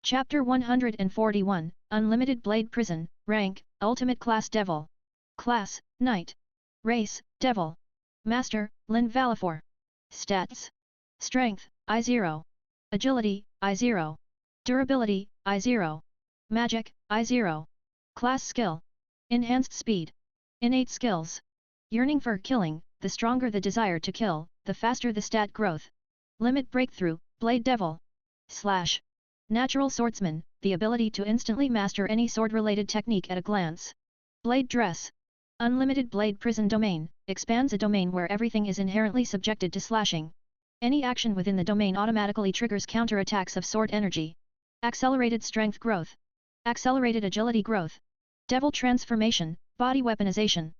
Chapter 141, Unlimited Blade Prison, Rank, Ultimate Class Devil. Class, Knight. Race, Devil. Master, Lynn Valifor. Stats. Strength, I0. Agility, I0. Durability, I0. Magic, I0. Class Skill. Enhanced Speed. Innate Skills. Yearning for killing, the stronger the desire to kill, the faster the stat growth. Limit Breakthrough, Blade Devil. Slash. Natural Swordsman, the ability to instantly master any sword-related technique at a glance. Blade Dress. Unlimited Blade Prison Domain, expands a domain where everything is inherently subjected to slashing. Any action within the domain automatically triggers counter-attacks of sword energy. Accelerated Strength Growth. Accelerated Agility Growth. Devil Transformation, Body Weaponization.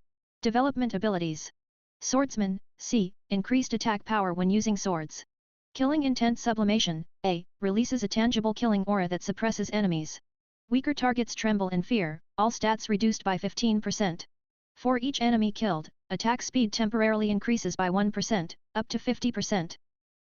Development Abilities. Swordsman, C, increased attack power when using swords. Killing Intent Sublimation, A, releases a tangible killing aura that suppresses enemies. Weaker targets tremble in fear, all stats reduced by 15%. For each enemy killed, attack speed temporarily increases by 1%, up to 50%.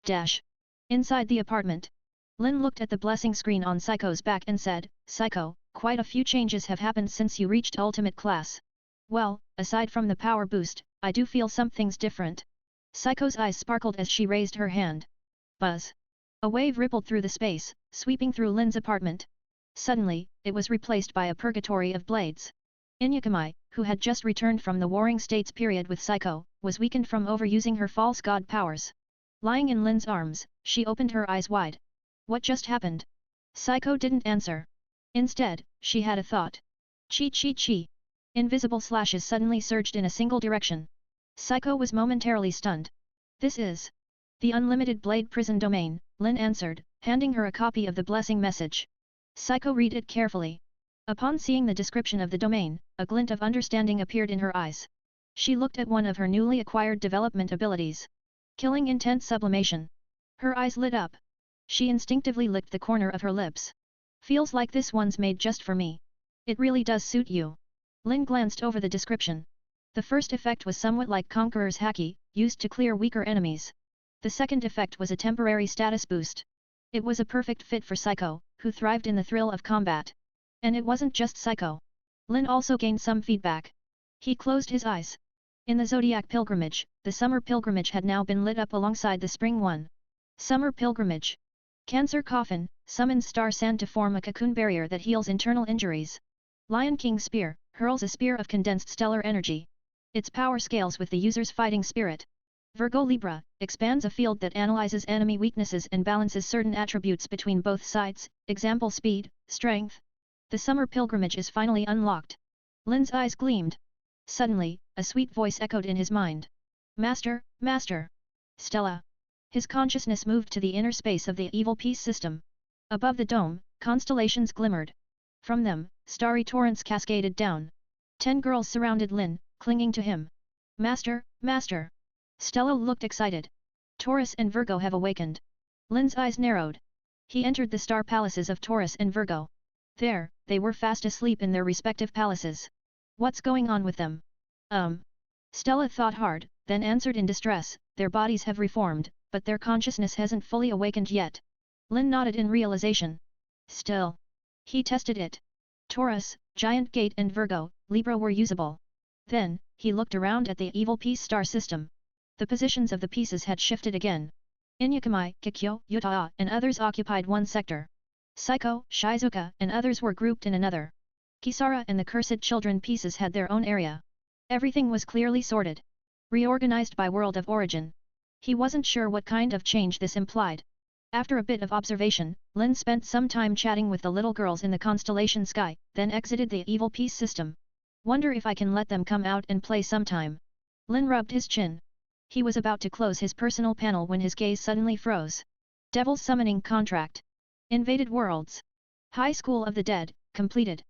Dash. Inside the apartment. Lynn looked at the blessing screen on Psycho's back and said, Psycho, quite a few changes have happened since you reached ultimate class. Well, aside from the power boost, I do feel something's different. Psycho's eyes sparkled as she raised her hand. Buzz. A wave rippled through the space, sweeping through Lynn's apartment. Suddenly, it was replaced by a purgatory of blades. Inuyukamai, who had just returned from the Warring States period with Psycho, was weakened from overusing her false god powers. Lying in Lynn's arms, she opened her eyes wide. What just happened? Psycho didn't answer. Instead, she had a thought. Chi chi chi. Invisible slashes suddenly surged in a single direction. Psycho was momentarily stunned. This is the Unlimited Blade Prison Domain, Lynn answered, handing her a copy of the blessing message. Psycho read it carefully. Upon seeing the description of the domain, a glint of understanding appeared in her eyes. She looked at one of her newly acquired development abilities. Killing Intent Sublimation. Her eyes lit up. She instinctively licked the corner of her lips. Feels like this one's made just for me. It really does suit you. Lynn glanced over the description. The first effect was somewhat like Conqueror's Haki, used to clear weaker enemies. The second effect was a temporary status boost. It was a perfect fit for Psycho, who thrived in the thrill of combat. And it wasn't just Psycho. Lynn also gained some feedback. He closed his eyes. In the Zodiac Pilgrimage, the Summer Pilgrimage had now been lit up alongside the Spring one. Summer Pilgrimage. Cancer Coffin, summons star sand to form a cocoon barrier that heals internal injuries. Lion King Spear, hurls a spear of condensed stellar energy. Its power scales with the user's fighting spirit. Virgo Libra, expands a field that analyzes enemy weaknesses and balances certain attributes between both sides, example speed, strength. The Summer Pilgrimage is finally unlocked. Lynn's eyes gleamed. Suddenly, a sweet voice echoed in his mind. Master, Master! Stella! His consciousness moved to the inner space of the evil peace system. Above the dome, constellations glimmered. From them, starry torrents cascaded down. 10 girls surrounded Lynn, clinging to him. Master, Master! Stella looked excited. Taurus and Virgo have awakened. Lynn's eyes narrowed. He entered the star palaces of Taurus and Virgo. There, they were fast asleep in their respective palaces. What's going on with them? Stella thought hard, then answered in distress, their bodies have reformed, but their consciousness hasn't fully awakened yet. Lynn nodded in realization. Still. He tested it. Taurus, Giant Gate and Virgo, Libra were usable. Then, he looked around at the evil peace star system. The positions of the pieces had shifted again. Inuyukamai, Kikyo, Yuta, and others occupied one sector. Psycho, Shizuka, and others were grouped in another. Kisara and the Cursed Children pieces had their own area. Everything was clearly sorted. Reorganized by world of origin. He wasn't sure what kind of change this implied. After a bit of observation, Lynn spent some time chatting with the little girls in the constellation sky, then exited the evil peace system. Wonder if I can let them come out and play sometime. Lynn rubbed his chin. He was about to close his personal panel when his gaze suddenly froze. Devil Summoning Contract. Invaded Worlds. High School of the Dead, completed.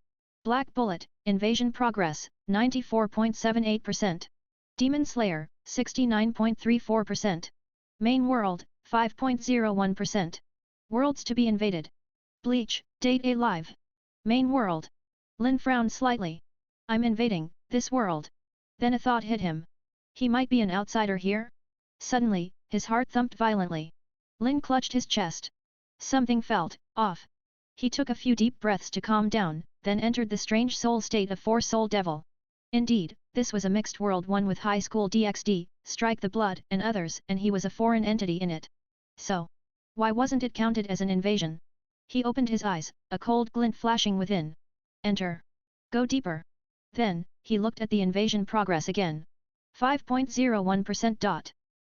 Black Bullet, Invasion Progress, 94.78%. Demon Slayer, 69.34%. Main World, 5.01%. Worlds to be invaded. Bleach, Date A Live. Main World. Lynn frowned slightly. I'm invading this world. Then a thought hit him. He might be an outsider here? Suddenly, his heart thumped violently. Lynn clutched his chest. Something felt off. He took a few deep breaths to calm down, then entered the strange soul state of four-soul devil. Indeed, this was a mixed world, one with high school DxD, strike the blood and others, and he was a foreign entity in it. So, why wasn't it counted as an invasion? He opened his eyes, a cold glint flashing within. Enter. Go deeper. Then, he looked at the invasion progress again. 5.01%.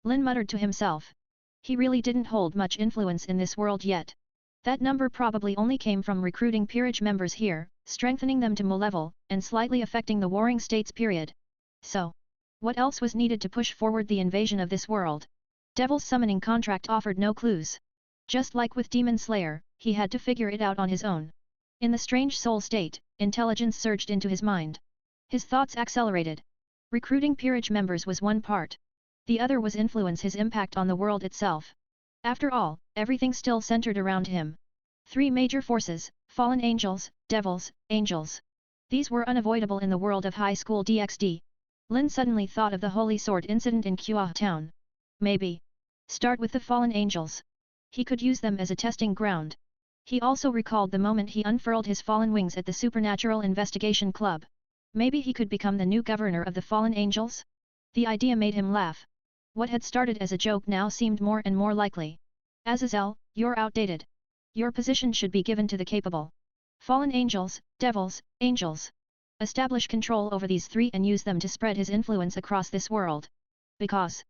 Lynn muttered to himself. He really didn't hold much influence in this world yet. That number probably only came from recruiting peerage members here, strengthening them to MO level, and slightly affecting the warring states period. So, what else was needed to push forward the invasion of this world? Devil's summoning contract offered no clues. Just like with Demon Slayer, he had to figure it out on his own. In the strange soul state, intelligence surged into his mind. His thoughts accelerated. Recruiting peerage members was one part. The other was influence his impact on the world itself. After all, everything still centered around him. 3 major forces, fallen angels, devils, angels. These were unavoidable in the world of high school DxD. Lynn suddenly thought of the Holy Sword incident in Kuah town. Maybe start with the fallen angels. He could use them as a testing ground. He also recalled the moment he unfurled his fallen wings at the Supernatural Investigation Club. Maybe he could become the new governor of the fallen angels? The idea made him laugh. What had started as a joke now seemed more and more likely. Azazel, you're outdated. Your position should be given to the capable. Fallen angels, devils, angels. Establish control over these 3 and use them to spread his influence across this world. Because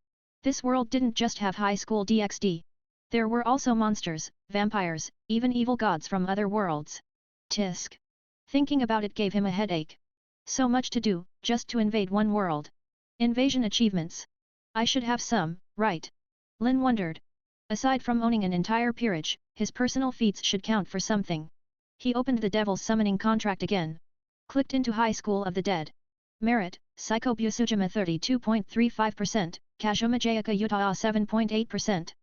this world didn't just have high school DxD. There were also monsters, vampires, even evil gods from other worlds. Tisk. Thinking about it gave him a headache. So much to do, just to invade one world. Invasion achievements. I should have some, right? Lynn wondered. Aside from owning an entire peerage, his personal feats should count for something. He opened the Devil's summoning contract again. Clicked into High School of the Dead. Merit, Psychobusujima 32.35%, Kazumajayaka Utah 7.8%.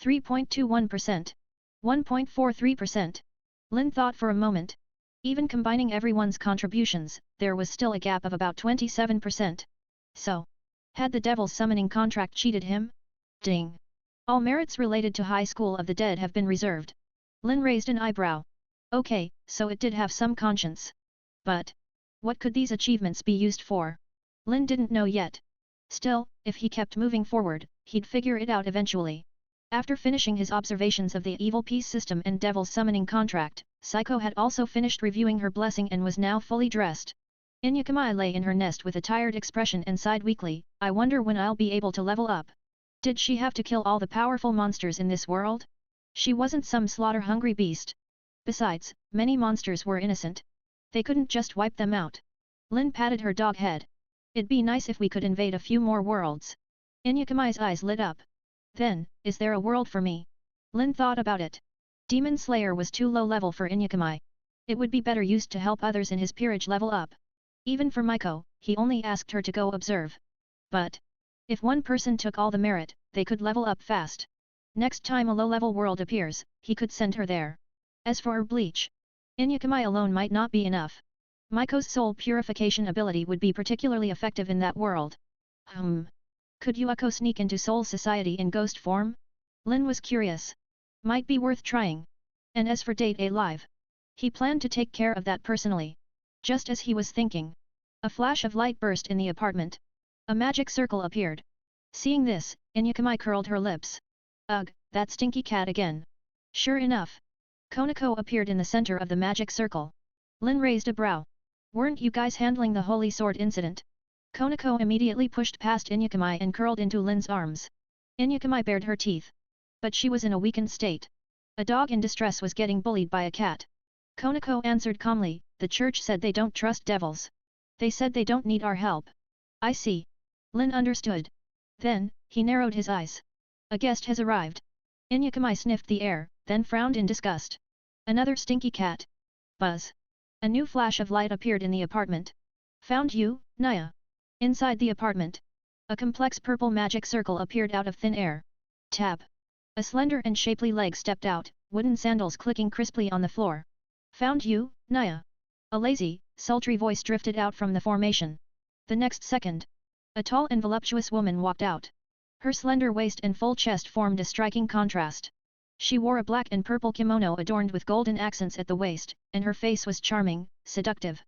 3.21%. 1.43%. Lynn thought for a moment. Even combining everyone's contributions, there was still a gap of about 27%. So, had the Devil's summoning contract cheated him? Ding! All merits related to High School of the Dead have been reserved. Lynn raised an eyebrow. Okay, so it did have some conscience. But what could these achievements be used for? Lynn didn't know yet. Still, if he kept moving forward, he'd figure it out eventually. After finishing his observations of the evil peace system and Devil's summoning contract, Psycho had also finished reviewing her blessing and was now fully dressed. Inuyukamai lay in her nest with a tired expression and sighed weakly, I wonder when I'll be able to level up. Did she have to kill all the powerful monsters in this world? She wasn't some slaughter-hungry beast. Besides, many monsters were innocent. They couldn't just wipe them out. Lynn patted her dog head. It'd be nice if we could invade a few more worlds. Inukamai's eyes lit up. Then, is there a world for me? Lynn thought about it. Demon Slayer was too low level for Inukamai. It would be better used to help others in his peerage level up. Even for Maiko, he only asked her to go observe. But if one person took all the merit, they could level up fast. Next time a low-level world appears, he could send her there. As for her bleach, Inukamai alone might not be enough. Maiko's soul purification ability would be particularly effective in that world. Could Yuako sneak into Soul Society in ghost form? Lynn was curious. Might be worth trying. And as for Date A Live, he planned to take care of that personally. Just as he was thinking, a flash of light burst in the apartment. A magic circle appeared. Seeing this, Inukamai curled her lips. Ugh, that stinky cat again. Sure enough, Konako appeared in the center of the magic circle. Lynn raised a brow. Weren't you guys handling the Holy Sword incident? Konako immediately pushed past Inukamai and curled into Lynn's arms. Inukamai bared her teeth. But she was in a weakened state. A dog in distress was getting bullied by a cat. Konako answered calmly, the church said they don't trust devils. They said they don't need our help. I see. Lynn understood. Then, he narrowed his eyes. A guest has arrived. Inukamai sniffed the air, then frowned in disgust. Another stinky cat. Buzz. A new flash of light appeared in the apartment. Found you, Naya. Inside the apartment, a complex purple magic circle appeared out of thin air. Tab. A slender and shapely leg stepped out, wooden sandals clicking crisply on the floor. Found you, Naya. A lazy, sultry voice drifted out from the formation. The next second, a tall and voluptuous woman walked out. Her slender waist and full chest formed a striking contrast. She wore a black and purple kimono adorned with golden accents at the waist, and her face was charming, seductive.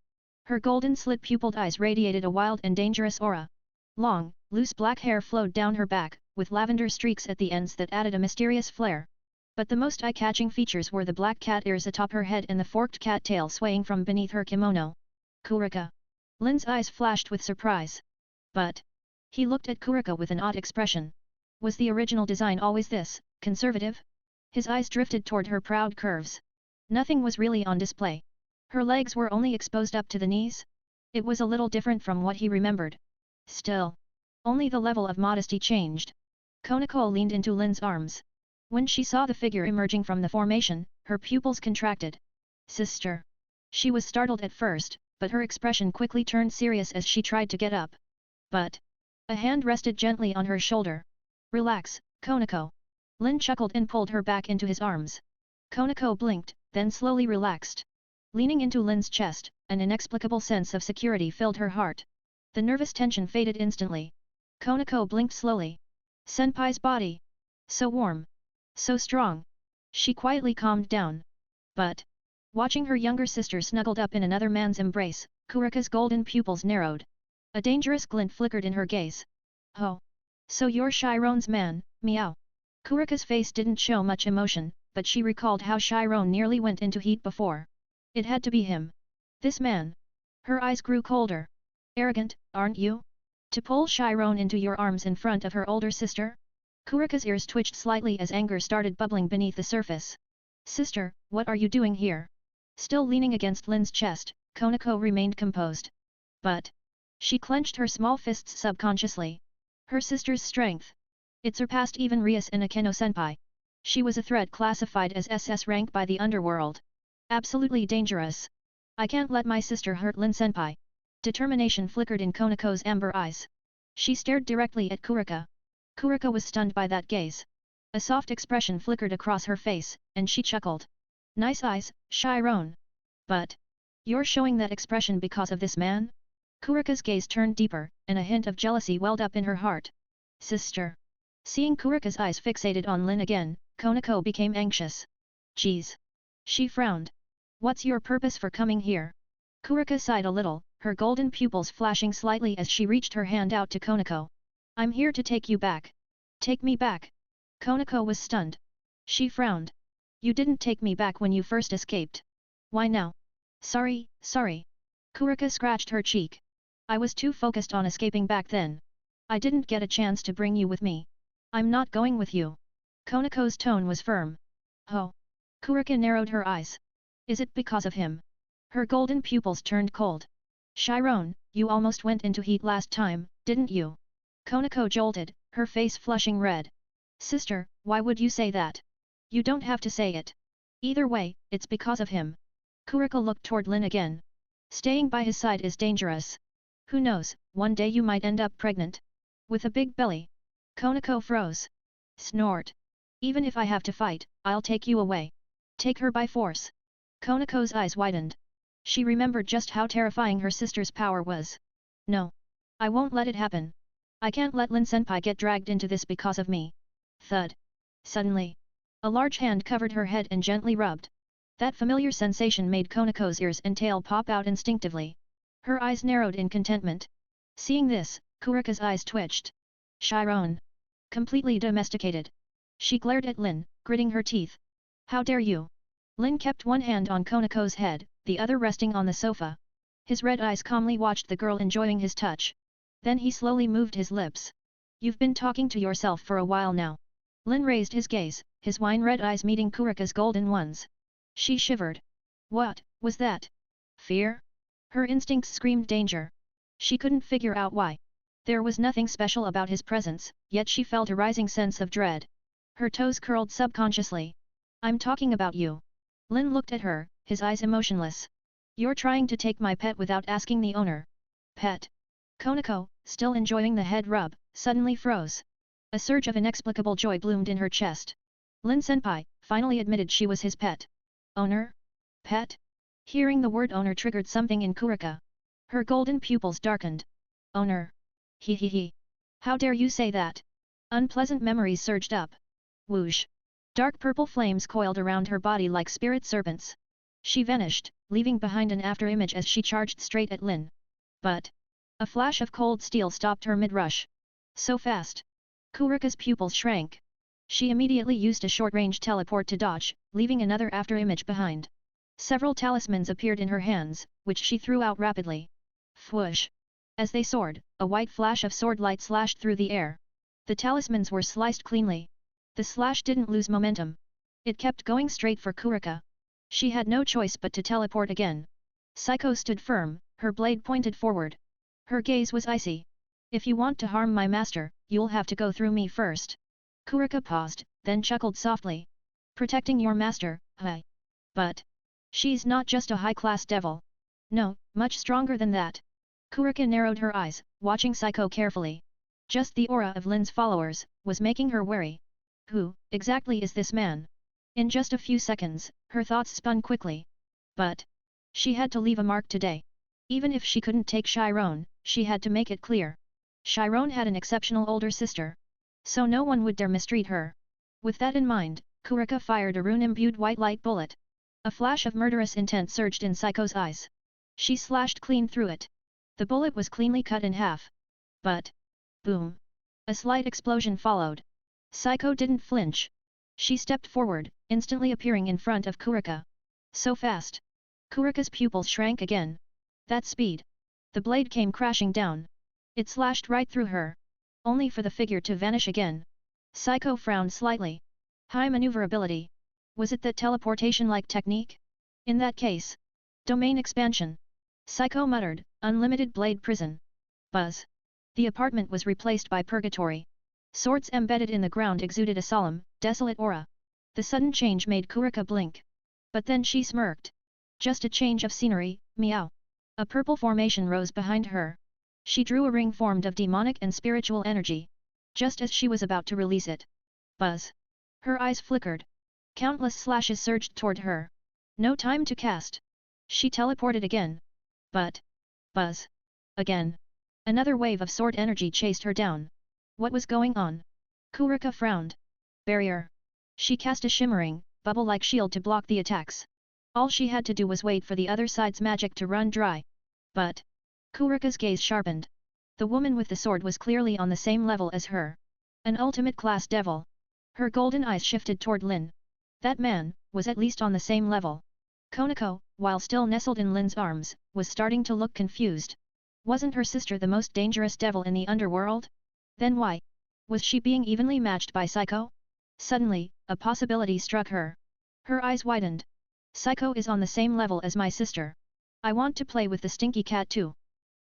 Her golden slit-pupilled eyes radiated a wild and dangerous aura. Long, loose black hair flowed down her back, with lavender streaks at the ends that added a mysterious flair. But the most eye-catching features were the black cat ears atop her head and the forked cat tail swaying from beneath her kimono. Kurika. Lin's eyes flashed with surprise. But he looked at Kurika with an odd expression. Was the original design always this, conservative? His eyes drifted toward her proud curves. Nothing was really on display. Her legs were only exposed up to the knees. It was a little different from what he remembered. Still, only the level of modesty changed. Konako leaned into Lin's arms. When she saw the figure emerging from the formation, her pupils contracted. Sister. She was startled at first, but her expression quickly turned serious as she tried to get up. But a hand rested gently on her shoulder. Relax, Konako. Lynn chuckled and pulled her back into his arms. Konako blinked, then slowly relaxed. Leaning into Lin's chest, an inexplicable sense of security filled her heart. The nervous tension faded instantly. Konako blinked slowly. Senpai's body. So warm. So strong. She quietly calmed down. But watching her younger sister snuggled up in another man's embrace, Kurika's golden pupils narrowed. A dangerous glint flickered in her gaze. Oh. So you're Chiron's man, meow. Kurika's face didn't show much emotion, but she recalled how Chiron nearly went into heat before. It had to be him. This man. Her eyes grew colder. Arrogant, aren't you? To pull Chiron into your arms in front of her older sister? Kurika's ears twitched slightly as anger started bubbling beneath the surface. Sister, what are you doing here? Still leaning against Lin's chest, Konako remained composed. But she clenched her small fists subconsciously. Her sister's strength. It surpassed even Rias and Akeno-senpai. She was a threat classified as SS rank by the underworld. Absolutely dangerous. I can't let my sister hurt Lin-senpai. Determination flickered in Konako's amber eyes. She stared directly at Kurika. Kurika was stunned by that gaze. A soft expression flickered across her face, and she chuckled. Nice eyes, Chiron. But you're showing that expression because of this man? Kurika's gaze turned deeper, and a hint of jealousy welled up in her heart. Sister. Seeing Kurika's eyes fixated on Lynn again, Konako became anxious. Geez. She frowned. What's your purpose for coming here? Kurika sighed a little, her golden pupils flashing slightly as she reached her hand out to Konako. I'm here to take you back. Take me back. Konako was stunned. She frowned. You didn't take me back when you first escaped. Why now? Sorry. Kurika scratched her cheek. I was too focused on escaping back then. I didn't get a chance to bring you with me. I'm not going with you. Konako's tone was firm. Oh. Kurika narrowed her eyes. Is it because of him? Her golden pupils turned cold. Chiron, you almost went into heat last time, didn't you? Konako jolted, her face flushing red. Sister, why would you say that? You don't have to say it. Either way, it's because of him. Kurika looked toward Lynn again. Staying by his side is dangerous. Who knows, one day you might end up pregnant. With a big belly. Konako froze. Snort. Even if I have to fight, I'll take you away. Take her by force. Konako's eyes widened. She remembered just how terrifying her sister's power was. No. I won't let it happen. I can't let Lin-senpai get dragged into this because of me. Thud. Suddenly. A large hand covered her head and gently rubbed. That familiar sensation made Konako's ears and tail pop out instinctively. Her eyes narrowed in contentment. Seeing this, Kurika's eyes twitched. Chiron. Completely domesticated. She glared at Lynn, gritting her teeth. How dare you? Lynn kept one hand on Konako's head, the other resting on the sofa. His red eyes calmly watched the girl enjoying his touch. Then he slowly moved his lips. You've been talking to yourself for a while now. Lynn raised his gaze, his wine-red eyes meeting Kurika's golden ones. She shivered. What was that? Fear? Her instincts screamed danger. She couldn't figure out why. There was nothing special about his presence, yet she felt a rising sense of dread. Her toes curled subconsciously. I'm talking about you. Lynn looked at her, his eyes emotionless. You're trying to take my pet without asking the owner. Pet. Konako, still enjoying the head rub, suddenly froze. A surge of inexplicable joy bloomed in her chest. Lin-senpai finally admitted she was his pet. Owner? Pet? Hearing the word owner triggered something in Kurika. Her golden pupils darkened. Owner. He. How dare you say that? Unpleasant memories surged up. Whoosh. Dark purple flames coiled around her body like spirit serpents. She vanished, leaving behind an afterimage as she charged straight at Lynn. But a flash of cold steel stopped her mid-rush. So fast. Kurika's pupils shrank. She immediately used a short-range teleport to dodge, leaving another afterimage behind. Several talismans appeared in her hands, which she threw out rapidly. Whoosh! As they soared, a white flash of sword light slashed through the air. The talismans were sliced cleanly. The slash didn't lose momentum. It kept going straight for Kurika. She had no choice but to teleport again. Psycho stood firm, her blade pointed forward. Her gaze was icy. If you want to harm my master, you'll have to go through me first. Kurika paused, then chuckled softly. Protecting your master, huh? But she's not just a high-class devil. No, much stronger than that. Kurika narrowed her eyes, watching Psycho carefully. Just the aura of Lynn's followers was making her wary. Who, exactly is this man? In just a few seconds, her thoughts spun quickly. But she had to leave a mark today. Even if she couldn't take Chiron, she had to make it clear. Chiron had an exceptional older sister. So no one would dare mistreat her. With that in mind, Kurika fired a rune-imbued white light bullet. A flash of murderous intent surged in Psycho's eyes. She slashed clean through it. The bullet was cleanly cut in half. But boom! A slight explosion followed. Psycho didn't flinch. She stepped forward, instantly appearing in front of Kurika. So fast. Kurika's pupils shrank again. That speed. The blade came crashing down. It slashed right through her. Only for the figure to vanish again. Psycho frowned slightly. High maneuverability. Was it that teleportation-like technique? In that case. Domain expansion. Psycho muttered, unlimited blade prison. Buzz. The apartment was replaced by purgatory. Swords embedded in the ground exuded a solemn, desolate aura. The sudden change made Kurika blink. But then she smirked. Just a change of scenery, meow. A purple formation rose behind her. She drew a ring formed of demonic and spiritual energy. Just as she was about to release it. Buzz. Her eyes flickered. Countless slashes surged toward her. No time to cast. She teleported again. But buzz. Again. Another wave of sword energy chased her down. What was going on? Kurika frowned. Barrier. She cast a shimmering, bubble-like shield to block the attacks. All she had to do was wait for the other side's magic to run dry. But Kurika's gaze sharpened. The woman with the sword was clearly on the same level as her. An ultimate-class devil. Her golden eyes shifted toward Lynn. That man was at least on the same level. Konako, while still nestled in Lynn's arms, was starting to look confused. Wasn't her sister the most dangerous devil in the underworld? Then why was she being evenly matched by Psycho? Suddenly, a possibility struck her. Her eyes widened. Psycho is on the same level as my sister. I want to play with the stinky cat too.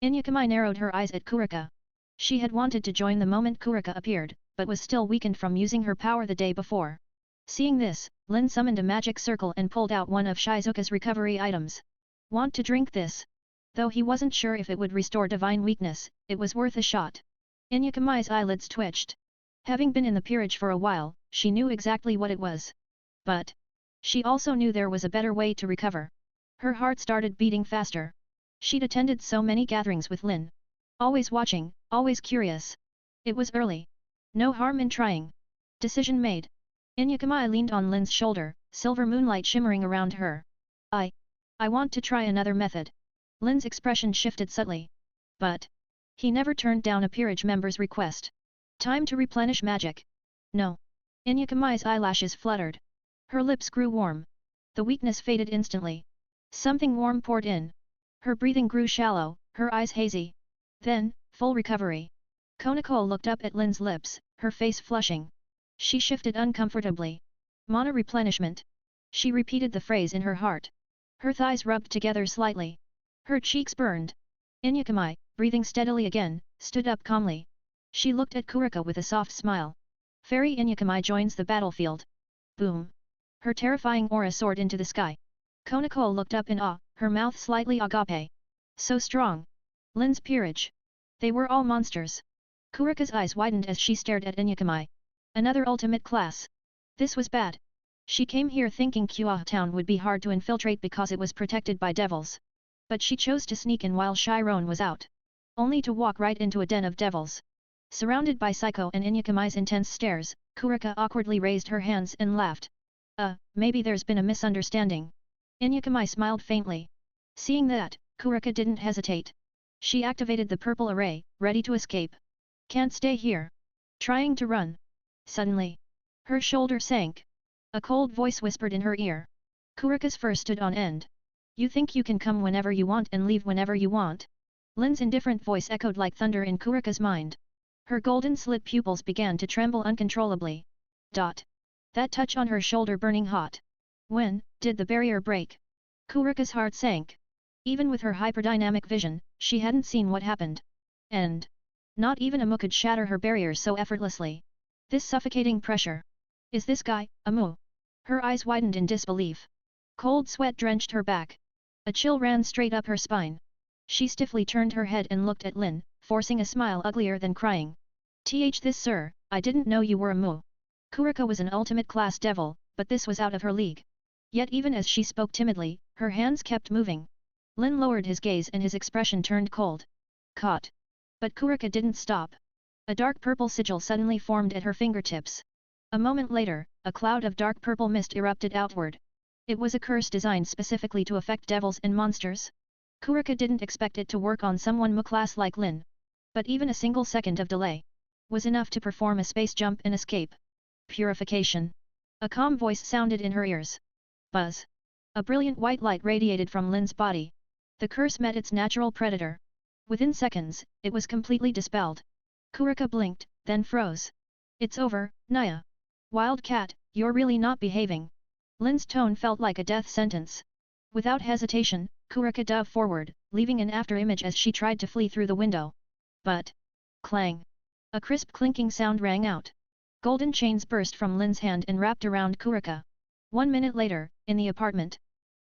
Inuyukamai narrowed her eyes at Kurika. She had wanted to join the moment Kurika appeared, but was still weakened from using her power the day before. Seeing this, Lynn summoned a magic circle and pulled out one of Shizuka's recovery items. Want to drink this? Though he wasn't sure if it would restore divine weakness, it was worth a shot. Inuyukamai's eyelids twitched. Having been in the peerage for a while, she knew exactly what it was. But she also knew there was a better way to recover. Her heart started beating faster. She'd attended so many gatherings with Lynn. Always watching, always curious. It was early. No harm in trying. Decision made. Inuyukamai leaned on Lynn's shoulder, silver moonlight shimmering around her. I want to try another method. Lynn's expression shifted subtly. But he never turned down a peerage member's request. Time to replenish magic. No. Inuyukamai's eyelashes fluttered. Her lips grew warm. The weakness faded instantly. Something warm poured in. Her breathing grew shallow, her eyes hazy. Then, full recovery. Konako looked up at Lynn's lips, her face flushing. She shifted uncomfortably. Mana replenishment. She repeated the phrase in her heart. Her thighs rubbed together slightly. Her cheeks burned. Inuyukamai, breathing steadily again, stood up calmly. She looked at Kurika with a soft smile. Fairy Inuyukamai joins the battlefield. Boom. Her terrifying aura soared into the sky. Konako looked up in awe, her mouth slightly agape. So strong. Lynn's peerage. They were all monsters. Kurika's eyes widened as she stared at Inuyukamai. Another ultimate class. This was bad. She came here thinking Kua town would be hard to infiltrate because it was protected by devils. But she chose to sneak in while Chiron was out. Only to walk right into a den of devils. Surrounded by Psycho and Inuyakami's intense stares, Kurika awkwardly raised her hands and laughed. Maybe there's been a misunderstanding. Inuyakami smiled faintly. Seeing that, Kurika didn't hesitate. She activated the purple array, ready to escape. Can't stay here. Trying to run. Suddenly, her shoulder sank. A cold voice whispered in her ear. Kurika's fur stood on end. You think you can come whenever you want and leave whenever you want? Lynn's indifferent voice echoed like thunder in Kurika's mind. Her golden slit pupils began to tremble uncontrollably. That touch on her shoulder burning hot. When did the barrier break? Kurika's heart sank. Even with her hyperdynamic vision, she hadn't seen what happened. And not even a Mu could shatter her barriers so effortlessly. This suffocating pressure. Is this guy a Mu? Her eyes widened in disbelief. Cold sweat drenched her back. A chill ran straight up her spine. She stiffly turned her head and looked at Lynn, forcing a smile uglier than crying. This sir, I didn't know you were a Mu. Kurika was an ultimate class devil, but this was out of her league. Yet even as she spoke timidly, her hands kept moving. Lynn lowered his gaze and his expression turned cold. Caught. But Kurika didn't stop. A dark purple sigil suddenly formed at her fingertips. A moment later, a cloud of dark purple mist erupted outward. It was a curse designed specifically to affect devils and monsters. Kurika didn't expect it to work on someone Mu-class like Lynn. But even a single second of delay was enough to perform a space jump and escape. Purification. A calm voice sounded in her ears. Buzz. A brilliant white light radiated from Lynn's body. The curse met its natural predator. Within seconds, it was completely dispelled. Kurika blinked, then froze. It's over, Naya. Wildcat, you're really not behaving. Lynn's tone felt like a death sentence. Without hesitation, Kurika dove forward, leaving an afterimage as she tried to flee through the window. But clang! A crisp clinking sound rang out. Golden chains burst from Lynn's hand and wrapped around Kurika. 1 minute later, in the apartment,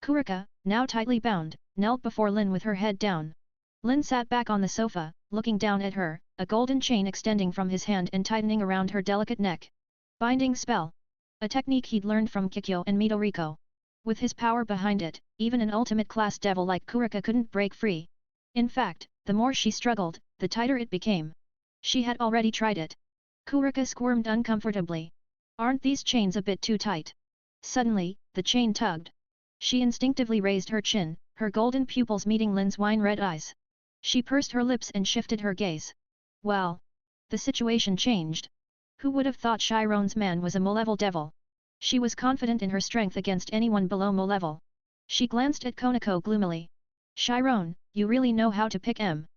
Kurika, now tightly bound, knelt before Lynn with her head down. Lynn sat back on the sofa, looking down at her, a golden chain extending from his hand and tightening around her delicate neck. Binding spell. A technique he'd learned from Kikyo and Midoriko. With his power behind it, even an ultimate class devil like Kurika couldn't break free. In fact, the more she struggled, the tighter it became. She had already tried it. Kurika squirmed uncomfortably. Aren't these chains a bit too tight? Suddenly, the chain tugged. She instinctively raised her chin, her golden pupils meeting Lynn's wine-red eyes. She pursed her lips and shifted her gaze. Well, the situation changed. Who would have thought Chiron's man was a Mu-level devil? She was confident in her strength against anyone below Mu-level. She glanced at Konako gloomily. Chiron, you really know how to pick em.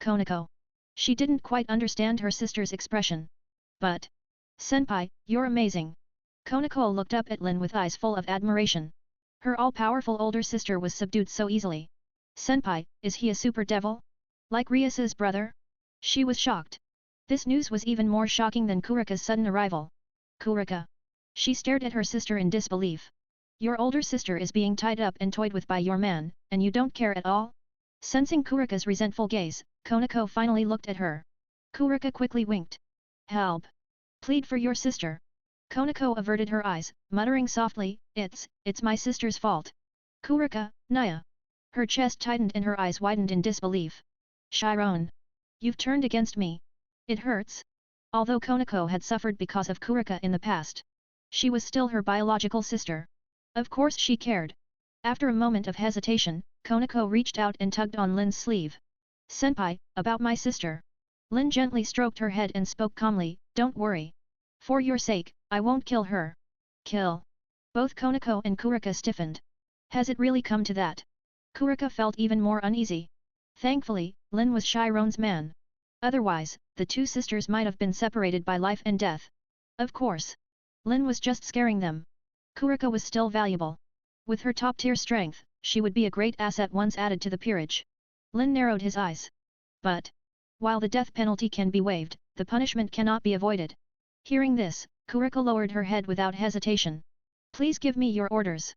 Konako. She didn't quite understand her sister's expression. But, senpai, you're amazing. Konako looked up at Lynn with eyes full of admiration. Her all-powerful older sister was subdued so easily. Senpai, is he a super devil? Like Rias's brother? She was shocked. This news was even more shocking than Kurika's sudden arrival. Kurika. She stared at her sister in disbelief. Your older sister is being tied up and toyed with by your man, and you don't care at all? Sensing Kurika's resentful gaze, Konako finally looked at her. Kurika quickly winked. Help! Plead for your sister. Konako averted her eyes, muttering softly, It's my sister's fault. Kurika, Naya. Her chest tightened and her eyes widened in disbelief. Chiron. You've turned against me. It hurts. Although Konako had suffered because of Kurika in the past, she was still her biological sister. Of course she cared. After a moment of hesitation, Konako reached out and tugged on Lynn's sleeve. Senpai, about my sister. Lynn gently stroked her head and spoke calmly, don't worry. For your sake, I won't kill her. Kill. Both Konako and Kurika stiffened. Has it really come to that? Kurika felt even more uneasy. Thankfully, Lynn was Chiron's man. Otherwise, the two sisters might have been separated by life and death. Of course. Lynn was just scaring them. Kurika was still valuable. With her top-tier strength, she would be a great asset once added to the peerage. Lynn narrowed his eyes. But, while the death penalty can be waived, the punishment cannot be avoided. Hearing this, Kurika lowered her head without hesitation. Please give me your orders.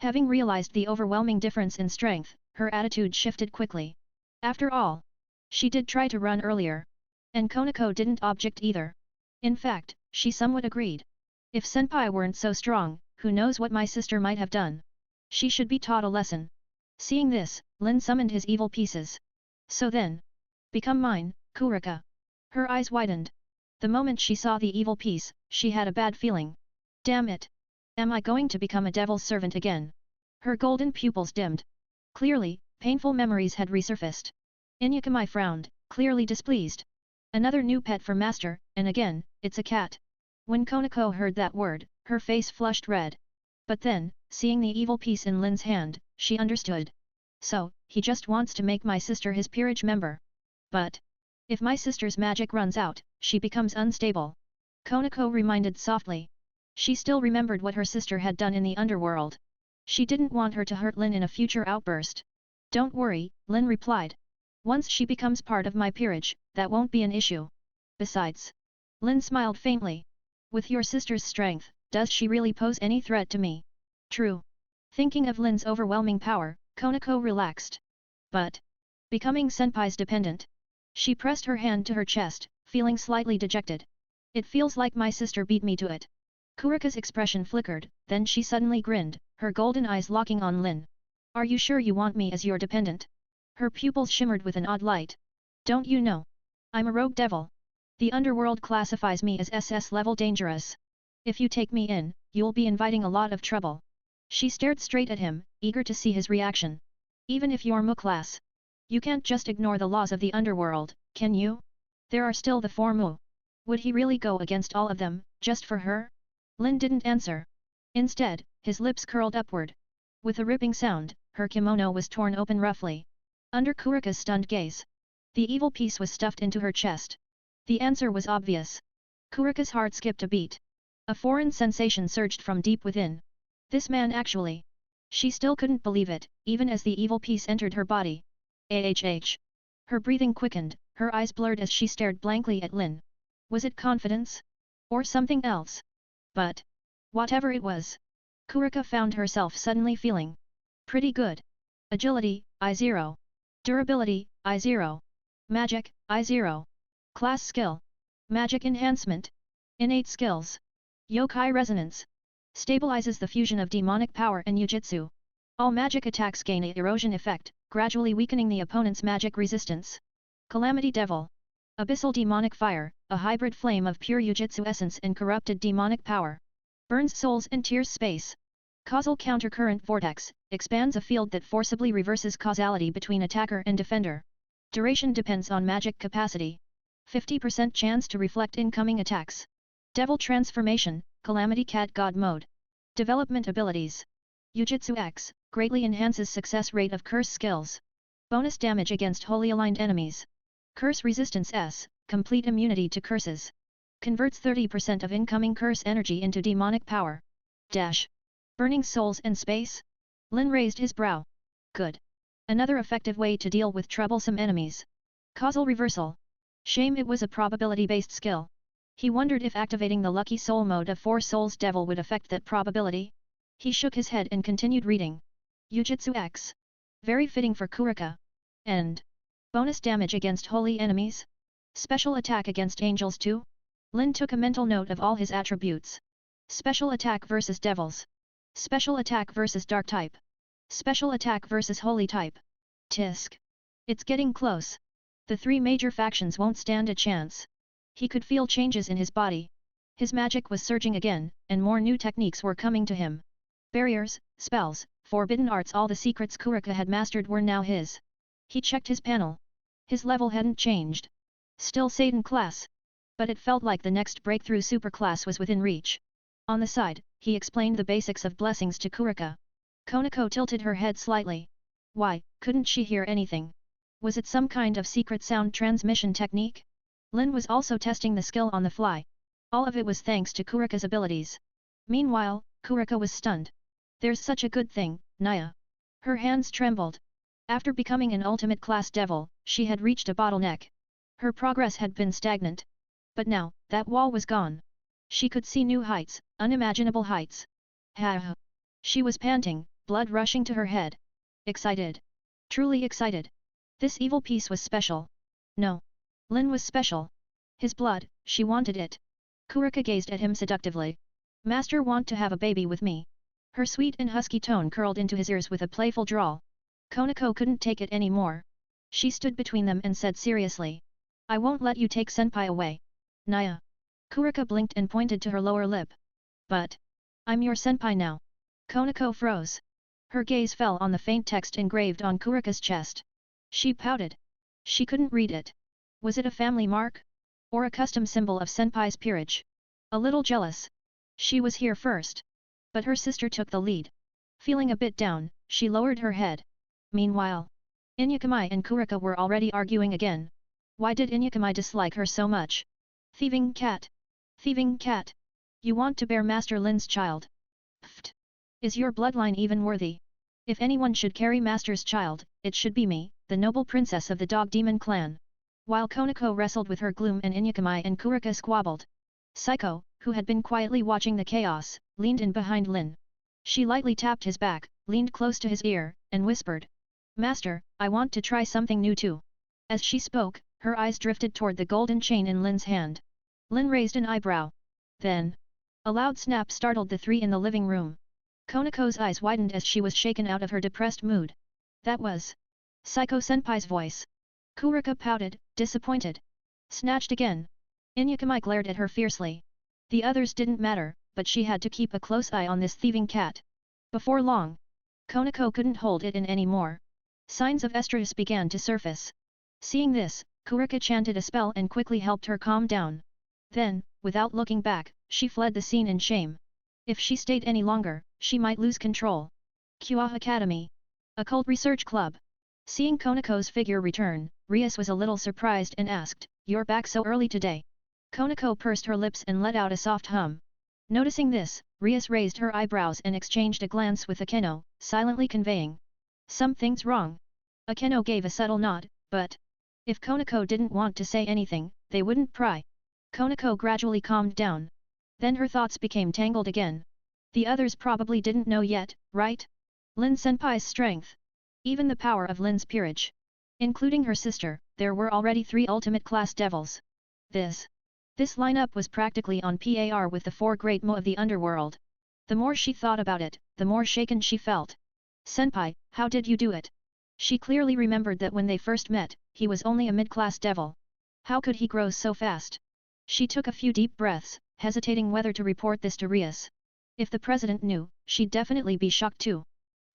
Having realized the overwhelming difference in strength, her attitude shifted quickly. After all, she did try to run earlier. And Konako didn't object either. In fact, she somewhat agreed. If senpai weren't so strong, who knows what my sister might have done. She should be taught a lesson. Seeing this, Lynn summoned his evil pieces. So then, become mine, Kurika. Her eyes widened. The moment she saw the evil piece, she had a bad feeling. Damn it! Am I going to become a devil's servant again? Her golden pupils dimmed. Clearly, painful memories had resurfaced. Inuyasha frowned, clearly displeased. Another new pet for master, and again, it's a cat. When Konako heard that word, her face flushed red. But then, seeing the evil piece in Lin's hand, she understood. So, he just wants to make my sister his peerage member. But, if my sister's magic runs out, she becomes unstable. Konako reminded softly. She still remembered what her sister had done in the underworld. She didn't want her to hurt Lynn in a future outburst. Don't worry, Lynn replied. Once she becomes part of my peerage, that won't be an issue. Besides. Lynn smiled faintly. With your sister's strength, does she really pose any threat to me? True. Thinking of Lynn's overwhelming power, Konako relaxed. But, becoming senpai's dependent. She pressed her hand to her chest, feeling slightly dejected. It feels like my sister beat me to it. Kurika's expression flickered, then she suddenly grinned, her golden eyes locking on Lynn. Are you sure you want me as your dependent? Her pupils shimmered with an odd light. Don't you know? I'm a rogue devil. The underworld classifies me as SS level dangerous. If you take me in, you'll be inviting a lot of trouble. She stared straight at him, eager to see his reaction. Even if you're Mu class. You can't just ignore the laws of the underworld, can you? There are still the 4 Mu. Would he really go against all of them, just for her? Lynn didn't answer. Instead, his lips curled upward. With a ripping sound, her kimono was torn open roughly. Under Kurika's stunned gaze. The evil piece was stuffed into her chest. The answer was obvious. Kurika's heart skipped a beat. A foreign sensation surged from deep within. This man actually. She still couldn't believe it, even as the evil piece entered her body. AHH. Her breathing quickened, her eyes blurred as she stared blankly at Lynn. Was it confidence? Or something else? But, whatever it was, Kurika found herself suddenly feeling pretty good. Agility, I0. Durability, I0. Magic, I0. Class skill. Magic enhancement. Innate skills. Yokai resonance. Stabilizes the fusion of demonic power and Yujitsu. All magic attacks gain a erosion effect, gradually weakening the opponent's magic resistance. Calamity Devil. Abyssal demonic fire, a hybrid flame of pure Yujitsu essence and corrupted demonic power. Burns souls and tears space. Causal countercurrent vortex, expands a field that forcibly reverses causality between attacker and defender. Duration depends on magic capacity. 50% chance to reflect incoming attacks. Devil transformation, Calamity Cat God mode. Development abilities. Yujitsu X, greatly enhances success rate of curse skills. Bonus damage against wholly aligned enemies. Curse resistance S, complete immunity to curses. Converts 30% of incoming curse energy into demonic power. Dash. Burning souls and space? Lynn raised his brow. Good. Another effective way to deal with troublesome enemies. Causal reversal. Shame it was a probability-based skill. He wondered if activating the lucky soul mode of 4 Souls Devil would affect that probability. He shook his head and continued reading. Yujitsu X. Very fitting for Kurika. And bonus damage against holy enemies? Special attack against angels too? Lynn took a mental note of all his attributes. Special attack versus devils. Special attack versus dark type. Special attack versus holy type. Tisk. It's getting close. The 3 major factions won't stand a chance. He could feel changes in his body. His magic was surging again, and more new techniques were coming to him. Barriers, spells, forbidden arts, all the secrets Kurika had mastered were now his. He checked his panel. His level hadn't changed. Still Satan class. But it felt like the next breakthrough superclass was within reach. On the side, he explained the basics of blessings to Kurika. Konako tilted her head slightly. Why, couldn't she hear anything? Was it some kind of secret sound transmission technique? Lynn was also testing the skill on the fly. All of it was thanks to Kurika's abilities. Meanwhile, Kurika was stunned. There's such a good thing, Naya. Her hands trembled. After becoming an ultimate class devil, she had reached a bottleneck. Her progress had been stagnant. But now, that wall was gone. She could see new heights, unimaginable heights. Ha! She was panting, blood rushing to her head. Excited. Truly excited. This evil piece was special. No. Lynn was special. His blood, she wanted it. Kurika gazed at him seductively. Master want to have a baby with me. Her sweet and husky tone curled into his ears with a playful drawl. Konako couldn't take it any more. She stood between them and said seriously. I won't let you take senpai away. Naya. Kurika blinked and pointed to her lower lip. But. I'm your senpai now. Konako froze. Her gaze fell on the faint text engraved on Kurika's chest. She pouted. She couldn't read it. Was it a family mark? Or a custom symbol of senpai's peerage? A little jealous. She was here first. But her sister took the lead. Feeling a bit down, she lowered her head. Meanwhile, Inuyukamai and Kurika were already arguing again. Why did Inuyukamai dislike her so much? Thieving cat! Thieving cat! You want to bear Master Lin's child? Pfft! Is your bloodline even worthy? If anyone should carry Master's child, it should be me, the noble princess of the Dog Demon clan. While Konako wrestled with her gloom and Inuyukamai and Kurika squabbled. Psycho, who had been quietly watching the chaos, leaned in behind Lynn. She lightly tapped his back, leaned close to his ear, and whispered. Master, I want to try something new too. As she spoke, her eyes drifted toward the golden chain in Lynn's hand. Lynn raised an eyebrow. Then. A loud snap startled the three in the living room. Konako's eyes widened as she was shaken out of her depressed mood. That was Psycho-senpai's voice. Kurika pouted, disappointed. Snatched again. Inuyukamai glared at her fiercely. The others didn't matter, but she had to keep a close eye on this thieving cat. Before long, Konako couldn't hold it in anymore. Signs of estrus began to surface. Seeing this, Kurika chanted a spell and quickly helped her calm down. Then, without looking back, she fled the scene in shame. If she stayed any longer, she might lose control. Kua Academy. Occult Research Club. Seeing Konako's figure return, Rias was a little surprised and asked, "You're back so early today?" Konako pursed her lips and let out a soft hum. Noticing this, Rias raised her eyebrows and exchanged a glance with Akeno, silently conveying, "Something's wrong." Akeno gave a subtle nod, but if Konako didn't want to say anything, they wouldn't pry. Konako gradually calmed down. Then her thoughts became tangled again. The others probably didn't know yet, right? Lin Senpai's strength. Even the power of Lin's peerage. Including her sister, there were already 3 ultimate class devils. This lineup was practically on par with the 4 great Mo of the underworld. The more she thought about it, the more shaken she felt. Senpai, how did you do it? She clearly remembered that when they first met, he was only a mid-class devil. How could he grow so fast? She took a few deep breaths, hesitating whether to report this to Rias. If the president knew, she'd definitely be shocked too.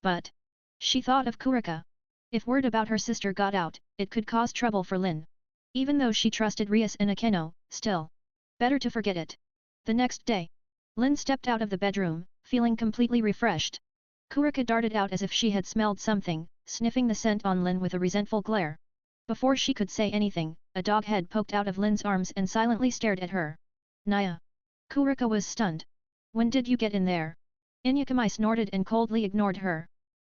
But she thought of Kurika. If word about her sister got out, it could cause trouble for Lin. Even though she trusted Rias and Akeno, still. Better to forget it. The next day, Lin stepped out of the bedroom, feeling completely refreshed. Kurika darted out as if she had smelled something, sniffing the scent on Lin with a resentful glare. Before she could say anything, a dog head poked out of Lin's arms and silently stared at her. Naya. Kurika was stunned. When did you get in there? Inuyukamai snorted and coldly ignored her.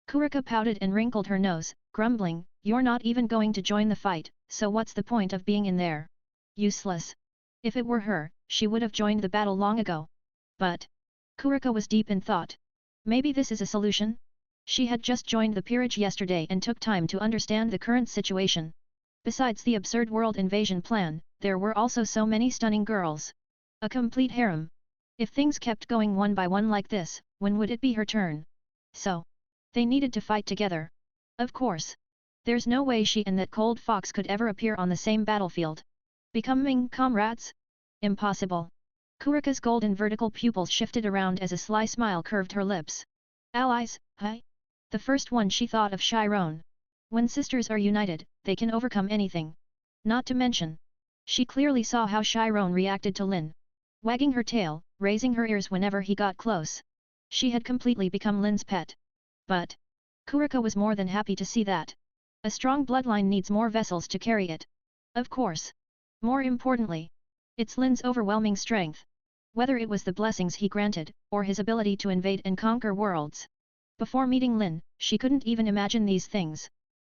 Kurika pouted and wrinkled her nose, grumbling, "You're not even going to join the fight, so what's the point of being in there? Useless." If it were her, she would have joined the battle long ago. But Kurika was deep in thought. Maybe this is a solution? She had just joined the peerage yesterday and took time to understand the current situation. Besides the absurd world invasion plan, there were also so many stunning girls. A complete harem. If things kept going one by one like this, when would it be her turn? So, they needed to fight together. Of course. There's no way she and that cold fox could ever appear on the same battlefield. Becoming comrades? Impossible. Kurika's golden vertical pupils shifted around as a sly smile curved her lips. Allies, huh? The first one she thought of Chiron. When sisters are united, they can overcome anything. Not to mention. She clearly saw how Chiron reacted to Lin. Wagging her tail, raising her ears whenever he got close. She had completely become Lin's pet. But Kurika was more than happy to see that. A strong bloodline needs more vessels to carry it. Of course. More importantly, it's Lin's overwhelming strength. Whether it was the blessings he granted, or his ability to invade and conquer worlds. Before meeting Lin, she couldn't even imagine these things.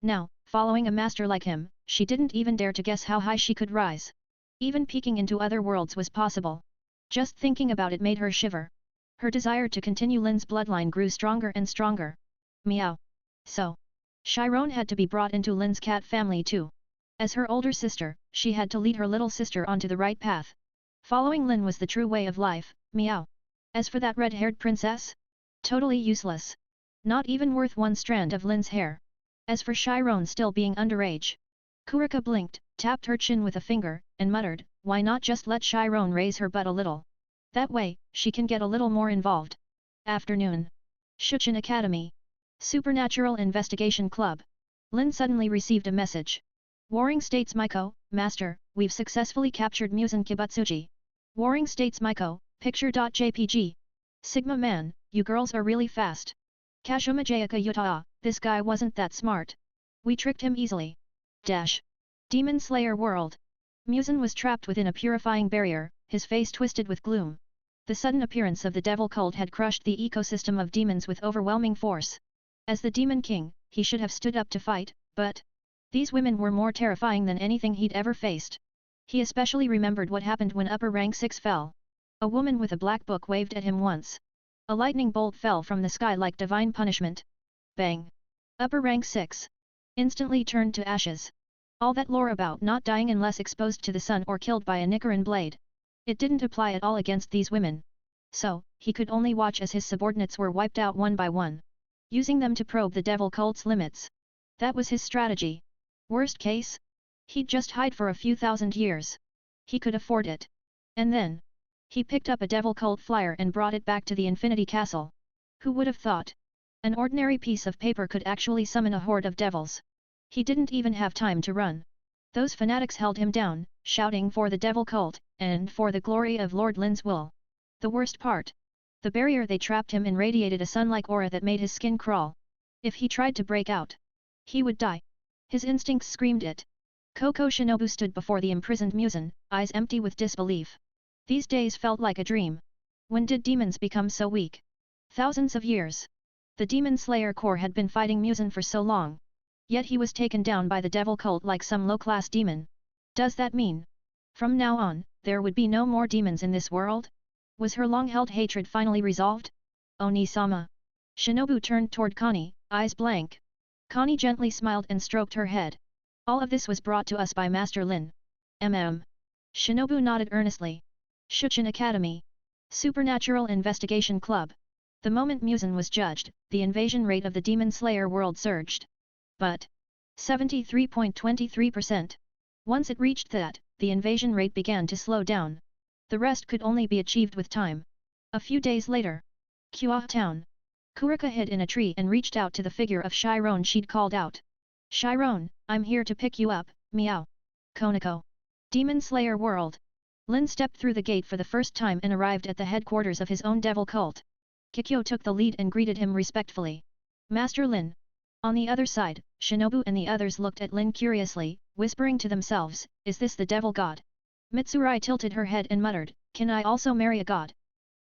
Now, following a master like him, she didn't even dare to guess how high she could rise. Even peeking into other worlds was possible. Just thinking about it made her shiver. Her desire to continue Lin's bloodline grew stronger and stronger. Meow. So, Chiron had to be brought into Lin's cat family too. As her older sister, she had to lead her little sister onto the right path. Following Lin was the true way of life, meow. As for that red-haired princess? Totally useless. Not even worth one strand of Lin's hair. As for Chiron still being underage. Kurika blinked, tapped her chin with a finger, and muttered, why not just let Chiron raise her butt a little? That way, she can get a little more involved. Afternoon. Shuchin Academy. Supernatural Investigation Club. Lynn suddenly received a message. Warring States Maiko, Master, we've successfully captured Musen Kibutsuji. Warring States Maiko, picture.jpg. Sigma man, you girls are really fast. Kashuma Jayaka Yutaa, this guy wasn't that smart. We tricked him easily. Dash. Demon Slayer World. Musen was trapped within a purifying barrier, his face twisted with gloom. The sudden appearance of the devil cult had crushed the ecosystem of demons with overwhelming force. As the Demon King, he should have stood up to fight, but these women were more terrifying than anything he'd ever faced. He especially remembered what happened when Upper Rank 6 fell. A woman with a black book waved at him once. A lightning bolt fell from the sky like divine punishment. Bang! Upper Rank 6 instantly turned to ashes. All that lore about not dying unless exposed to the sun or killed by a Nichiren blade. It didn't apply at all against these women. So, he could only watch as his subordinates were wiped out one by one. Using them to probe the devil cult's limits. That was his strategy. Worst case? He'd just hide for a few thousand years. He could afford it. And then, he picked up a devil cult flyer and brought it back to the Infinity Castle. Who would have thought? An ordinary piece of paper could actually summon a horde of devils. He didn't even have time to run. Those fanatics held him down, shouting for the devil cult, and for the glory of Lord Lin's will. The worst part. The barrier they trapped him in radiated a sun-like aura that made his skin crawl. If he tried to break out, he would die. His instincts screamed it. Koko Shinobu stood before the imprisoned Musen, eyes empty with disbelief. These days felt like a dream. When did demons become so weak? Thousands of years. The Demon Slayer Corps had been fighting Musen for so long. Yet he was taken down by the devil cult like some low-class demon. Does that mean, from now on, there would be no more demons in this world? Was her long-held hatred finally resolved? Oni-sama. Shinobu turned toward Connie, eyes blank. Connie gently smiled and stroked her head. All of this was brought to us by Master Lin. Shinobu nodded earnestly. Shuchin Academy. Supernatural Investigation Club. The moment Musen was judged, the invasion rate of the Demon Slayer world surged. But 73.23%. Once it reached that, the invasion rate began to slow down. The rest could only be achieved with time. A few days later. Kua Town. Kurika hid in a tree and reached out to the figure of Chiron she'd called out. Chiron, I'm here to pick you up, meow. Konako. Demon Slayer World. Lin stepped through the gate for the first time and arrived at the headquarters of his own devil cult. Kikyo took the lead and greeted him respectfully. Master Lin. On the other side, Shinobu and the others looked at Lin curiously, whispering to themselves, is this the devil god? Mitsurai tilted her head and muttered, can I also marry a god?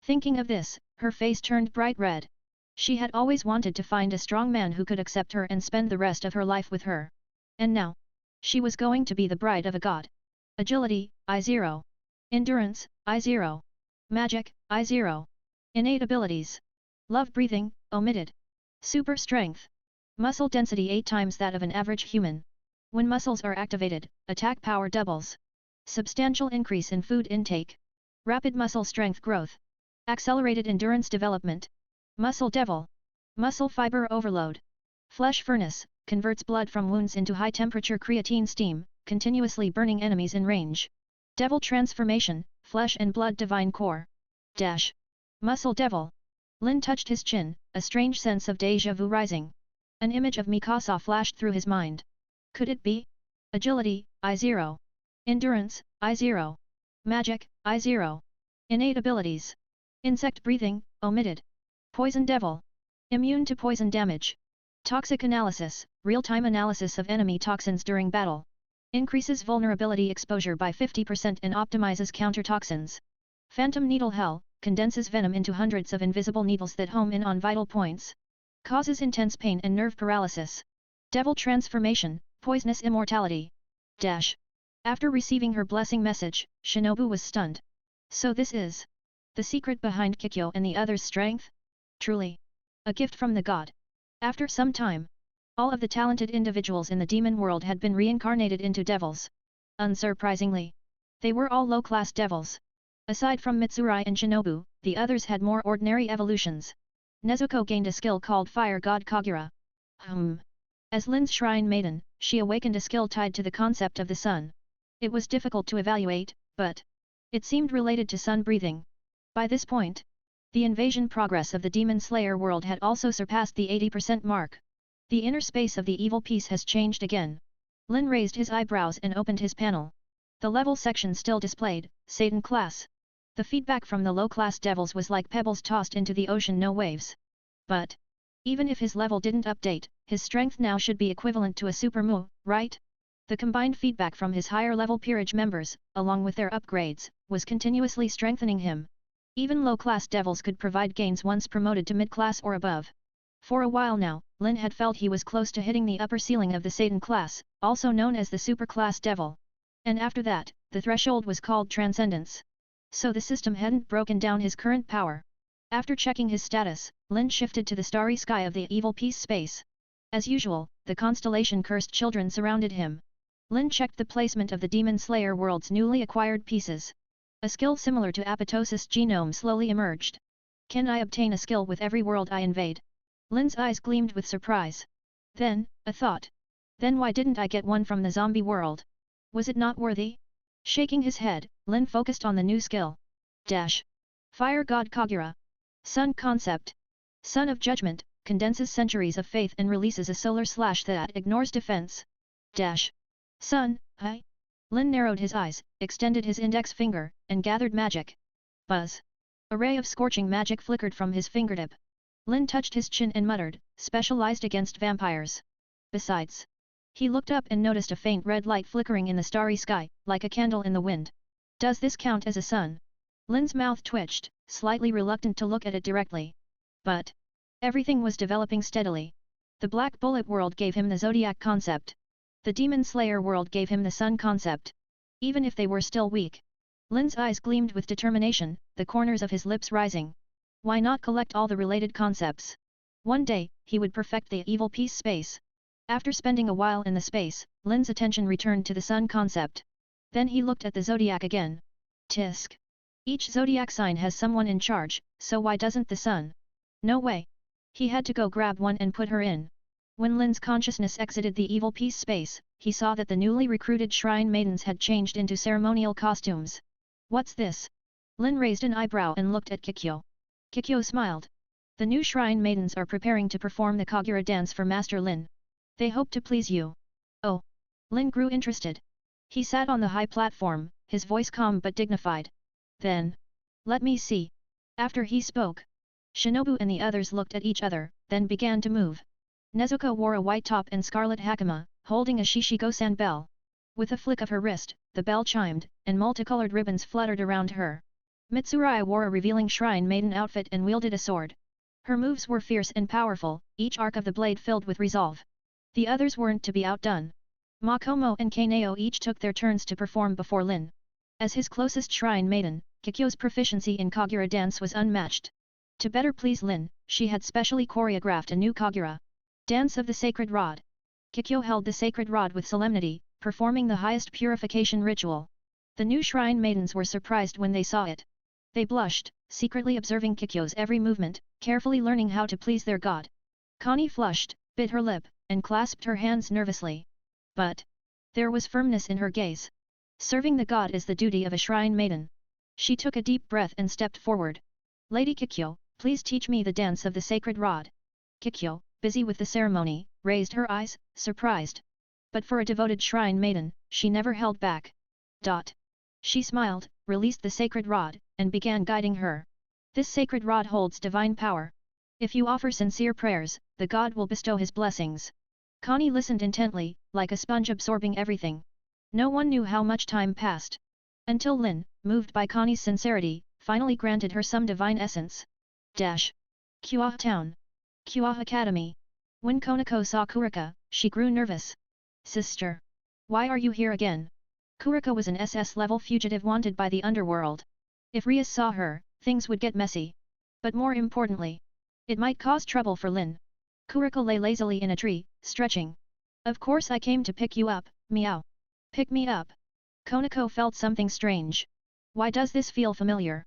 Thinking of this, her face turned bright red. She had always wanted to find a strong man who could accept her and spend the rest of her life with her. And now, she was going to be the bride of a god. Agility, I0. Endurance, I0. Magic, I0. Innate abilities. Love breathing, omitted. Super strength. Muscle density 8 times that of an average human. When muscles are activated, attack power doubles. Substantial increase in food intake. Rapid muscle strength growth. Accelerated endurance development. Muscle devil. Muscle fiber overload. Flesh furnace, converts blood from wounds into high-temperature creatine steam, continuously burning enemies in range. Devil transformation, flesh and blood divine core. Dash. Muscle devil. Lin touched his chin, a strange sense of déjà vu rising. An image of Mikasa flashed through his mind. Could it be? Agility, I0. Endurance, I0. Magic, I0. Innate abilities. Insect breathing, omitted. Poison devil. Immune to poison damage. Toxic analysis, real-time analysis of enemy toxins during battle. Increases vulnerability exposure by 50% and optimizes counter-toxins. Phantom needle hell, condenses venom into hundreds of invisible needles that home in on vital points. Causes intense pain and nerve paralysis. Devil transformation, poisonous immortality. Dash. After receiving her blessing message, Shinobu was stunned. So this is the secret behind Kikyo and the others' strength? Truly. A gift from the god. After some time, all of the talented individuals in the demon world had been reincarnated into devils. Unsurprisingly, they were all low-class devils. Aside from Mitsurai and Shinobu, the others had more ordinary evolutions. Nezuko gained a skill called Fire God Kagura. As Lin's shrine maiden, she awakened a skill tied to the concept of the sun. It was difficult to evaluate, but it seemed related to sun breathing. By this point, the invasion progress of the Demon Slayer world had also surpassed the 80% mark. The inner space of the evil piece has changed again. Lynn raised his eyebrows and opened his panel. The level section still displayed, Satan class. The feedback from the low-class devils was like pebbles tossed into the ocean, no waves. But even if his level didn't update, his strength now should be equivalent to a super mu, right? The combined feedback from his higher-level peerage members, along with their upgrades, was continuously strengthening him. Even low-class devils could provide gains once promoted to mid-class or above. For a while now, Lynn had felt he was close to hitting the upper ceiling of the Satan class, also known as the super-class devil. And after that, the threshold was called transcendence. So the system hadn't broken down his current power. After checking his status, Lynn shifted to the starry sky of the evil piece space. As usual, the constellation Cursed Children surrounded him. Lynn checked the placement of the Demon Slayer world's newly acquired pieces. A skill similar to apoptosis genome slowly emerged. Can I obtain a skill with every world I invade? Lynn's eyes gleamed with surprise. Then, a thought. Then why didn't I get one from the zombie world? Was it not worthy? Shaking his head, Lynn focused on the new skill. Fire God Kagura. Sun concept. Sun of Judgment, condenses centuries of faith and releases a solar slash that ignores defense. Sun, Lynn narrowed his eyes, extended his index finger, and gathered magic. Buzz. A ray of scorching magic flickered from his fingertip. Lynn touched his chin and muttered, specialized against vampires. Besides. He looked up and noticed a faint red light flickering in the starry sky, like a candle in the wind. Does this count as a sun? Lynn's mouth twitched, slightly reluctant to look at it directly. But everything was developing steadily. The Black Bullet world gave him the Zodiac concept. The Demon Slayer world gave him the Sun concept. Even if they were still weak. Lynn's eyes gleamed with determination, the corners of his lips rising. Why not collect all the related concepts? One day, he would perfect the evil piece space. After spending a while in the space, Lynn's attention returned to the Sun concept. Then he looked at the Zodiac again. Tisk. Each Zodiac sign has someone in charge, so why doesn't the Sun? No way. He had to go grab one and put her in. When Lynn's consciousness exited the evil piece space, he saw that the newly recruited shrine maidens had changed into ceremonial costumes. What's this? Lynn raised an eyebrow and looked at Kikyo. Kikyo smiled. The new shrine maidens are preparing to perform the Kagura dance for Master Lynn. They hope to please you. Oh. Lynn grew interested. He sat on the high platform, his voice calm but dignified. Then. Let me see. After he spoke. Shinobu and the others looked at each other, then began to move. Nezuko wore a white top and scarlet hakama, holding a Shishigo-san bell. With a flick of her wrist, the bell chimed, and multicolored ribbons fluttered around her. Mitsurai wore a revealing shrine maiden outfit and wielded a sword. Her moves were fierce and powerful, each arc of the blade filled with resolve. The others weren't to be outdone. Makomo and Kaneo each took their turns to perform before Lynn. As his closest shrine maiden, Kikyo's proficiency in Kagura dance was unmatched. To better please Lynn, she had specially choreographed a new Kagura dance of the sacred rod. Kikyo held the sacred rod with solemnity, performing the highest purification ritual. The new shrine maidens were surprised when they saw it. They blushed, secretly observing Kikyo's every movement, carefully learning how to please their god. Connie flushed, bit her lip, and clasped her hands nervously. But there was firmness in her gaze. Serving the god is the duty of a shrine maiden. She took a deep breath and stepped forward. Lady Kikyo, please teach me the dance of the sacred rod. Kikyo, busy with the ceremony, raised her eyes, surprised. But for a devoted shrine maiden, she never held back. She smiled, released the sacred rod, and began guiding her. This sacred rod holds divine power. If you offer sincere prayers, the god will bestow his blessings. Connie listened intently, like a sponge absorbing everything. No one knew how much time passed. Until Lynn, moved by Connie's sincerity, finally granted her some divine essence. Kyoha Town. Kyoha Academy. When Konako saw Kurika, she grew nervous. Sister. Why are you here again? Kurika was an SS-level fugitive wanted by the underworld. If Rias saw her, things would get messy. But more importantly, it might cause trouble for Lynn. Kurika lay lazily in a tree, stretching. Of course I came to pick you up, meow. Pick me up. Konako felt something strange. Why does this feel familiar?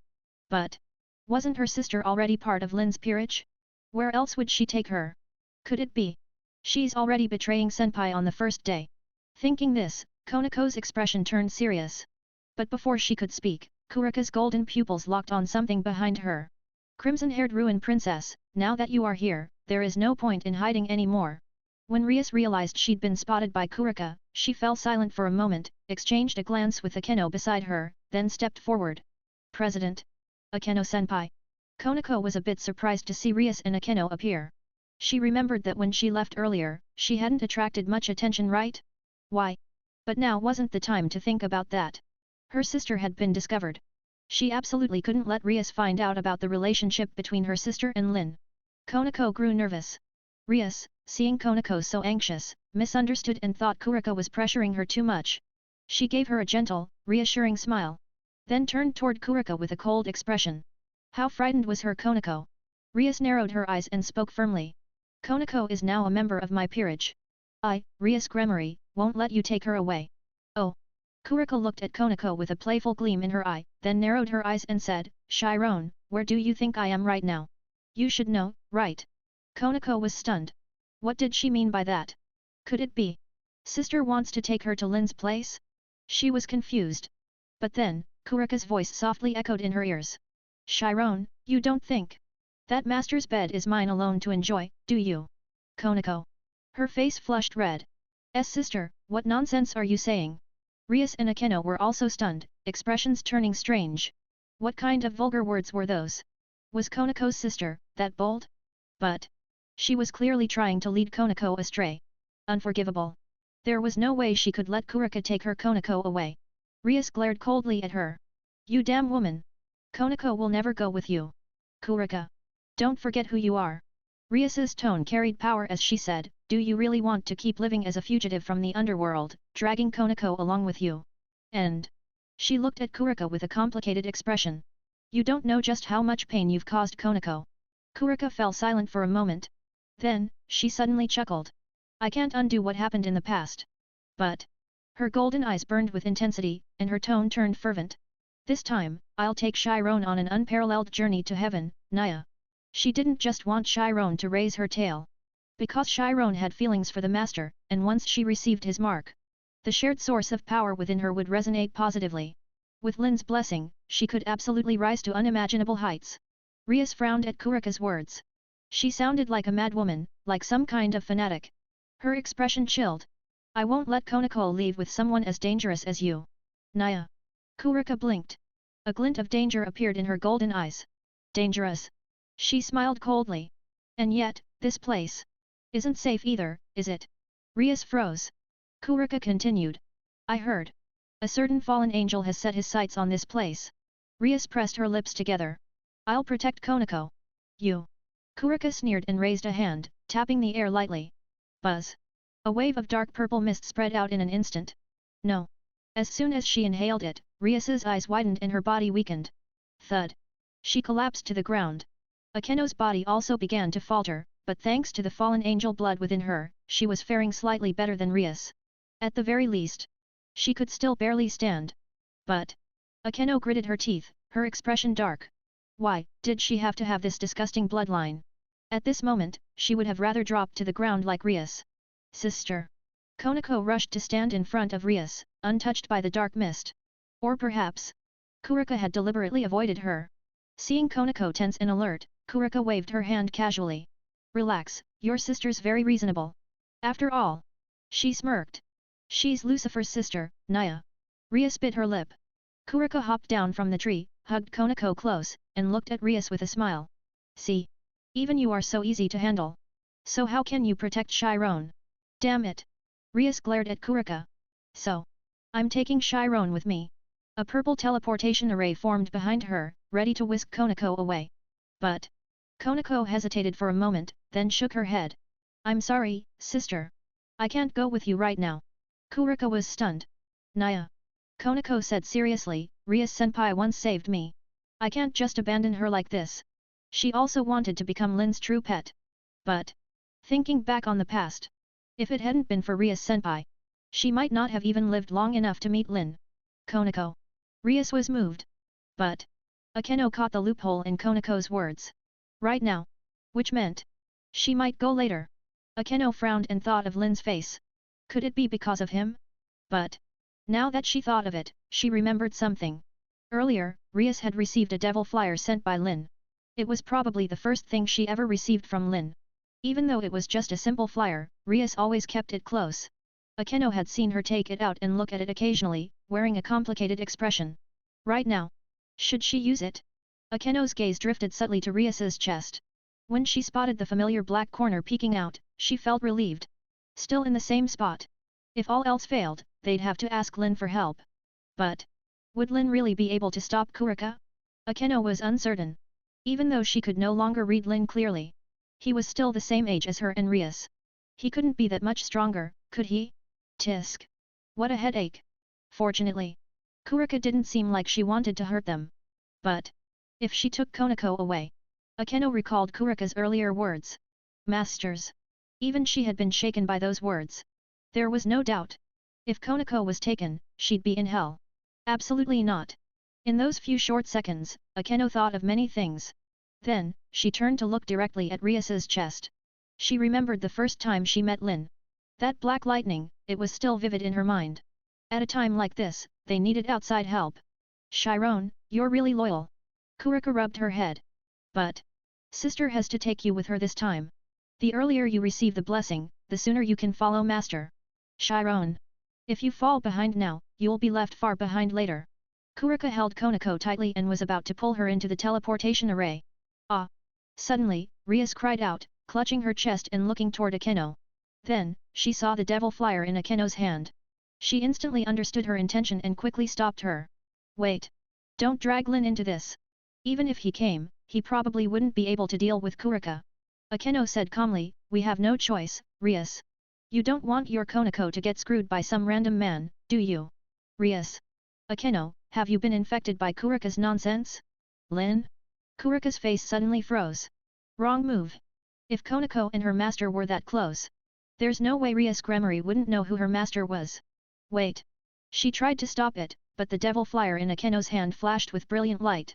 But wasn't her sister already part of Lynn's peerage? Where else would she take her? Could it be? She's already betraying senpai on the first day. Thinking this, Konako's expression turned serious. But before she could speak, Kurika's golden pupils locked on something behind her. Crimson-haired ruin princess, now that you are here, there is no point in hiding anymore. When Rias realized she'd been spotted by Kurika, she fell silent for a moment, exchanged a glance with Akeno beside her, then stepped forward. President. Akeno-senpai. Konako was a bit surprised to see Rias and Akeno appear. She remembered that when she left earlier, she hadn't attracted much attention, right? Why? But now wasn't the time to think about that. Her sister had been discovered. She absolutely couldn't let Rias find out about the relationship between her sister and Lynn. Konako grew nervous. Rias, seeing Konako so anxious, misunderstood and thought Kurika was pressuring her too much. She gave her a gentle, reassuring smile. Then turned toward Kurika with a cold expression. How frightened was her Konako? Rias narrowed her eyes and spoke firmly. Konako is now a member of my peerage. I, Rias Gremory, won't let you take her away. Oh. Kurika looked at Konako with a playful gleam in her eye, then narrowed her eyes and said, Chiron, where do you think I am right now? You should know, right? Konako was stunned. What did she mean by that? Could it be? Sister wants to take her to Lynn's place? She was confused. But then, Kurika's voice softly echoed in her ears. Chiron, you don't think that master's bed is mine alone to enjoy, do you? Konako. Her face flushed red. Sister, what nonsense are you saying? Rias and Akeno were also stunned, expressions turning strange. What kind of vulgar words were those? Was Konako's sister that bold? But she was clearly trying to lead Konako astray. Unforgivable. There was no way she could let Kurika take her Konako away. Rias glared coldly at her. You damn woman! Konako will never go with you. Kurika. Don't forget who you are. Rias's tone carried power as she said, do you really want to keep living as a fugitive from the underworld, dragging Konako along with you? And she looked at Kurika with a complicated expression. You don't know just how much pain you've caused Konako. Kurika fell silent for a moment. Then, she suddenly chuckled. I can't undo what happened in the past. But her golden eyes burned with intensity, and her tone turned fervent. This time, I'll take Chiron on an unparalleled journey to heaven, Naya. She didn't just want Chiron to raise her tail. Because Chiron had feelings for the master, and once she received his mark, the shared source of power within her would resonate positively. With Lynn's blessing, she could absolutely rise to unimaginable heights. Rias frowned at Kurika's words. She sounded like a madwoman, like some kind of fanatic. Her expression chilled. I won't let Konako leave with someone as dangerous as you. Naya. Kurika blinked. A glint of danger appeared in her golden eyes. Dangerous. She smiled coldly. And yet, this place isn't safe either, is it? Rias froze. Kurika continued. I heard. A certain fallen angel has set his sights on this place. Rias pressed her lips together. I'll protect Konako. You. Kurika sneered and raised a hand, tapping the air lightly. Buzz. A wave of dark purple mist spread out in an instant. No. As soon as she inhaled it, Rias's eyes widened and her body weakened. Thud. She collapsed to the ground. Akeno's body also began to falter, but thanks to the fallen angel blood within her, she was faring slightly better than Rias. At the very least, she could still barely stand. But Akeno gritted her teeth, her expression dark. Why did she have to have this disgusting bloodline? At this moment, she would have rather dropped to the ground like Rias. Sister. Konako rushed to stand in front of Rias, untouched by the dark mist. Or perhaps Kurika had deliberately avoided her. Seeing Konako tense and alert, Kurika waved her hand casually. Relax, your sister's very reasonable. After all. She smirked. She's Lucifer's sister, Naya. Rias bit her lip. Kurika hopped down from the tree, hugged Konako close, and looked at Rias with a smile. See? Even you are so easy to handle. So how can you protect Chiron? Damn it! Rias glared at Kurika. So. I'm taking Chiron with me. A purple teleportation array formed behind her, ready to whisk Konako away. But Konako hesitated for a moment, then shook her head. I'm sorry, sister. I can't go with you right now. Kurika was stunned. Naya. Konako said seriously, Rias-senpai once saved me. I can't just abandon her like this. She also wanted to become Lynn's true pet. But thinking back on the past, if it hadn't been for Rias-senpai, she might not have even lived long enough to meet Lynn. Konako. Rias was moved. But Akeno caught the loophole in Konako's words. Right now. Which meant she might go later. Akeno frowned and thought of Lynn's face. Could it be because of him? But Now that she thought of it, she remembered something. Earlier, Rias had received a devil flyer sent by Lynn. It was probably the first thing she ever received from Lynn. Even though it was just a simple flyer, Rias always kept it close. Akeno had seen her take it out and look at it occasionally, wearing a complicated expression. Right now, should she use it? Akeno's gaze drifted subtly to Rias's chest. When she spotted the familiar black corner peeking out, she felt relieved. Still in the same spot. If all else failed, they'd have to ask Lynn for help. But, would Lynn really be able to stop Kurika? Akeno was uncertain. Even though she could no longer read Lynn clearly. He was still the same age as her and Rias. He couldn't be that much stronger, could he? Tisk. What a headache. Fortunately, Kurika didn't seem like she wanted to hurt them. But, if she took Konako away. Akeno recalled Kurika's earlier words. Masters. Even she had been shaken by those words. There was no doubt. If Konako was taken, she'd be in hell. Absolutely not. In those few short seconds, Akeno thought of many things. Then, she turned to look directly at Rias's chest. She remembered the first time she met Lynn. That black lightning, it was still vivid in her mind. At a time like this, they needed outside help. Chiron, you're really loyal. Kurika rubbed her head. But, sister has to take you with her this time. The earlier you receive the blessing, the sooner you can follow master. Chiron. If you fall behind now, you'll be left far behind later. Kurika held Konako tightly and was about to pull her into the teleportation array. Ah! Suddenly, Rias cried out, clutching her chest and looking toward Akeno. Then, she saw the devil flyer in Akeno's hand. She instantly understood her intention and quickly stopped her. Wait! Don't drag Lynn into this. Even if he came, he probably wouldn't be able to deal with Kurika. Akeno said calmly, we have no choice, Rias. You don't want your Konako to get screwed by some random man, do you? Rias. Akeno, have you been infected by Kurika's nonsense? Lynn? Kurika's face suddenly froze. Wrong move. If Konako and her master were that close. There's no way Rias Gremory wouldn't know who her master was. Wait. She tried to stop it, but the devil flyer in Akeno's hand flashed with brilliant light.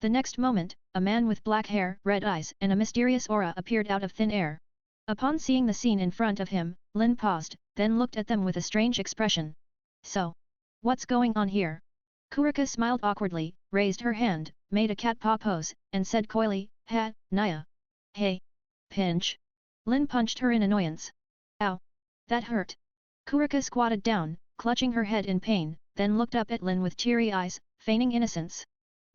The next moment, a man with black hair, red eyes and a mysterious aura appeared out of thin air. Upon seeing the scene in front of him, Lynn paused, then looked at them with a strange expression. So, what's going on here? Kurika smiled awkwardly, raised her hand, made a cat paw pose, and said coyly, Ha, Naya. Hey. Pinch. Lynn punched her in annoyance. Ow. That hurt. Kurika squatted down, clutching her head in pain, then looked up at Lynn with teary eyes, feigning innocence.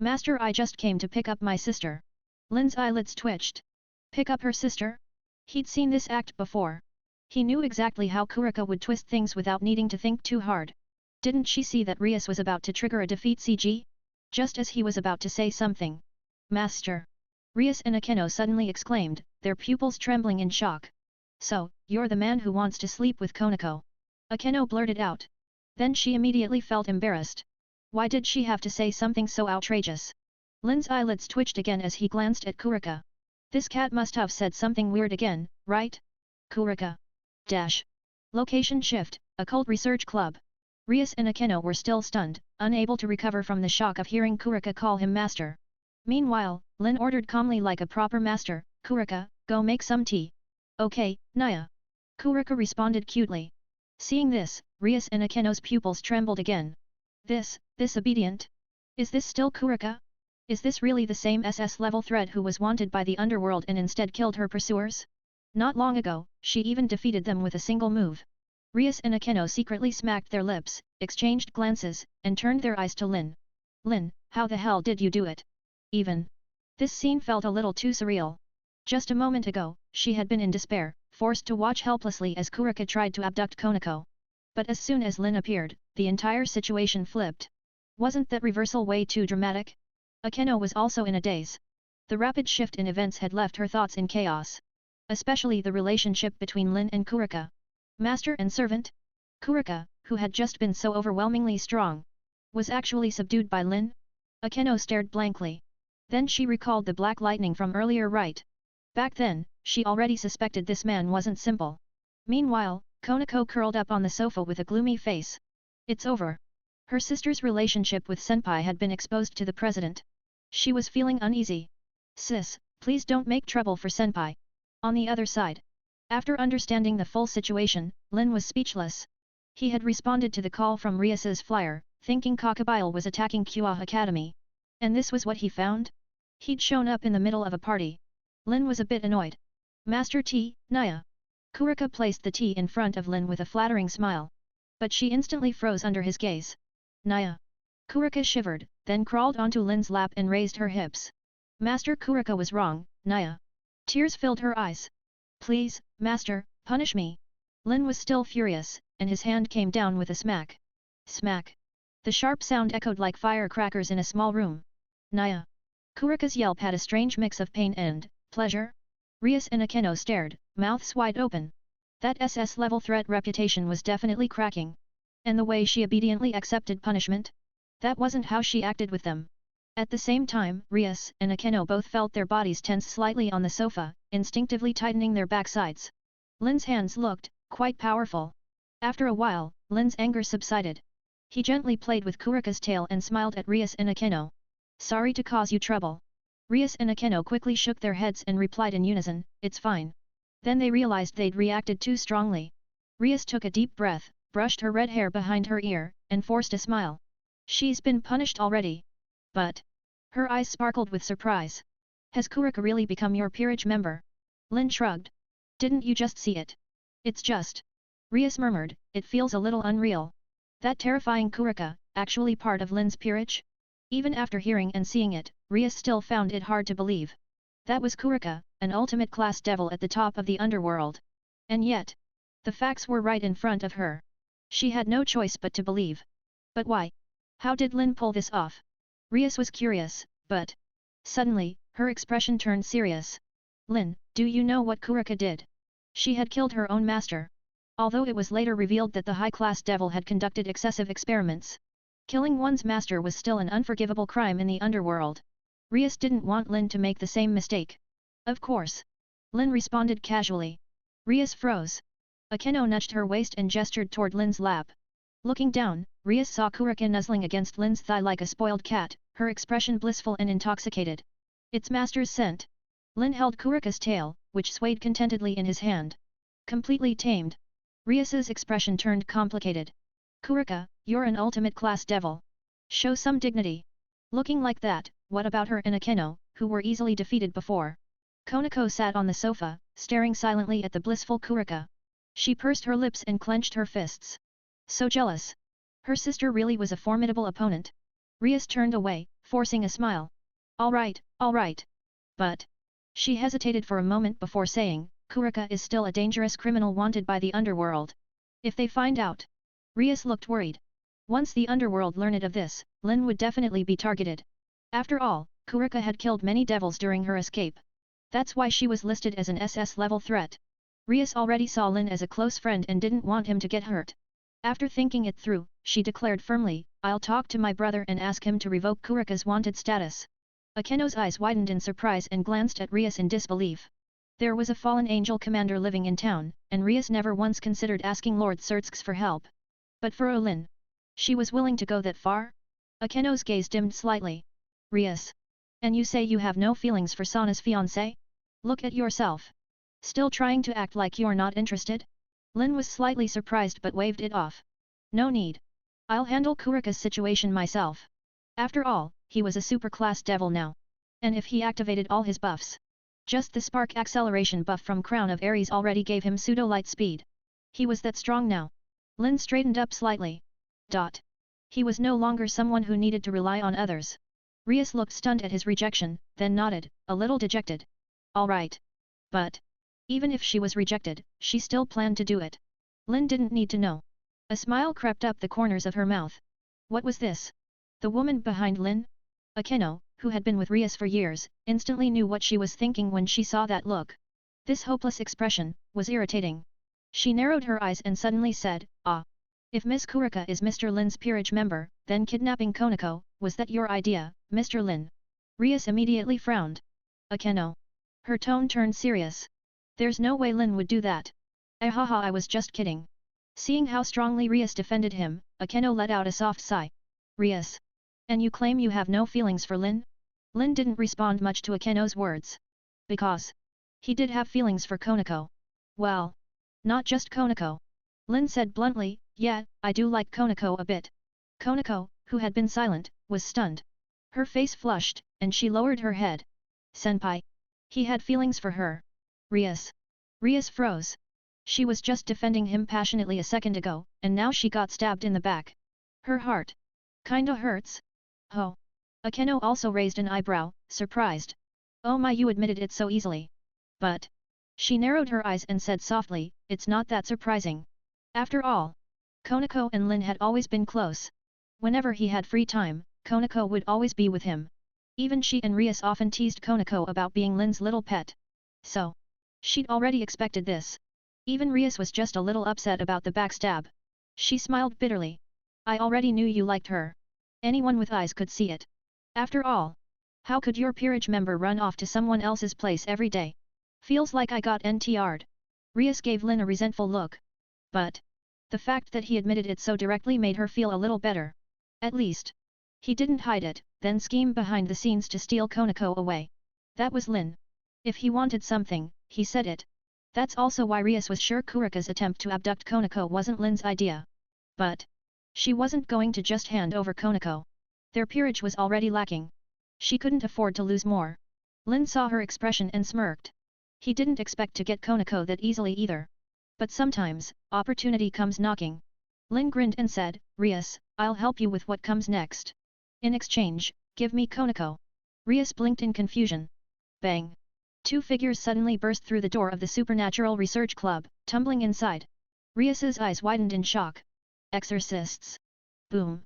Master, I just came to pick up my sister. Lynn's eyelids twitched. Pick up her sister? He'd seen this act before. He knew exactly how Kurika would twist things without needing to think too hard. Didn't she see that Rias was about to trigger a defeat CG? Just as he was about to say something. Master! Rias and Akeno suddenly exclaimed, their pupils trembling in shock. So, you're the man who wants to sleep with Konako? Akeno blurted out. Then she immediately felt embarrassed. Why did she have to say something so outrageous? Lynn's eyelids twitched again as he glanced at Kurika. This cat must have said something weird again, right? Kurika. Dash. Location shift, Occult Research Club. Rias and Akeno were still stunned, unable to recover from the shock of hearing Kurika call him master. Meanwhile, Lynn ordered calmly like a proper master, Kurika, go make some tea. Okay, Naya. Kurika responded cutely. Seeing this, Rias and Akeno's pupils trembled again. This obedient? Is this still Kurika? Is this really the same SS-level threat who was wanted by the underworld and instead killed her pursuers? Not long ago, she even defeated them with a single move. Rias and Akeno secretly smacked their lips, exchanged glances, and turned their eyes to Lynn. Lynn, how the hell did you do it? Even. This scene felt a little too surreal. Just a moment ago, she had been in despair, forced to watch helplessly as Kurika tried to abduct Konako. But as soon as Lynn appeared, the entire situation flipped. Wasn't that reversal way too dramatic? Akeno was also in a daze. The rapid shift in events had left her thoughts in chaos. Especially the relationship between Lynn and Kurika. Master and servant? Kurika, who had just been so overwhelmingly strong, was actually subdued by Lynn? Akeno stared blankly. Then she recalled the black lightning from earlier, right? Back then, she already suspected this man wasn't simple. Meanwhile, Konako curled up on the sofa with a gloomy face. It's over. Her sister's relationship with Senpai had been exposed to the president. She was feeling uneasy. Sis, please don't make trouble for Senpai. On the other side. After understanding the full situation, Lynn was speechless. He had responded to the call from Rias's flyer, thinking Cockabile was attacking Kua Academy. And this was what he found? He'd shown up in the middle of a party. Lin was a bit annoyed. Master T, Naya. Kurika placed the tea in front of Lin with a flattering smile. But she instantly froze under his gaze. Naya. Kurika shivered, then crawled onto Lin's lap and raised her hips. Master Kurika was wrong, Naya. Tears filled her eyes. Please, Master, punish me. Lin was still furious, and his hand came down with a smack. Smack. The sharp sound echoed like firecrackers in a small room. Naya. Kurika's yelp had a strange mix of pain and pleasure. Rias and Akeno stared, mouths wide open. That SS-level threat reputation was definitely cracking. And the way she obediently accepted punishment? That wasn't how she acted with them. At the same time, Rias and Akeno both felt their bodies tense slightly on the sofa, instinctively tightening their backsides. Lin's hands looked quite powerful. After a while, Lin's anger subsided. He gently played with Kurika's tail and smiled at Rias and Akeno. Sorry to cause you trouble. Rias and Akeno quickly shook their heads and replied in unison, it's fine. Then they realized they'd reacted too strongly. Rias took a deep breath, brushed her red hair behind her ear, and forced a smile. She's been punished already. But... Her eyes sparkled with surprise. Has Kurika really become your peerage member? Lin shrugged. Didn't you just see it? It's just... Rias murmured, it feels a little unreal. That terrifying Kurika, actually part of Lin's peerage? Even after hearing and seeing it, Rias still found it hard to believe. That was Kurika, an ultimate class devil at the top of the underworld. And yet... The facts were right in front of her. She had no choice but to believe. But why? How did Lin pull this off? Rias was curious, but... Suddenly, her expression turned serious. Lin, do you know what Kurika did? She had killed her own master. Although it was later revealed that the high-class devil had conducted excessive experiments. Killing one's master was still an unforgivable crime in the underworld. Rias didn't want Lin to make the same mistake. Of course. Lin responded casually. Rias froze. Akeno nudged her waist and gestured toward Lin's lap. Looking down, Rias saw Kurika nuzzling against Lin's thigh like a spoiled cat, her expression blissful and intoxicated. It's master's scent. Lin held Kurika's tail, which swayed contentedly in his hand. Completely tamed. Rias's expression turned complicated. Kurika, you're an ultimate class devil. Show some dignity. Looking like that, what about her and Akeno, who were easily defeated before? Konako sat on the sofa, staring silently at the blissful Kurika. She pursed her lips and clenched her fists. So jealous. Her sister really was a formidable opponent. Rias turned away, forcing a smile. All right. But... She hesitated for a moment before saying, Kurika is still a dangerous criminal wanted by the underworld. If they find out... Rias looked worried. Once the underworld learned of this, Lin would definitely be targeted. After all, Kurika had killed many devils during her escape. That's why she was listed as an SS-level threat. Rias already saw Lin as a close friend and didn't want him to get hurt. After thinking it through, she declared firmly, I'll talk to my brother and ask him to revoke Kurika's wanted status. Akeno's eyes widened in surprise and glanced at Rias in disbelief. There was a fallen angel commander living in town, and Rias never once considered asking Lord Surtsk for help. But for Lin, she was willing to go that far? Akeno's gaze dimmed slightly. Rias. And you say you have no feelings for Sana's fiancé? Look at yourself. Still trying to act like you're not interested? Lin was slightly surprised but waved it off. No need. I'll handle Kurika's situation myself. After all, he was a super-class devil now. And if he activated all his buffs, just the spark acceleration buff from Crown of Ares already gave him pseudo-light speed. He was that strong now. Lin straightened up slightly. He was no longer someone who needed to rely on others. Rias looked stunned at his rejection, then nodded, a little dejected. All right. But... Even if she was rejected, she still planned to do it. Lin didn't need to know. A smile crept up the corners of her mouth. What was this? The woman behind Lin? Akeno, who had been with Rias for years, instantly knew what she was thinking when she saw that look. This hopeless expression was irritating. She narrowed her eyes and suddenly said, Ah. If Miss Kurika is Mr. Lin's peerage member, then kidnapping Konako, was that your idea, Mr. Lin? Rias immediately frowned. Akeno. Her tone turned serious. There's no way Lin would do that. Ahaha, I was just kidding. Seeing how strongly Rias defended him, Akeno let out a soft sigh. Rias. And you claim you have no feelings for Lin? Lin didn't respond much to Akeno's words. Because. He did have feelings for Konako. Well. Not just Konako. Lin said bluntly, Yeah, I do like Konako a bit. Konako, who had been silent, was stunned. Her face flushed, and she lowered her head. Senpai. He had feelings for her. Rias. Rias froze. She was just defending him passionately a second ago, and now she got stabbed in the back. Her heart. Kinda hurts? Oh. Akeno also raised an eyebrow, surprised. Oh my, you admitted it so easily. But. She narrowed her eyes and said softly, it's not that surprising. After all. Konako and Lynn had always been close. Whenever he had free time, Konako would always be with him. Even she and Rias often teased Konako about being Lynn's little pet. So. She'd already expected this. Even Rias was just a little upset about the backstab. She smiled bitterly. I already knew you liked her. Anyone with eyes could see it. After all. How could your peerage member run off to someone else's place every day? Feels like I got NTR'd. Rias gave Lynn a resentful look. But. The fact that he admitted it so directly made her feel a little better. At least. He didn't hide it, then scheme behind the scenes to steal Konako away. That was Lynn. If he wanted something, he said it. That's also why Rias was sure Kurika's attempt to abduct Konako wasn't Lynn's idea. But. She wasn't going to just hand over Konako. Their peerage was already lacking. She couldn't afford to lose more. Lynn saw her expression and smirked. He didn't expect to get Konako that easily either. But sometimes, opportunity comes knocking. Lynn grinned and said, Rias, I'll help you with what comes next. In exchange, give me Konako. Rias blinked in confusion. Bang. Two figures suddenly burst through the door of the Supernatural Research Club, tumbling inside. Rias's eyes widened in shock. Exorcists. Boom.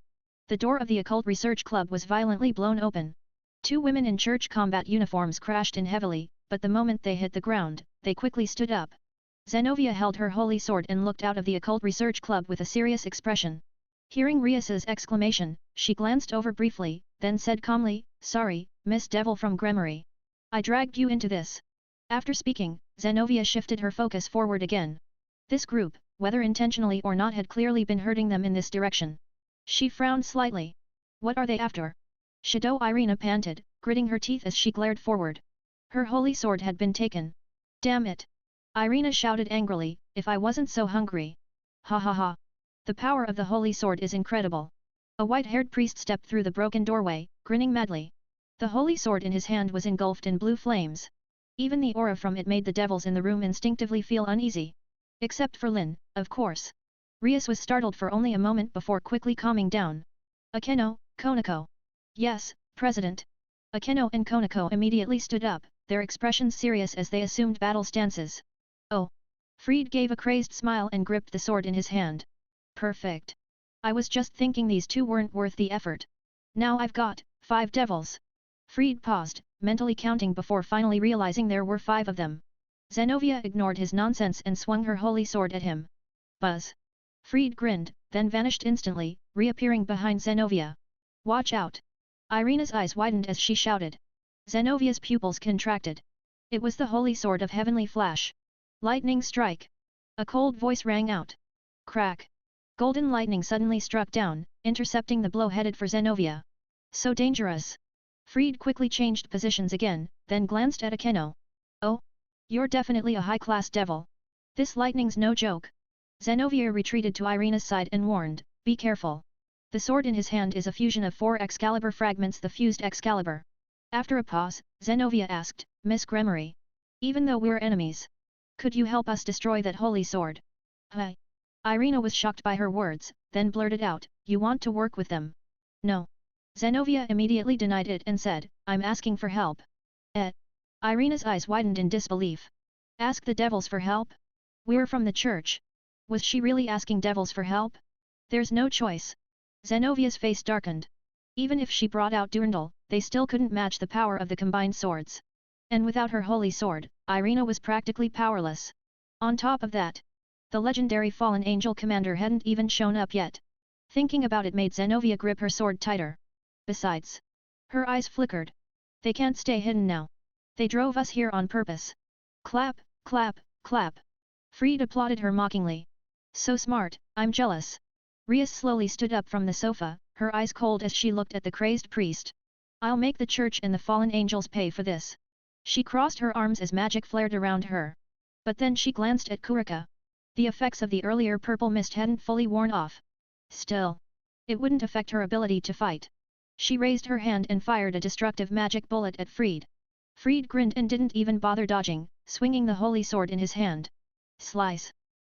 The door of the Occult Research Club was violently blown open. Two women in church combat uniforms crashed in heavily, but the moment they hit the ground, they quickly stood up. Zenovia held her holy sword and looked out of the Occult Research Club with a serious expression. Hearing Rias's exclamation, she glanced over briefly, then said calmly, Sorry, Miss Devil from Gremory. I dragged you into this. After speaking, Zenovia shifted her focus forward again. This group, whether intentionally or not, had clearly been hurting them in this direction. She frowned slightly. What are they after? Shadow Irina panted, gritting her teeth as she glared forward. Her holy sword had been taken. Damn it! Irina shouted angrily, if I wasn't so hungry. Ha ha ha! The power of the holy sword is incredible. A white-haired priest stepped through the broken doorway, grinning madly. The holy sword in his hand was engulfed in blue flames. Even the aura from it made the devils in the room instinctively feel uneasy. Except for Lynn, of course. Rias was startled for only a moment before quickly calming down. Akeno, Konako. Yes, President. Akeno and Konako immediately stood up, their expressions serious as they assumed battle stances. Oh. Fried gave a crazed smile and gripped the sword in his hand. Perfect. I was just thinking these two weren't worth the effort. Now I've got 5 devils. Fried paused, mentally counting before finally realizing there were 5 of them. Zenovia ignored his nonsense and swung her holy sword at him. Buzz. Fried grinned, then vanished instantly, reappearing behind Zenovia. Watch out! Irina's eyes widened as she shouted. Zenovia's pupils contracted. It was the holy sword of heavenly flash. Lightning strike! A cold voice rang out. Crack! Golden lightning suddenly struck down, intercepting the blow headed for Zenovia. So dangerous! Fried quickly changed positions again, then glanced at Akeno. Oh? You're definitely a high-class devil. This lightning's no joke. Zenovia retreated to Irina's side and warned, be careful. The sword in his hand is a fusion of 4 Excalibur fragments, the fused Excalibur. After a pause, Zenovia asked, Miss Gremory. Even though we're enemies, could you help us destroy that holy sword? Huh? Irina was shocked by her words, then blurted out, you want to work with them? No. Zenovia immediately denied it and said, I'm asking for help. Irina's eyes widened in disbelief. Ask the devils for help? We're from the church. Was she really asking devils for help? There's no choice. Zenovia's face darkened. Even if she brought out Durandal, they still couldn't match the power of the combined swords. And without her holy sword, Irina was practically powerless. On top of that, the legendary fallen angel commander hadn't even shown up yet. Thinking about it made Zenovia grip her sword tighter. Besides, her eyes flickered. They can't stay hidden now. They drove us here on purpose. Clap, clap, clap. Fried applauded her mockingly. So smart, I'm jealous. Rias slowly stood up from the sofa, her eyes cold as she looked at the crazed priest. I'll make the church and the fallen angels pay for this. She crossed her arms as magic flared around her. But then she glanced at Kurika. The effects of the earlier purple mist hadn't fully worn off. Still, it wouldn't affect her ability to fight. She raised her hand and fired a destructive magic bullet at Fried. Fried grinned and didn't even bother dodging, swinging the holy sword in his hand. Slice!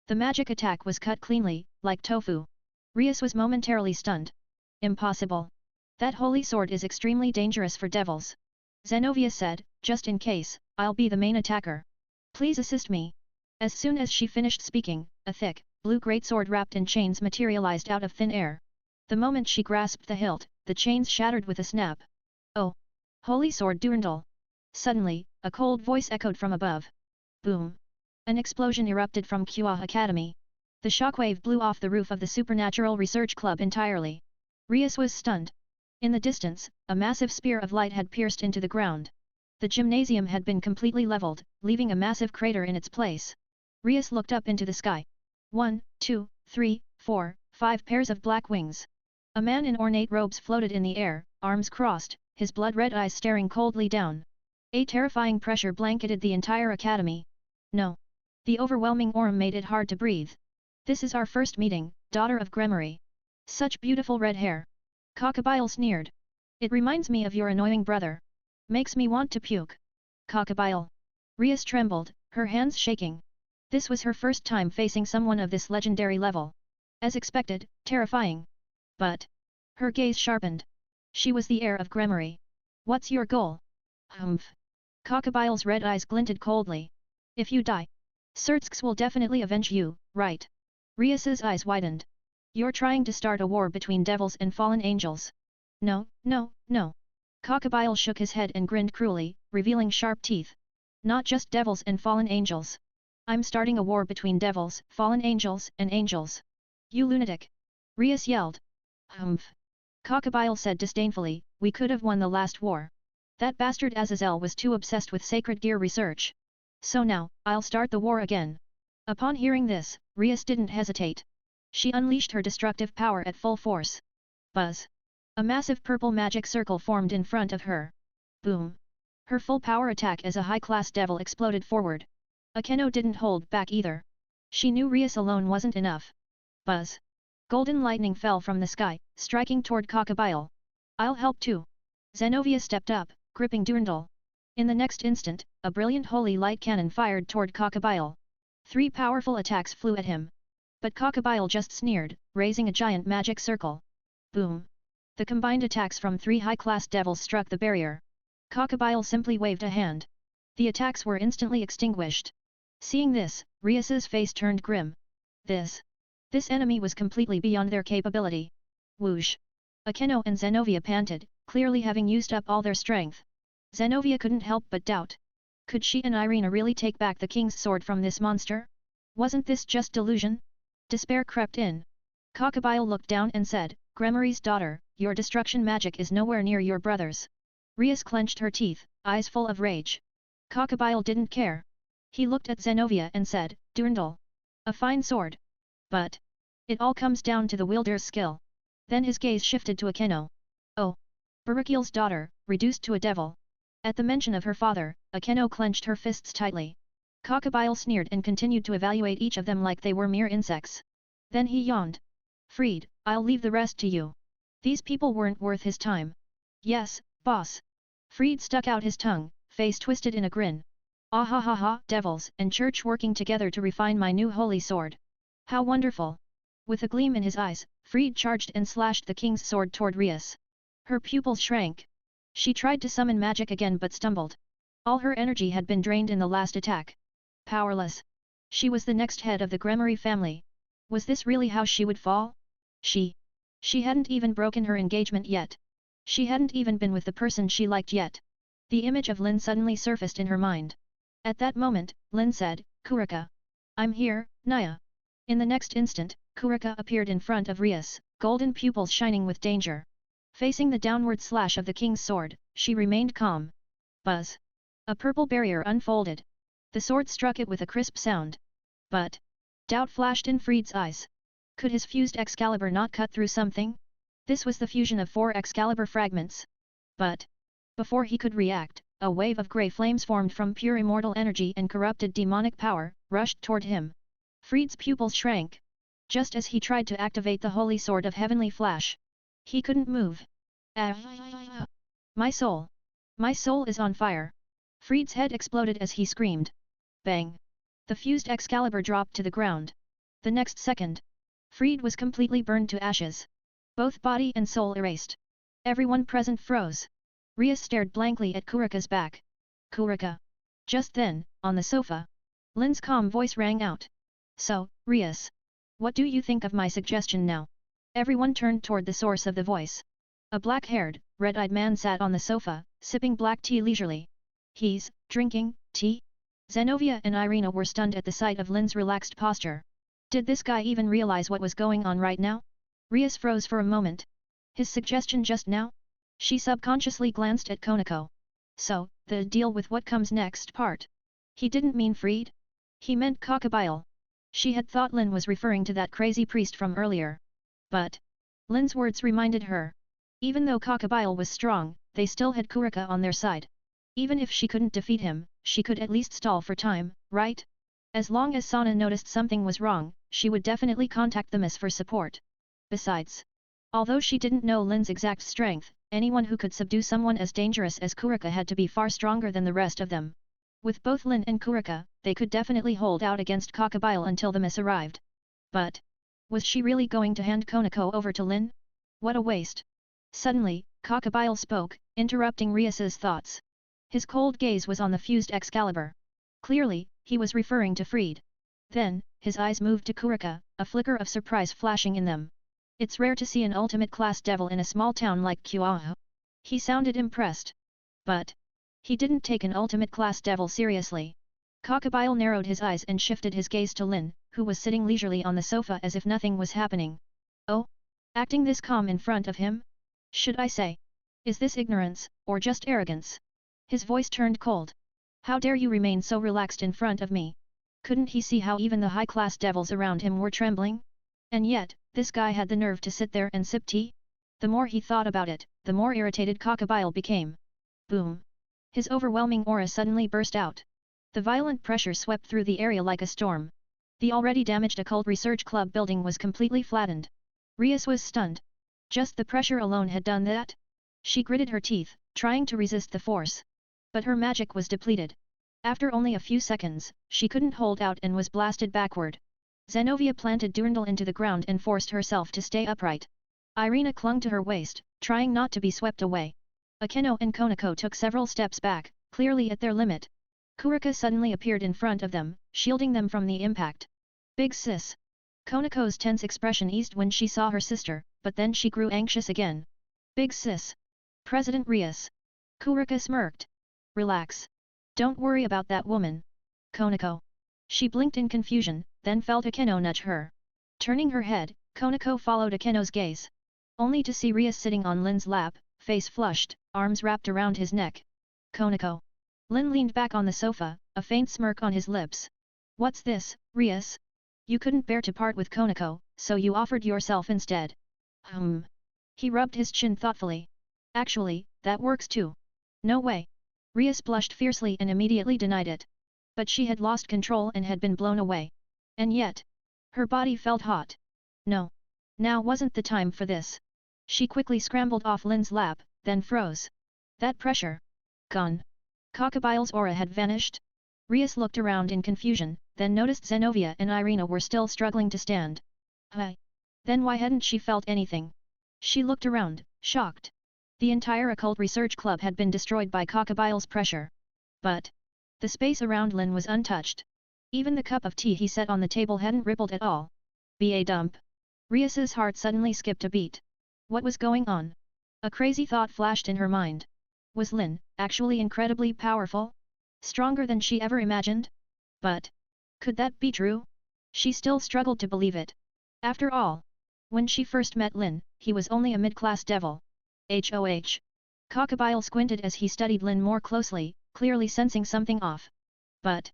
The magic attack was cut cleanly, like tofu. Rias was momentarily stunned. Impossible. That holy sword is extremely dangerous for devils. Zenobia said, just in case, I'll be the main attacker. Please assist me. As soon as she finished speaking, a thick, blue greatsword wrapped in chains materialized out of thin air. The moment she grasped the hilt, the chains shattered with a snap. Oh! Holy sword Durandal! Suddenly, a cold voice echoed from above. Boom! An explosion erupted from Kua Academy. The shockwave blew off the roof of the Supernatural Research Club entirely. Rias was stunned. In the distance, a massive spear of light had pierced into the ground. The gymnasium had been completely leveled, leaving a massive crater in its place. Rias looked up into the sky. 1, 2, 3, 4, 5 pairs of black wings. A man in ornate robes floated in the air, arms crossed, his blood-red eyes staring coldly down. A terrifying pressure blanketed the entire academy. No. The overwhelming aura made it hard to breathe. This is our first meeting, daughter of Gremory. Such beautiful red hair. Cockabile sneered. It reminds me of your annoying brother. Makes me want to puke. Cockabile. Rias trembled, her hands shaking. This was her first time facing someone of this legendary level. As expected, terrifying. But her gaze sharpened. She was the heir of Gremory. What's your goal? Humph. Cockabile's red eyes glinted coldly. If you die, Surtsks will definitely avenge you, right? Rias's eyes widened. You're trying to start a war between devils and fallen angels. No, no, no. Cockabile shook his head and grinned cruelly, revealing sharp teeth. Not just devils and fallen angels. I'm starting a war between devils, fallen angels, and angels. You lunatic! Rias yelled. Humph. Cockabile said disdainfully, we could have won the last war. That bastard Azazel was too obsessed with sacred gear research. So now, I'll start the war again. Upon hearing this, Rias didn't hesitate. She unleashed her destructive power at full force. Buzz! A massive purple magic circle formed in front of her. Boom! Her full power attack as a high-class devil exploded forward. Akeno didn't hold back either. She knew Rias alone wasn't enough. Buzz! Golden lightning fell from the sky, striking toward Cockabile. I'll help too. Zenobia stepped up, gripping Durandal. In the next instant, a brilliant holy light cannon fired toward Cockabile. 3 powerful attacks flew at him. But Cockabile just sneered, raising a giant magic circle. Boom! The combined attacks from 3 high-class devils struck the barrier. Cockabile simply waved a hand. The attacks were instantly extinguished. Seeing this, Rias's face turned grim. This enemy was completely beyond their capability. Whoosh! Akeno and Zenobia panted, clearly having used up all their strength. Zenobia couldn't help but doubt. Could she and Irina really take back the king's sword from this monster? Wasn't this just delusion? Despair crept in. Cockabile looked down and said, Gremory's daughter, your destruction magic is nowhere near your brother's. Rias clenched her teeth, eyes full of rage. Cockabile didn't care. He looked at Zenobia and said, Durandal. A fine sword. But it all comes down to the wielder's skill. Then his gaze shifted to Akeno. Oh! Barukiel's daughter, reduced to a devil. At the mention of her father, Akeno clenched her fists tightly. Cockabile sneered and continued to evaluate each of them like they were mere insects. Then he yawned. Fried, I'll leave the rest to you. These people weren't worth his time. Yes, boss. Fried stuck out his tongue, face twisted in a grin. Ah ha ha ha, devils and church working together to refine my new holy sword. How wonderful! With a gleam in his eyes, Fried charged and slashed the king's sword toward Rias. Her pupils shrank. She tried to summon magic again but stumbled. All her energy had been drained in the last attack. Powerless. She was the next head of the Gremory family. Was this really how she would fall? She hadn't even broken her engagement yet. She hadn't even been with the person she liked yet. The image of Lynn suddenly surfaced in her mind. At that moment, Lynn said, Kurika. I'm here, Naya. In the next instant, Kurika appeared in front of Rias, golden pupils shining with danger. Facing the downward slash of the king's sword, she remained calm. Buzz! A purple barrier unfolded. The sword struck it with a crisp sound. But doubt flashed in Fried's eyes. Could his fused Excalibur not cut through something? This was the fusion of 4 Excalibur fragments. But before he could react, a wave of grey flames formed from pure immortal energy and corrupted demonic power, rushed toward him. Fried's pupils shrank. Just as he tried to activate the holy sword of heavenly flash. He couldn't move. Ah! My soul! My soul is on fire! Fried's head exploded as he screamed. Bang! The fused Excalibur dropped to the ground. The next second, Fried was completely burned to ashes. Both body and soul erased. Everyone present froze. Rias stared blankly at Kurika's back. Kurika! Just then, on the sofa, Lynn's calm voice rang out. So, Rias, what do you think of my suggestion now? Everyone turned toward the source of the voice. A black-haired, red-eyed man sat on the sofa, sipping black tea leisurely. He's drinking tea? Zenovia and Irina were stunned at the sight of Lynn's relaxed posture. Did this guy even realize what was going on right now? Rias froze for a moment. His suggestion just now? She subconsciously glanced at Konako. So, the deal with what comes next part. He didn't mean Fried? He meant Cockabile. She had thought Lynn was referring to that crazy priest from earlier. But Lynn's words reminded her. Even though Cockabile was strong, they still had Kurika on their side. Even if she couldn't defeat him, she could at least stall for time, right? As long as Sana noticed something was wrong, she would definitely contact the Miss for support. Besides, although she didn't know Lynn's exact strength, anyone who could subdue someone as dangerous as Kurika had to be far stronger than the rest of them. With both Lynn and Kurika, they could definitely hold out against Cockabile until the Miss arrived. But was she really going to hand Konako over to Lynn? What a waste! Suddenly, Cockabile spoke, interrupting Rias's thoughts. His cold gaze was on the fused Excalibur. Clearly, he was referring to Fried. Then, his eyes moved to Kurika, a flicker of surprise flashing in them. It's rare to see an ultimate-class devil in a small town like Kuaha. He sounded impressed. But he didn't take an ultimate-class devil seriously. Cockabile narrowed his eyes and shifted his gaze to Lynn, who was sitting leisurely on the sofa as if nothing was happening. Oh? Acting this calm in front of him? Should I say? Is this ignorance, or just arrogance? His voice turned cold. How dare you remain so relaxed in front of me? Couldn't he see how even the high-class devils around him were trembling? And yet, this guy had the nerve to sit there and sip tea? The more he thought about it, the more irritated Cockabile became. Boom! His overwhelming aura suddenly burst out. The violent pressure swept through the area like a storm. The already damaged Occult Research Club building was completely flattened. Rias was stunned. Just the pressure alone had done that? She gritted her teeth, trying to resist the force. But her magic was depleted. After only a few seconds, she couldn't hold out and was blasted backward. Zenovia planted Durandal into the ground and forced herself to stay upright. Irina clung to her waist, trying not to be swept away. Akeno and Konako took several steps back, clearly at their limit. Kurika suddenly appeared in front of them, shielding them from the impact. Big sis! Konako's tense expression eased when she saw her sister, but then she grew anxious again. Big sis! President Rias! Kurika smirked. Relax. Don't worry about that woman. Konako. She blinked in confusion, then felt Akeno nudge her. Turning her head, Konako followed Akeno's gaze. Only to see Rias sitting on Lynn's lap, face flushed, arms wrapped around his neck. Konako. Lynn leaned back on the sofa, a faint smirk on his lips. What's this, Rias? You couldn't bear to part with Konako, so you offered yourself instead. He rubbed his chin thoughtfully. Actually, that works too. No way. Rias blushed fiercely and immediately denied it. But she had lost control and had been blown away. And yet, her body felt hot. No. Now wasn't the time for this. She quickly scrambled off Lynn's lap, then froze. That pressure. Gone. Cockabile's aura had vanished. Rias looked around in confusion, then noticed Zenovia and Irina were still struggling to stand. Hi. Then why hadn't she felt anything? She looked around, shocked. The entire Occult Research Club had been destroyed by Cockabile's pressure. But the space around Lynn was untouched. Even the cup of tea he set on the table hadn't rippled at all. Be a dump. Rias's heart suddenly skipped a beat. What was going on? A crazy thought flashed in her mind. Was Lynn actually incredibly powerful? Stronger than she ever imagined? But could that be true? She still struggled to believe it. After all, when she first met Lynn, he was only a mid-class devil. HOH. Cockabile squinted as he studied Lynn more closely, clearly sensing something off. But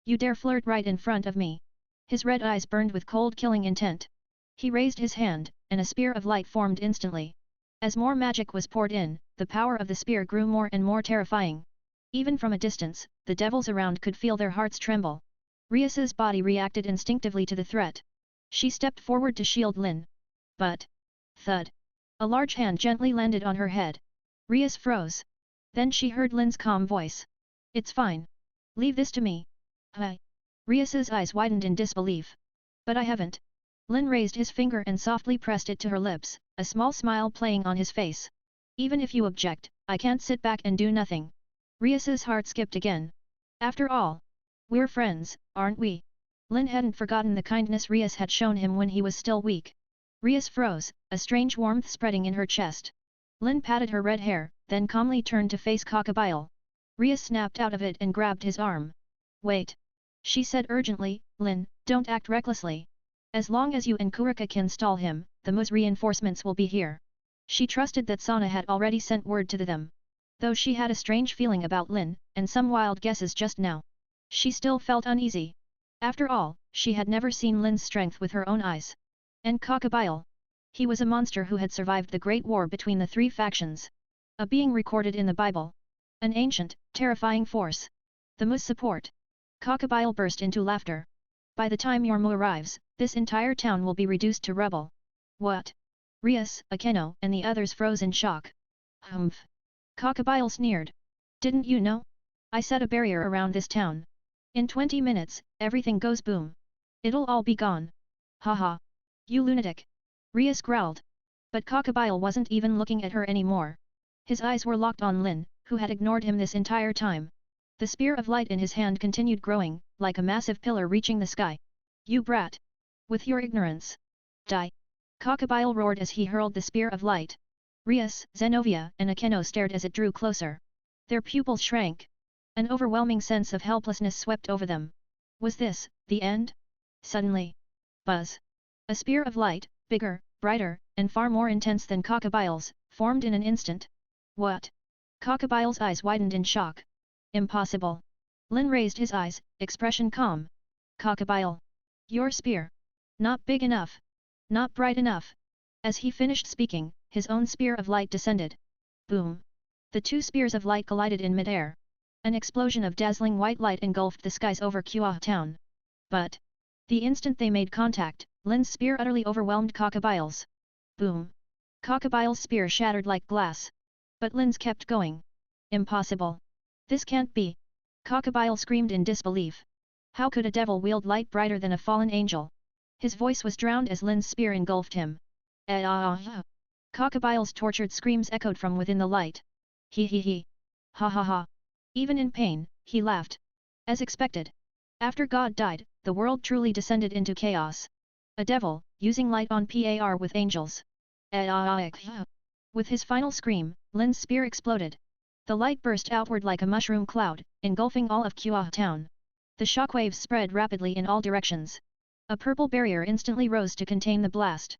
you dare flirt right in front of me? His red eyes burned with cold killing intent. He raised his hand, and a spear of light formed instantly. As more magic was poured in, the power of the spear grew more and more terrifying. Even from a distance, the devils around could feel their hearts tremble. Rias's body reacted instinctively to the threat. She stepped forward to shield Lynn. But, thud. A large hand gently landed on her head. Rias froze. Then she heard Lynn's calm voice. It's fine. Leave this to me. Rias's eyes widened in disbelief. But I haven't. Lynn raised his finger and softly pressed it to her lips, a small smile playing on his face. Even if you object, I can't sit back and do nothing. Rias's heart skipped again. After all, we're friends, aren't we? Lynn hadn't forgotten the kindness Rias had shown him when he was still weak. Rias froze, a strange warmth spreading in her chest. Lynn patted her red hair, then calmly turned to face Cockabile. Rias snapped out of it and grabbed his arm. Wait. She said urgently, Lynn, don't act recklessly. As long as you and Kurika can stall him, the Mu's reinforcements will be here. She trusted that Sana had already sent word to them. Though she had a strange feeling about Lynn, and some wild guesses just now, she still felt uneasy. After all, she had never seen Lynn's strength with her own eyes. And Cockabile. He was a monster who had survived the Great War between the three factions. A being recorded in the Bible. An ancient, terrifying force. The Mu's support. Cockabile burst into laughter. By the time your Mu arrives, this entire town will be reduced to rubble. What? Rias, Akeno, and the others froze in shock. Humph. Cockabile sneered. Didn't you know? I set a barrier around this town. In 20 minutes, everything goes boom. It'll all be gone. Haha. You lunatic. Rias growled. But Cockabile wasn't even looking at her anymore. His eyes were locked on Lynn, who had ignored him this entire time. The spear of light in his hand continued growing, like a massive pillar reaching the sky. You brat! With your ignorance! Die! Cockabile roared as he hurled the spear of light. Rias, Zenovia, and Akeno stared as it drew closer. Their pupils shrank. An overwhelming sense of helplessness swept over them. Was this the end? Suddenly. Buzz! A spear of light, bigger, brighter, and far more intense than Cockabile's, formed in an instant. What? Cockabile's eyes widened in shock. Impossible. Lynn raised his eyes, expression calm. Cockabile. Your spear. Not big enough. Not bright enough. As he finished speaking, his own spear of light descended. Boom. The two spears of light collided in midair. An explosion of dazzling white light engulfed the skies over Kuah town. But, the instant they made contact, Lynn's spear utterly overwhelmed Cockabile's. Boom. Cockabile's spear shattered like glass. But Lynn's kept going. Impossible. This can't be. Cockabile screamed in disbelief. How could a devil wield light brighter than a fallen angel? His voice was drowned as Lynn's spear engulfed him. Cockabile's tortured screams echoed from within the light. He. Ha ha ha. Even in pain, he laughed. As expected. After God died, the world truly descended into chaos. A devil, using light on par with angels. With his final scream, Lynn's spear exploded. The light burst outward like a mushroom cloud, engulfing all of Kuah town. The shockwaves spread rapidly in all directions. A purple barrier instantly rose to contain the blast.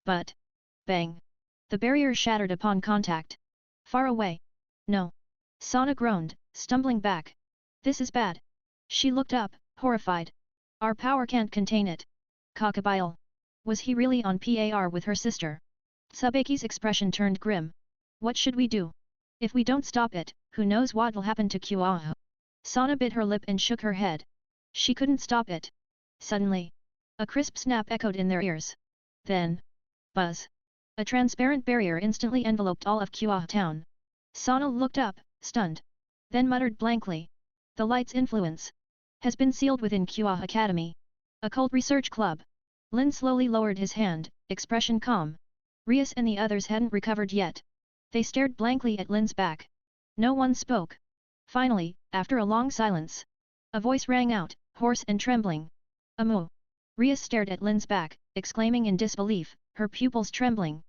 But, bang! The barrier shattered upon contact. Far away. No. Sana groaned, stumbling back. This is bad. She looked up, horrified. Our power can't contain it. Cockabile. Was he really on par with her sister? Tsubaki's expression turned grim. What should we do? If we don't stop it, who knows what'll happen to Kuah? Sana bit her lip and shook her head. She couldn't stop it. Suddenly, a crisp snap echoed in their ears. Then, buzz! A transparent barrier instantly enveloped all of Kuah town. Sana looked up, stunned. Then muttered blankly. The light's influence has been sealed within Kuah Academy. Occult Research Club. Lynn slowly lowered his hand, expression calm. Rias and the others hadn't recovered yet. They stared blankly at Lynn's back. No one spoke. Finally, after a long silence, a voice rang out, hoarse and trembling. Amu! Rias stared at Lynn's back, exclaiming in disbelief, her pupils trembling.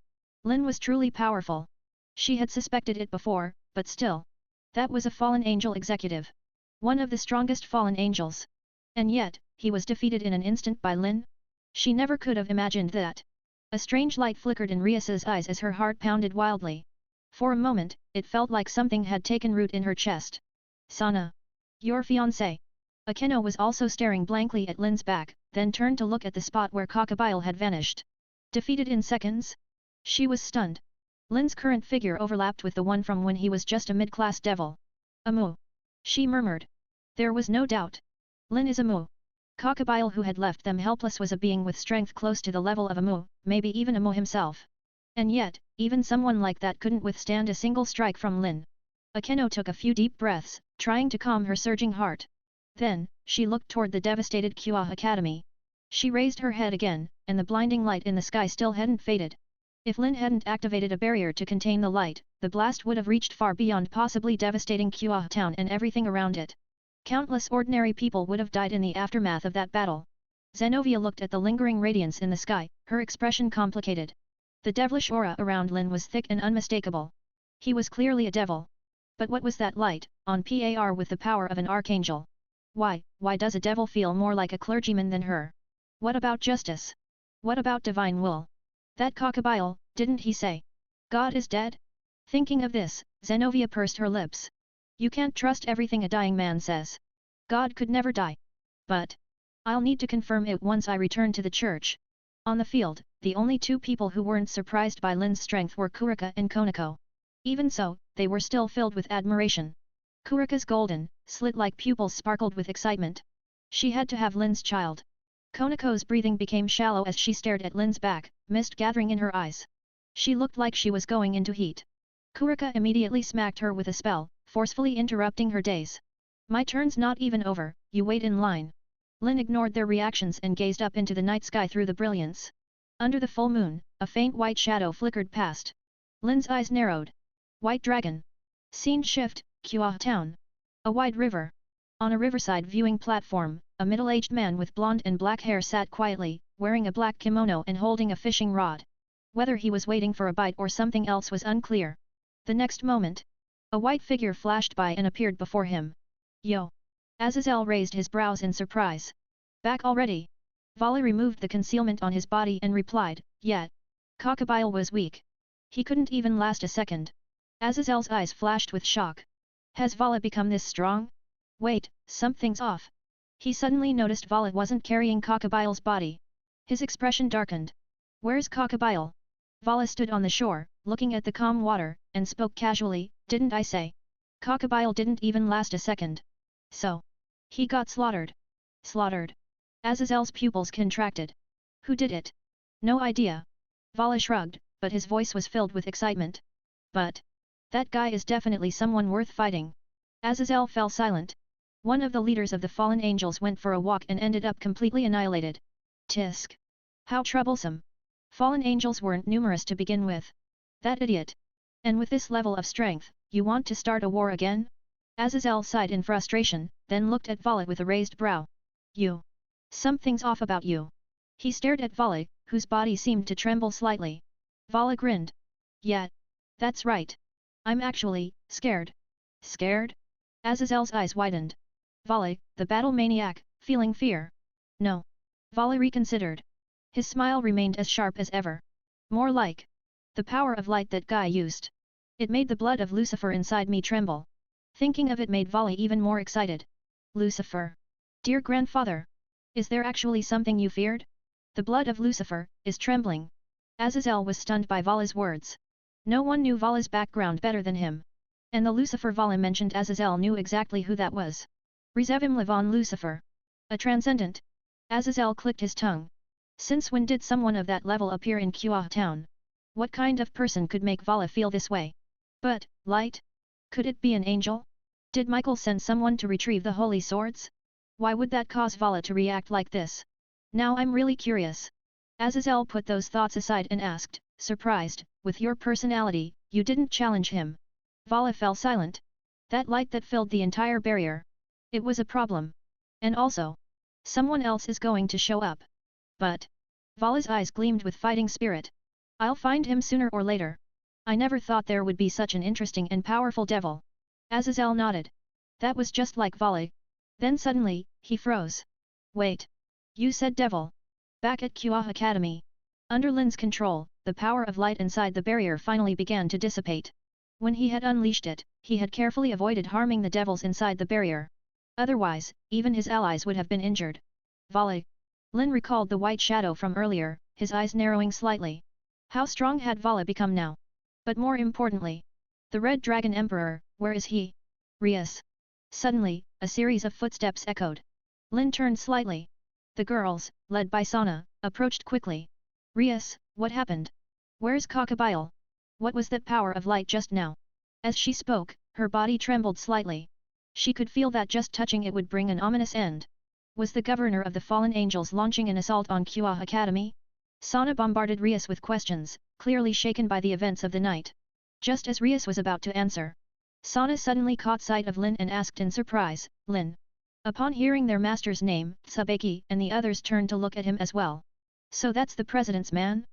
Lynn was truly powerful. She had suspected it before, but still. That was a fallen angel executive. One of the strongest fallen angels. And yet, he was defeated in an instant by Lynn? She never could have imagined that. A strange light flickered in Rias's eyes as her heart pounded wildly. For a moment, it felt like something had taken root in her chest. Sana. Your fiancé. Akeno was also staring blankly at Lynn's back, then turned to look at the spot where Cockabile had vanished. Defeated in seconds? She was stunned. Lynn's current figure overlapped with the one from when he was just a mid-class devil. Amu. She murmured. There was no doubt. Lynn is Amu. Cockabile who had left them helpless was a being with strength close to the level of a Mu, maybe even a Mu himself. And yet, even someone like that couldn't withstand a single strike from Lynn. Akeno took a few deep breaths, trying to calm her surging heart. Then, she looked toward the devastated Kua Academy. She raised her head again, and the blinding light in the sky still hadn't faded. If Lynn hadn't activated a barrier to contain the light, the blast would have reached far beyond, possibly devastating Kua town and everything around it. Countless ordinary people would have died in the aftermath of that battle. Zenovia looked at the lingering radiance in the sky, her expression complicated. The devilish aura around Lynn was thick and unmistakable. He was clearly a devil. But what was that light, on par with the power of an archangel? Why does a devil feel more like a clergyman than her? What about justice? What about divine will? That Cockabile, didn't he say? God is dead? Thinking of this, Zenovia pursed her lips. You can't trust everything a dying man says. God could never die. But I'll need to confirm it once I return to the church. On the field, the only two people who weren't surprised by Lynn's strength were Kurika and Konako. Even so, they were still filled with admiration. Kurika's golden, slit-like pupils sparkled with excitement. She had to have Lynn's child. Konako's breathing became shallow as she stared at Lynn's back, mist gathering in her eyes. She looked like she was going into heat. Kurika immediately smacked her with a spell, forcefully interrupting her daze. My turn's not even over, you wait in line. Lynn ignored their reactions and gazed up into the night sky through the brilliance. Under the full moon, a faint white shadow flickered past. Lynn's eyes narrowed. White Dragon. Scene shift, Kua Town. A wide river. On a riverside viewing platform, a middle-aged man with blonde and black hair sat quietly, wearing a black kimono and holding a fishing rod. Whether he was waiting for a bite or something else was unclear. The next moment, a white figure flashed by and appeared before him. Yo! Azazel raised his brows in surprise. Back already? Vala removed the concealment on his body and replied, yet. Cockabile was weak. He couldn't even last a second. Azazel's eyes flashed with shock. Has Vala become this strong? Wait, something's off. He suddenly noticed Vala wasn't carrying Cockabile's body. His expression darkened. Where's Cockabile? Vala stood on the shore, looking at the calm water, and spoke casually, didn't I say? Cockabile didn't even last a second. So. He got slaughtered. Slaughtered. Azazel's pupils contracted. Who did it? No idea. Vala shrugged, but his voice was filled with excitement. But. That guy is definitely someone worth fighting. Azazel fell silent. One of the leaders of the fallen angels went for a walk and ended up completely annihilated. Tisk. How troublesome. Fallen angels weren't numerous to begin with. That idiot. And with this level of strength, you want to start a war again? Azazel sighed in frustration, then looked at Vala with a raised brow. You. Something's off about you. He stared at Vala, whose body seemed to tremble slightly. Vala grinned. Yeah. That's right. I'm actually scared. Scared? Azazel's eyes widened. Vala, the battle maniac, feeling fear. No. Vala reconsidered. His smile remained as sharp as ever. More like the power of light that guy used. It made the blood of Lucifer inside me tremble. Thinking of it made Vala even more excited. Lucifer. Dear grandfather. Is there actually something you feared? The blood of Lucifer is trembling. Azazel was stunned by Vala's words. No one knew Vala's background better than him. And the Lucifer Vala mentioned Azazel knew exactly who that was. Rezevim Levon Lucifer. A transcendent. Azazel clicked his tongue. Since when did someone of that level appear in Kua town? What kind of person could make Vala feel this way? But, light? Could it be an angel? Did Michael send someone to retrieve the holy swords? Why would that cause Vala to react like this? Now I'm really curious. Azazel put those thoughts aside and asked, surprised, with your personality, you didn't challenge him. Vala fell silent. That light that filled the entire barrier. It was a problem. And also, someone else is going to show up. But, Vala's eyes gleamed with fighting spirit. I'll find him sooner or later. I never thought there would be such an interesting and powerful devil. Azazel nodded. That was just like Vala. Then suddenly, he froze. Wait. You said devil. Back at Kua Academy. Under Lynn's control, the power of light inside the barrier finally began to dissipate. When he had unleashed it, he had carefully avoided harming the devils inside the barrier. Otherwise, even his allies would have been injured. Vala. Lynn recalled the white shadow from earlier, his eyes narrowing slightly. How strong had Vala become now? But more importantly, the Red Dragon Emperor, where is he? Rias. Suddenly, a series of footsteps echoed. Lynn turned slightly. The girls, led by Sana, approached quickly. Rias, what happened? Where's Cockabile? What was that power of light just now? As she spoke, her body trembled slightly. She could feel that just touching it would bring an ominous end. Was the governor of the fallen angels launching an assault on Kua Academy? Sana bombarded Rias with questions, clearly shaken by the events of the night. Just as Rias was about to answer, Sana suddenly caught sight of Lynn and asked in surprise, Lynn. Upon hearing their master's name, Tsubaki and the others turned to look at him as well. So that's the president's man?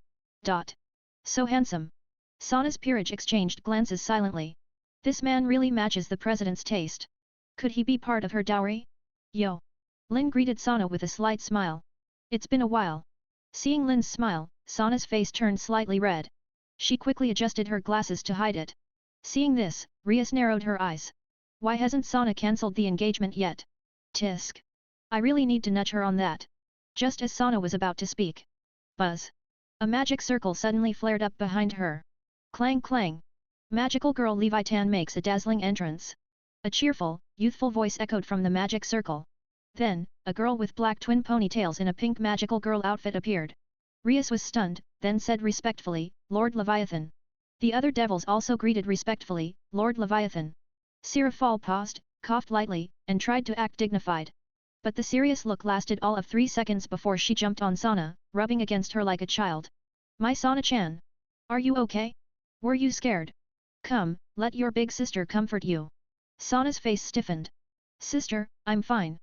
So handsome. Sana's peerage exchanged glances silently. This man really matches the president's taste. Could he be part of her dowry? Yo! Lynn greeted Sana with a slight smile. It's been a while. Seeing Lynn's smile, Sana's face turned slightly red. She quickly adjusted her glasses to hide it. Seeing this, Rias narrowed her eyes. Why hasn't Sana cancelled the engagement yet? Tisk. I really need to nudge her on that. Just as Sana was about to speak. Buzz. A magic circle suddenly flared up behind her. Clang clang. Magical girl Levitan makes a dazzling entrance. A cheerful, youthful voice echoed from the magic circle. Then, a girl with black twin ponytails in a pink magical girl outfit appeared. Rias was stunned, then said respectfully, Lord Leviathan. The other devils also greeted respectfully, Lord Leviathan. Sirafal paused, coughed lightly, and tried to act dignified. But the serious look lasted all of 3 seconds before she jumped on Sana, rubbing against her like a child. My Sana-chan! Are you okay? Were you scared? Come, let your big sister comfort you. Sana's face stiffened. Sister, I'm fine.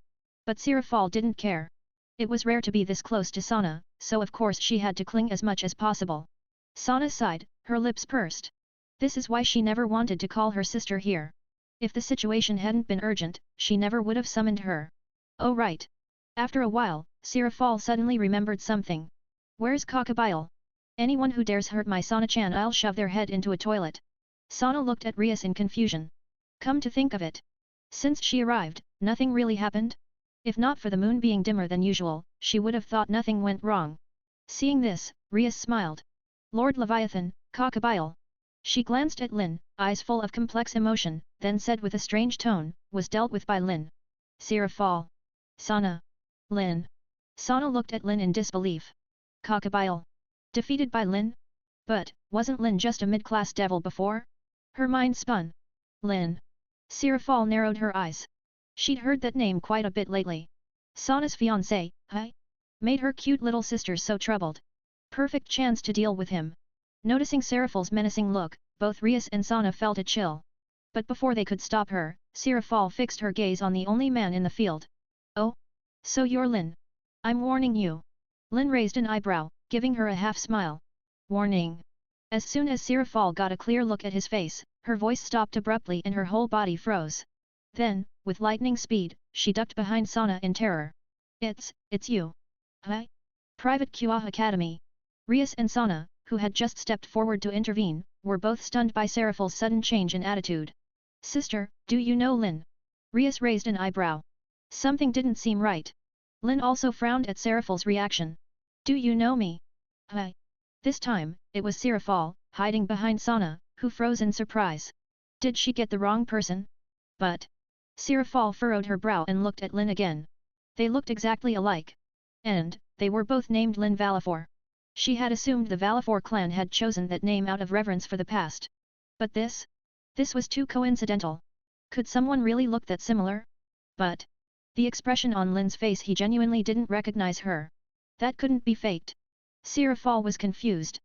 But Sirafal didn't care. It was rare to be this close to Sana, so of course she had to cling as much as possible. Sana sighed, her lips pursed. This is why she never wanted to call her sister here. If the situation hadn't been urgent, she never would have summoned her. Oh right. After a while, Sirafal suddenly remembered something. Where's Cockabile? Anyone who dares hurt my Sana-chan, I'll shove their head into a toilet. Sana looked at Rias in confusion. Come to think of it. Since she arrived, nothing really happened? If not for the moon being dimmer than usual, she would have thought nothing went wrong. Seeing this, Rias smiled. Lord Leviathan, Cockabile. She glanced at Lynn, eyes full of complex emotion, then said with a strange tone, was dealt with by Lynn. Sirafal. Sana. Lynn. Sana looked at Lynn in disbelief. Cockabile. Defeated by Lynn? But, wasn't Lynn just a mid-class devil before? Her mind spun. Lynn. Sirafal narrowed her eyes. She'd heard that name quite a bit lately. Sana's fiancé, huh? Made her cute little sister so troubled. Perfect chance to deal with him. Noticing Sirafal's menacing look, both Rias and Sana felt a chill. But before they could stop her, Sirafal fixed her gaze on the only man in the field. Oh? So you're Lynn. I'm warning you. Lynn raised an eyebrow, giving her a half-smile. Warning. As soon as Sirafal got a clear look at his face, her voice stopped abruptly and her whole body froze. Then, with lightning speed, she ducked behind Sana in terror. It's you. Huh? Private Kua Academy. Rias and Sana, who had just stepped forward to intervene, were both stunned by Sirafal's sudden change in attitude. Sister, do you know Lynn? Rias raised an eyebrow. Something didn't seem right. Lynn also frowned at Sirafal's reaction. Do you know me? Huh? This time, it was Sirafal, hiding behind Sana, who froze in surprise. Did she get the wrong person? But... Sirafal furrowed her brow and looked at Lynn again. They looked exactly alike. And, they were both named Lynn Valifor. She had assumed the Valifor clan had chosen that name out of reverence for the past. But this? This was too coincidental. Could someone really look that similar? But... the expression on Lynn's face, he genuinely didn't recognize her. That couldn't be faked. Sirafal was confused.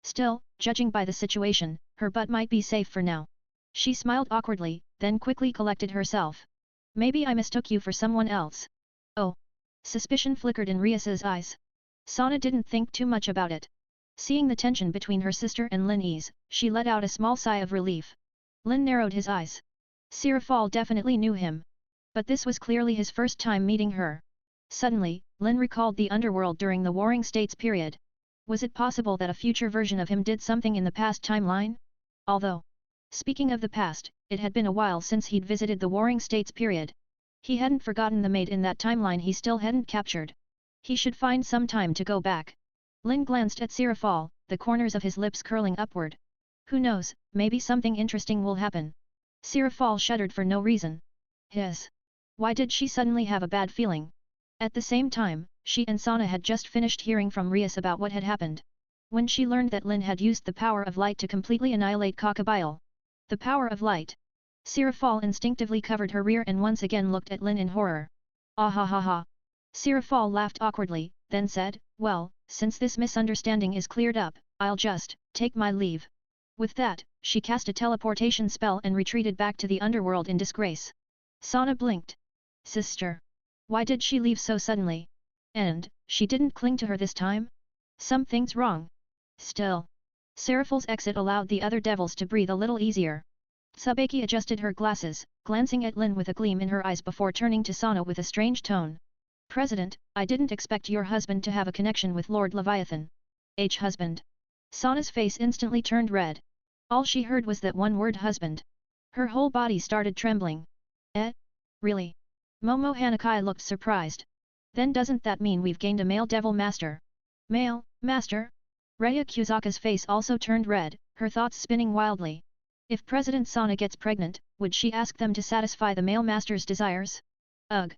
Still, judging by the situation, her butt might be safe for now. She smiled awkwardly, then quickly collected herself. Maybe I mistook you for someone else. Oh. Suspicion flickered in Rias's eyes. Sana didn't think too much about it. Seeing the tension between her sister and Lynn ease, she let out a small sigh of relief. Lynn narrowed his eyes. Sirafal definitely knew him. But this was clearly his first time meeting her. Suddenly, Lynn recalled the underworld during the Warring States period. Was it possible that a future version of him did something in the past timeline? Although, speaking of the past, it had been a while since he'd visited the Warring States period. He hadn't forgotten the maid in that timeline he still hadn't captured. He should find some time to go back. Lynn glanced at Sirafal, the corners of his lips curling upward. Who knows, maybe something interesting will happen. Sirafal shuddered for no reason. Why did she suddenly have a bad feeling? At the same time, she and Sana had just finished hearing from Rias about what had happened. When she learned that Lynn had used the power of light to completely annihilate Cockabile. The power of light. Sirafal instinctively covered her rear and once again looked at Lynn in horror. Ah ha ha ha. Sirafal laughed awkwardly, then said, well, since this misunderstanding is cleared up, I'll just take my leave. With that, she cast a teleportation spell and retreated back to the underworld in disgrace. Sana blinked. Sister. Why did she leave so suddenly? And, she didn't cling to her this time? Something's wrong. Still. Seraphal's exit allowed the other devils to breathe a little easier. Tsubaki adjusted her glasses, glancing at Lynn with a gleam in her eyes before turning to Sana with a strange tone. President, I didn't expect your husband to have a connection with Lord Leviathan. Husband. Sana's face instantly turned red. All she heard was that one word husband. Her whole body started trembling. Really? Momo Hanakai looked surprised. Then doesn't that mean we've gained a male devil master? Male, master? Raya Kusaka's face also turned red, her thoughts spinning wildly. If President Sana gets pregnant, would she ask them to satisfy the male master's desires? Ugh!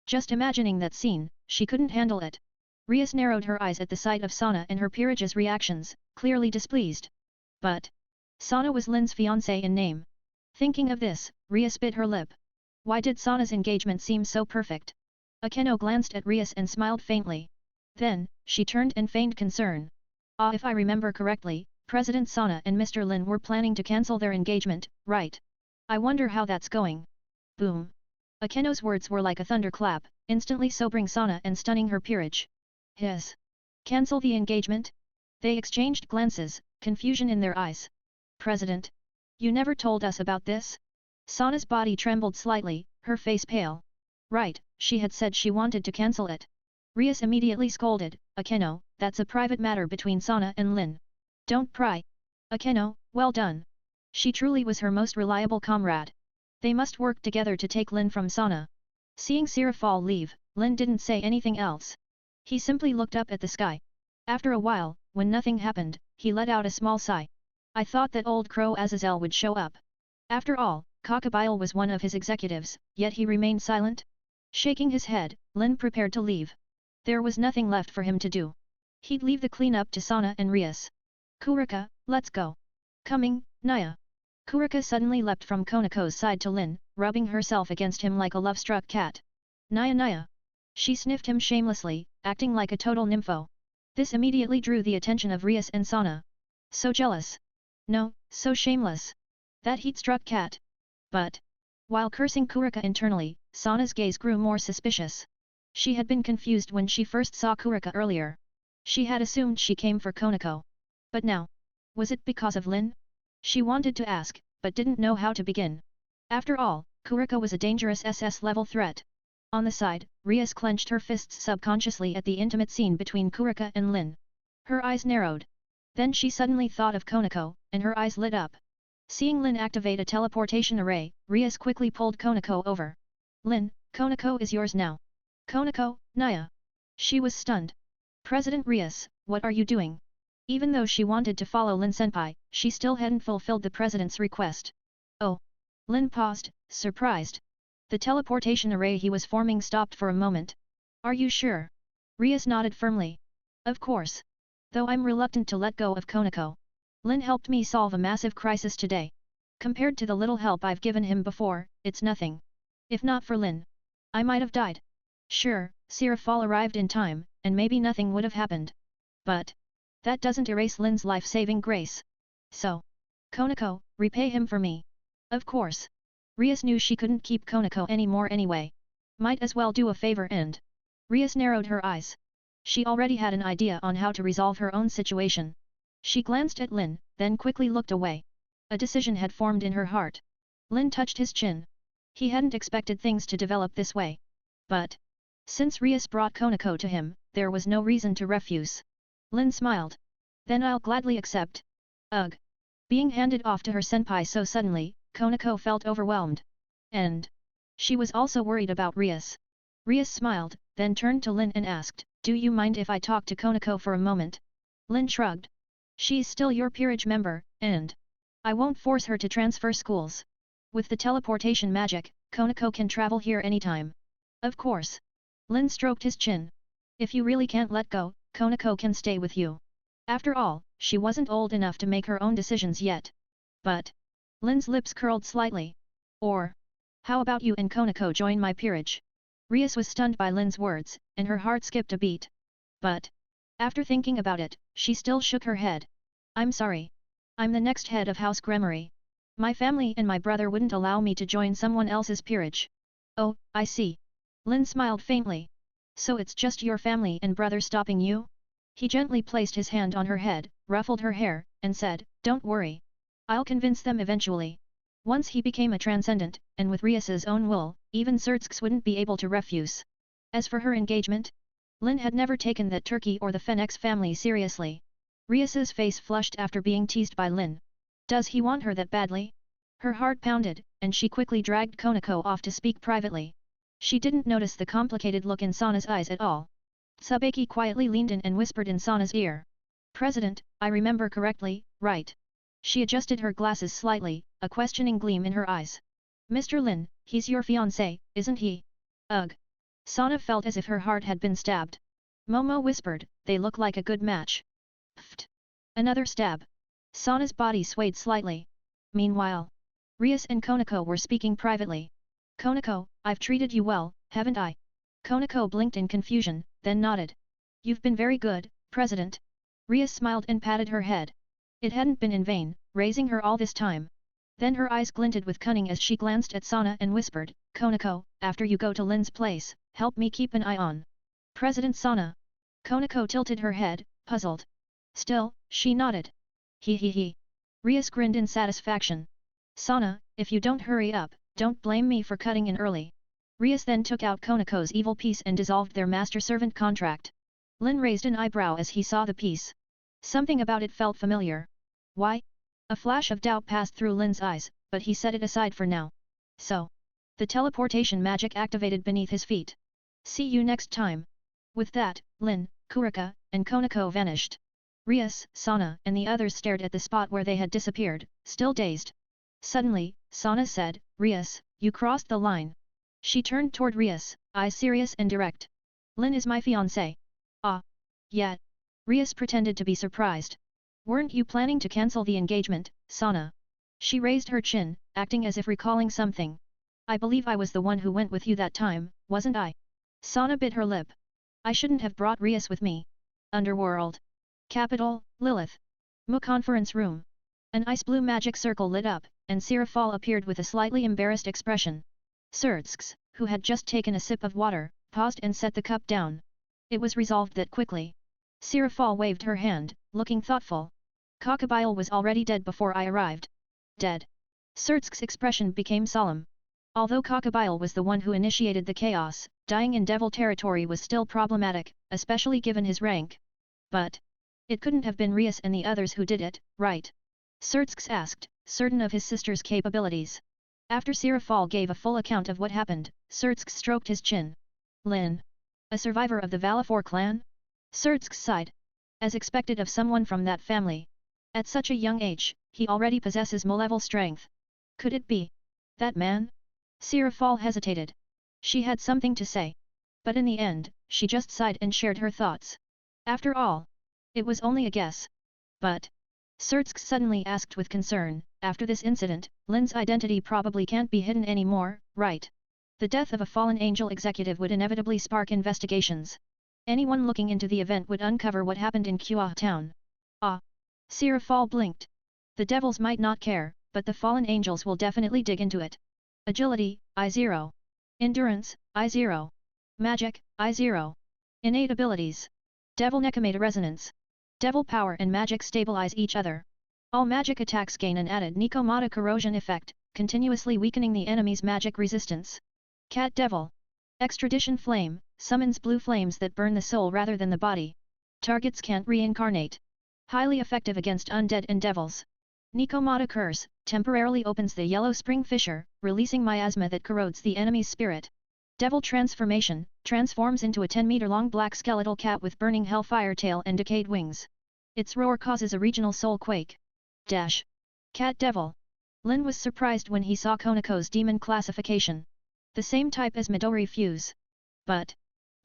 Just imagining that scene, she couldn't handle it. Rias narrowed her eyes at the sight of Sana and her peerage's reactions, clearly displeased. But Sana was Lynn's fiancé in name. Thinking of this, Rias bit her lip. Why did Sana's engagement seem so perfect? Akeno glanced at Rias and smiled faintly. Then, she turned and feigned concern. If I remember correctly, President Sana and Mr. Lin were planning to cancel their engagement, right? I wonder how that's going. Boom. Akeno's words were like a thunderclap, instantly sobering Sana and stunning her peerage. Cancel the engagement? They exchanged glances, confusion in their eyes. President. You never told us about this? Sana's body trembled slightly, her face pale. Right, she had said she wanted to cancel it. Rias immediately scolded, Akeno, that's a private matter between Sana and Lin. Don't pry. Akeno, well done. She truly was her most reliable comrade. They must work together to take Lin from Sana. Seeing Sirafal leave, Lin didn't say anything else. He simply looked up at the sky. After a while, when nothing happened, he let out a small sigh. I thought that old crow Azazel would show up. After all, Cockabile was one of his executives, yet he remained silent. Shaking his head, Lin prepared to leave. There was nothing left for him to do. He'd leave the cleanup to Sana and Rias. Kurika, let's go. Coming, Naya. Kurika suddenly leapt from Konako's side to Lin, rubbing herself against him like a love-struck cat. Naya. She sniffed him shamelessly, acting like a total nympho. This immediately drew the attention of Rias and Sana. So jealous. No, so shameless. That heat-struck cat. But, while cursing Kurika internally, Sana's gaze grew more suspicious. She had been confused when she first saw Kurika earlier. She had assumed she came for Konako. But now, was it because of Lin? She wanted to ask, but didn't know how to begin. After all, Kurika was a dangerous SS-level threat. On the side, Rias clenched her fists subconsciously at the intimate scene between Kurika and Lin. Her eyes narrowed. Then she suddenly thought of Konako, and her eyes lit up. Seeing Lin activate a teleportation array, Rias quickly pulled Konako over. Lin, Konako is yours now. Konako, Naya. She was stunned. President Rias, what are you doing? Even though she wanted to follow Lin Senpai, she still hadn't fulfilled the president's request. Oh. Lin paused, surprised. The teleportation array he was forming stopped for a moment. Are you sure? Rias nodded firmly. Of course. Though I'm reluctant to let go of Konako. Lin helped me solve a massive crisis today. Compared to the little help I've given him before, it's nothing. If not for Lin, I might have died. Sure, Sirafal arrived in time, and maybe nothing would have happened. But that doesn't erase Lin's life-saving grace. So, Konako, repay him for me. Of course. Rias knew she couldn't keep Konako anymore anyway. Might as well do a favor and… Rias narrowed her eyes. She already had an idea on how to resolve her own situation. She glanced at Lin, then quickly looked away. A decision had formed in her heart. Lin touched his chin. He hadn't expected things to develop this way. But since Rias brought Konako to him, there was no reason to refuse. Lin smiled. Then I'll gladly accept. Ugh. Being handed off to her senpai so suddenly, Konako felt overwhelmed. And she was also worried about Rias. Rias smiled, then turned to Lin and asked, do you mind if I talk to Konako for a moment? Lin shrugged. She's still your peerage member, and I won't force her to transfer schools. With the teleportation magic, Konako can travel here anytime. Of course. Lin stroked his chin. If you really can't let go, Konako can stay with you. After all, she wasn't old enough to make her own decisions yet. But... Lynn's lips curled slightly. Or... How about you and Konako join my peerage? Rias was stunned by Lynn's words, and her heart skipped a beat. But... After thinking about it, she still shook her head. I'm sorry. I'm the next head of House Gremory. My family and my brother wouldn't allow me to join someone else's peerage. Oh, I see. Lynn smiled faintly. So it's just your family and brother stopping you? He gently placed his hand on her head, ruffled her hair, and said, don't worry. I'll convince them eventually. Once he became a transcendent, and with Rias's own will, even Surtsk wouldn't be able to refuse. As for her engagement, Lynn had never taken that turkey or the Phoenix family seriously. Rias's face flushed after being teased by Lynn. Does he want her that badly? Her heart pounded, and she quickly dragged Konako off to speak privately. She didn't notice the complicated look in Sana's eyes at all. Tsubaki quietly leaned in and whispered in Sana's ear. President, I remember correctly, right? She adjusted her glasses slightly, a questioning gleam in her eyes. Mr. Lin, he's your fiancé, isn't he? Ugh. Sana felt as if her heart had been stabbed. Momo whispered, they look like a good match. Pfft. Another stab. Sana's body swayed slightly. Meanwhile, Rias and Konako were speaking privately. Konako, I've treated you well, haven't I? Konako blinked in confusion, then nodded. You've been very good, President. Rias smiled and patted her head. It hadn't been in vain, raising her all this time. Then her eyes glinted with cunning as she glanced at Sana and whispered, Konako, after you go to Lin's place, help me keep an eye on President Sana. Konako tilted her head, puzzled. Still, she nodded. He. Rias grinned in satisfaction. Sana, if you don't hurry up, don't blame me for cutting in early. Rias then took out Konako's evil piece and dissolved their master-servant contract. Lin raised an eyebrow as he saw the piece. Something about it felt familiar. Why? A flash of doubt passed through Lin's eyes, but he set it aside for now. So. The teleportation magic activated beneath his feet. See you next time. With that, Lin, Kurika, and Konako vanished. Rias, Sana, and the others stared at the spot where they had disappeared, still dazed. Suddenly, Sana said, Rias, you crossed the line. She turned toward Rias, eyes serious and direct. Lin is my fiancé. Ah. Yeah. Rias pretended to be surprised. Weren't you planning to cancel the engagement, Sana? She raised her chin, acting as if recalling something. I believe I was the one who went with you that time, wasn't I? Sana bit her lip. I shouldn't have brought Rias with me. Underworld. Capital, Lilith. Mu conference room. An ice blue magic circle lit up, and Sirafal appeared with a slightly embarrassed expression. Surtsk, who had just taken a sip of water, paused and set the cup down. It was resolved that quickly. Sirafal waved her hand, looking thoughtful. Cockabile was already dead before I arrived. Dead. Surtsk's expression became solemn. Although Cockabile was the one who initiated the chaos, dying in devil territory was still problematic, especially given his rank. But it couldn't have been Rias and the others who did it, right? Surtsk asked, certain of his sister's capabilities. After Sirafal gave a full account of what happened, Surtsk stroked his chin. Lin. A survivor of the Valafor clan? Surtsk sighed. As expected of someone from that family. At such a young age, he already possesses mid-level strength. Could it be that man? Sirafal hesitated. She had something to say. But in the end, she just sighed and shared her thoughts. After all, it was only a guess. But Surtsk suddenly asked with concern, after this incident, Lin's identity probably can't be hidden anymore, right? The death of a fallen angel executive would inevitably spark investigations. Anyone looking into the event would uncover what happened in Kua town. Ah! Sirafal blinked. The devils might not care, but the fallen angels will definitely dig into it. Agility, I0. Endurance, I0. Magic, I0. Innate abilities. Devil Nekomata Resonance. Devil power and magic stabilize each other. All magic attacks gain an added Nekomata corrosion effect, continuously weakening the enemy's magic resistance. Cat Devil. Extradition Flame, summons blue flames that burn the soul rather than the body. Targets can't reincarnate. Highly effective against undead and devils. Nekomata Curse, temporarily opens the yellow spring fissure, releasing miasma that corrodes the enemy's spirit. Devil Transformation, transforms into a 10-meter-long black skeletal cat with burning hellfire tail and decayed wings. Its roar causes a regional soul quake. Dash. Cat Devil. Lin was surprised when he saw Konako's demon classification. The same type as Midori Fuse. But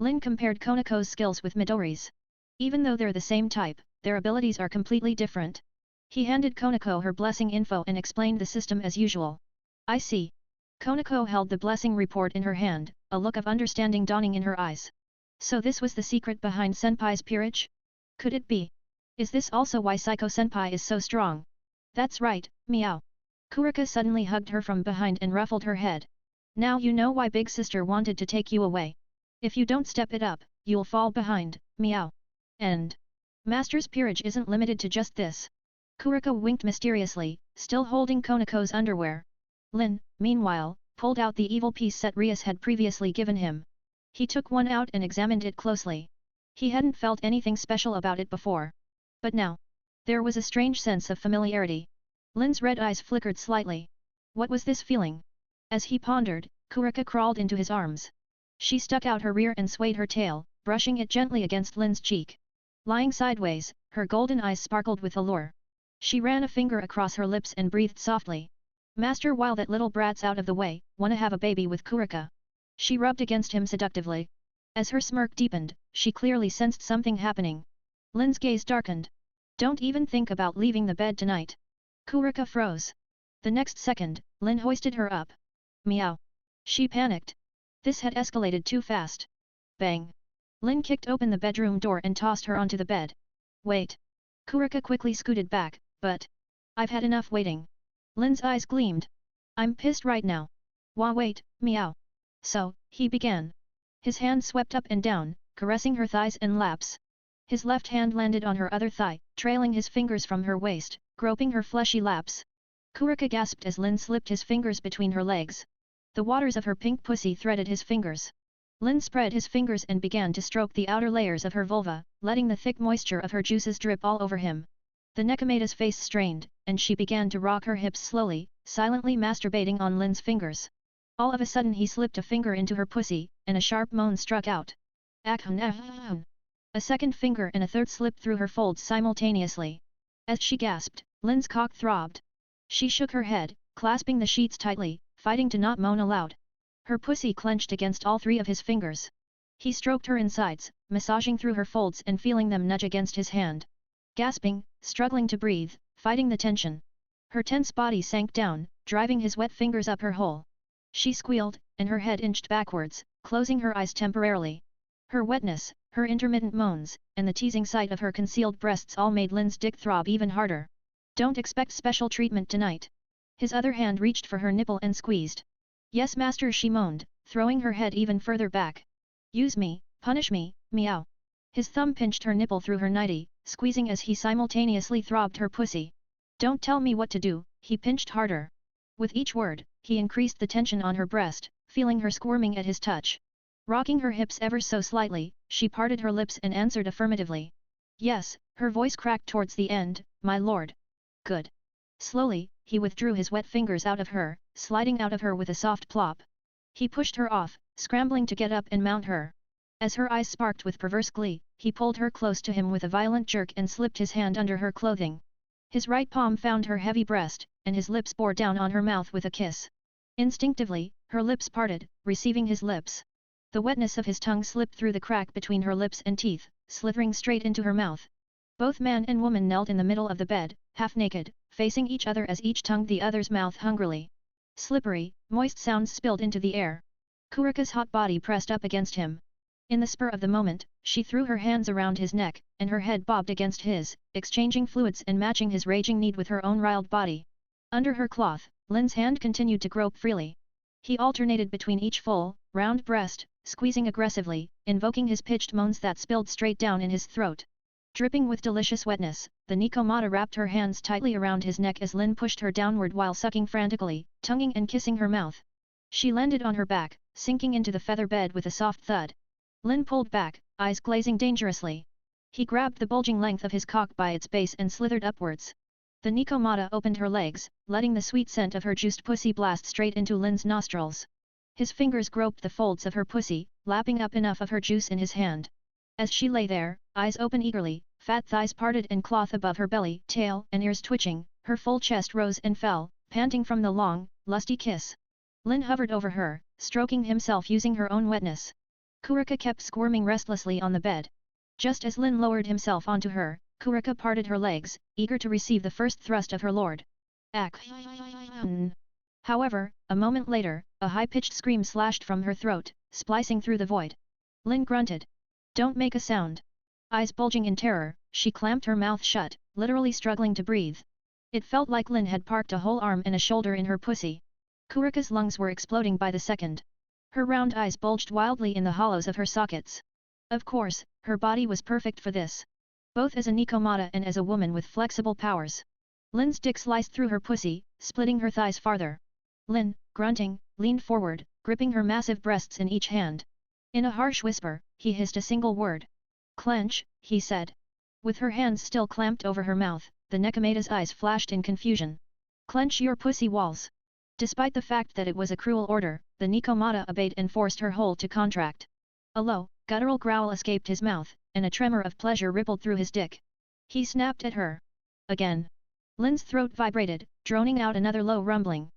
Lynn compared Konako's skills with Midori's. Even though they're the same type, their abilities are completely different. He handed Konako her blessing info and explained the system as usual. I see. Konako held the blessing report in her hand, a look of understanding dawning in her eyes. So this was the secret behind Senpai's peerage? Could it be? Is this also why Psycho Senpai is so strong? That's right, meow. Kurika suddenly hugged her from behind and ruffled her head. Now you know why Big Sister wanted to take you away. If you don't step it up, you'll fall behind, meow. And Master's peerage isn't limited to just this. Kurika winked mysteriously, still holding Konako's underwear. Lynn, meanwhile, pulled out the evil piece set Rias had previously given him. He took one out and examined it closely. He hadn't felt anything special about it before. But now, there was a strange sense of familiarity. Lynn's red eyes flickered slightly. What was this feeling? As he pondered, Kurika crawled into his arms. She stuck out her rear and swayed her tail, brushing it gently against Lynn's cheek. Lying sideways, her golden eyes sparkled with allure. She ran a finger across her lips and breathed softly. Master, while that little brat's out of the way, wanna have a baby with Kurika? She rubbed against him seductively. As her smirk deepened, she clearly sensed something happening. Lynn's gaze darkened. Don't even think about leaving the bed tonight. Kurika froze. The next second, Lynn hoisted her up. Meow. She panicked. This had escalated too fast. Bang. Lynn kicked open the bedroom door and tossed her onto the bed. Wait. Kurika quickly scooted back, but I've had enough waiting. Lynn's eyes gleamed. I'm pissed right now. Wait, meow. So, he began. His hand swept up and down, caressing her thighs and laps. His left hand landed on her other thigh, trailing his fingers from her waist, groping her fleshy laps. Kurika gasped as Lynn slipped his fingers between her legs. The waters of her pink pussy threaded his fingers. Lynn spread his fingers and began to stroke the outer layers of her vulva, letting the thick moisture of her juices drip all over him. The Nekomata's face strained, and she began to rock her hips slowly, silently masturbating on Lynn's fingers. All of a sudden he slipped a finger into her pussy, and a sharp moan struck out. Akhun. A second finger and a third slipped through her folds simultaneously. As she gasped, Lynn's cock throbbed. She shook her head, clasping the sheets tightly, fighting to not moan aloud. Her pussy clenched against all three of his fingers. He stroked her insides, massaging through her folds and feeling them nudge against his hand. Gasping, struggling to breathe, fighting the tension. Her tense body sank down, driving his wet fingers up her hole. She squealed, and her head inched backwards, closing her eyes temporarily. Her wetness, her intermittent moans, and the teasing sight of her concealed breasts all made Lynn's dick throb even harder. Don't expect special treatment tonight. His other hand reached for her nipple and squeezed. Yes, master, she moaned, throwing her head even further back. Use me, punish me, meow. His thumb pinched her nipple through her nightie, squeezing as he simultaneously throbbed her pussy. Don't tell me what to do, he pinched harder. With each word, he increased the tension on her breast, feeling her squirming at his touch. Rocking her hips ever so slightly, she parted her lips and answered affirmatively. Yes, her voice cracked towards the end, my lord. Good. Slowly, he withdrew his wet fingers out of her, sliding out of her with a soft plop. He pushed her off, scrambling to get up and mount her. As her eyes sparked with perverse glee, he pulled her close to him with a violent jerk and slipped his hand under her clothing. His right palm found her heavy breast, and his lips bore down on her mouth with a kiss. Instinctively, her lips parted, receiving his lips. The wetness of his tongue slipped through the crack between her lips and teeth, slithering straight into her mouth. Both man and woman knelt in the middle of the bed, half naked, facing each other as each tongued the other's mouth hungrily. Slippery, moist sounds spilled into the air. Kurika's hot body pressed up against him. In the spur of the moment, she threw her hands around his neck, and her head bobbed against his, exchanging fluids and matching his raging need with her own riled body. Under her cloth, Lynn's hand continued to grope freely. He alternated between each full, round breast, squeezing aggressively, invoking his pitched moans that spilled straight down in his throat. Dripping with delicious wetness, the Nikomata wrapped her hands tightly around his neck as Lynn pushed her downward while sucking frantically, tonguing and kissing her mouth. She landed on her back, sinking into the feather bed with a soft thud. Lynn pulled back, eyes glazing dangerously. He grabbed the bulging length of his cock by its base and slithered upwards. The Nikomata opened her legs, letting the sweet scent of her juiced pussy blast straight into Lynn's nostrils. His fingers groped the folds of her pussy, lapping up enough of her juice in his hand. As she lay there, eyes open eagerly, fat thighs parted and cloth above her belly, tail and ears twitching, her full chest rose and fell, panting from the long, lusty kiss. Lynn hovered over her, stroking himself using her own wetness. Kurika kept squirming restlessly on the bed. Just as Lynn lowered himself onto her, Kurika parted her legs, eager to receive the first thrust of her lord. Ak. However, a moment later, a high-pitched scream slashed from her throat, splicing through the void. Lynn grunted. Don't make a sound. Eyes bulging in terror, she clamped her mouth shut, literally struggling to breathe. It felt like Lynn had parked a whole arm and a shoulder in her pussy. Kurika's lungs were exploding by the second. Her round eyes bulged wildly in the hollows of her sockets. Of course, her body was perfect for this. Both as a Nikomata and as a woman with flexible powers. Lynn's dick sliced through her pussy, splitting her thighs farther. Lynn, grunting, leaned forward, gripping her massive breasts in each hand. In a harsh whisper, he hissed a single word. Clench, he said. With her hands still clamped over her mouth, the Nekomata's eyes flashed in confusion. Clench your pussy walls. Despite the fact that it was a cruel order, the Nikomata obeyed and forced her hole to contract. A low, guttural growl escaped his mouth, and a tremor of pleasure rippled through his dick. He snapped at her. Again. Lynn's throat vibrated, droning out another low rumbling.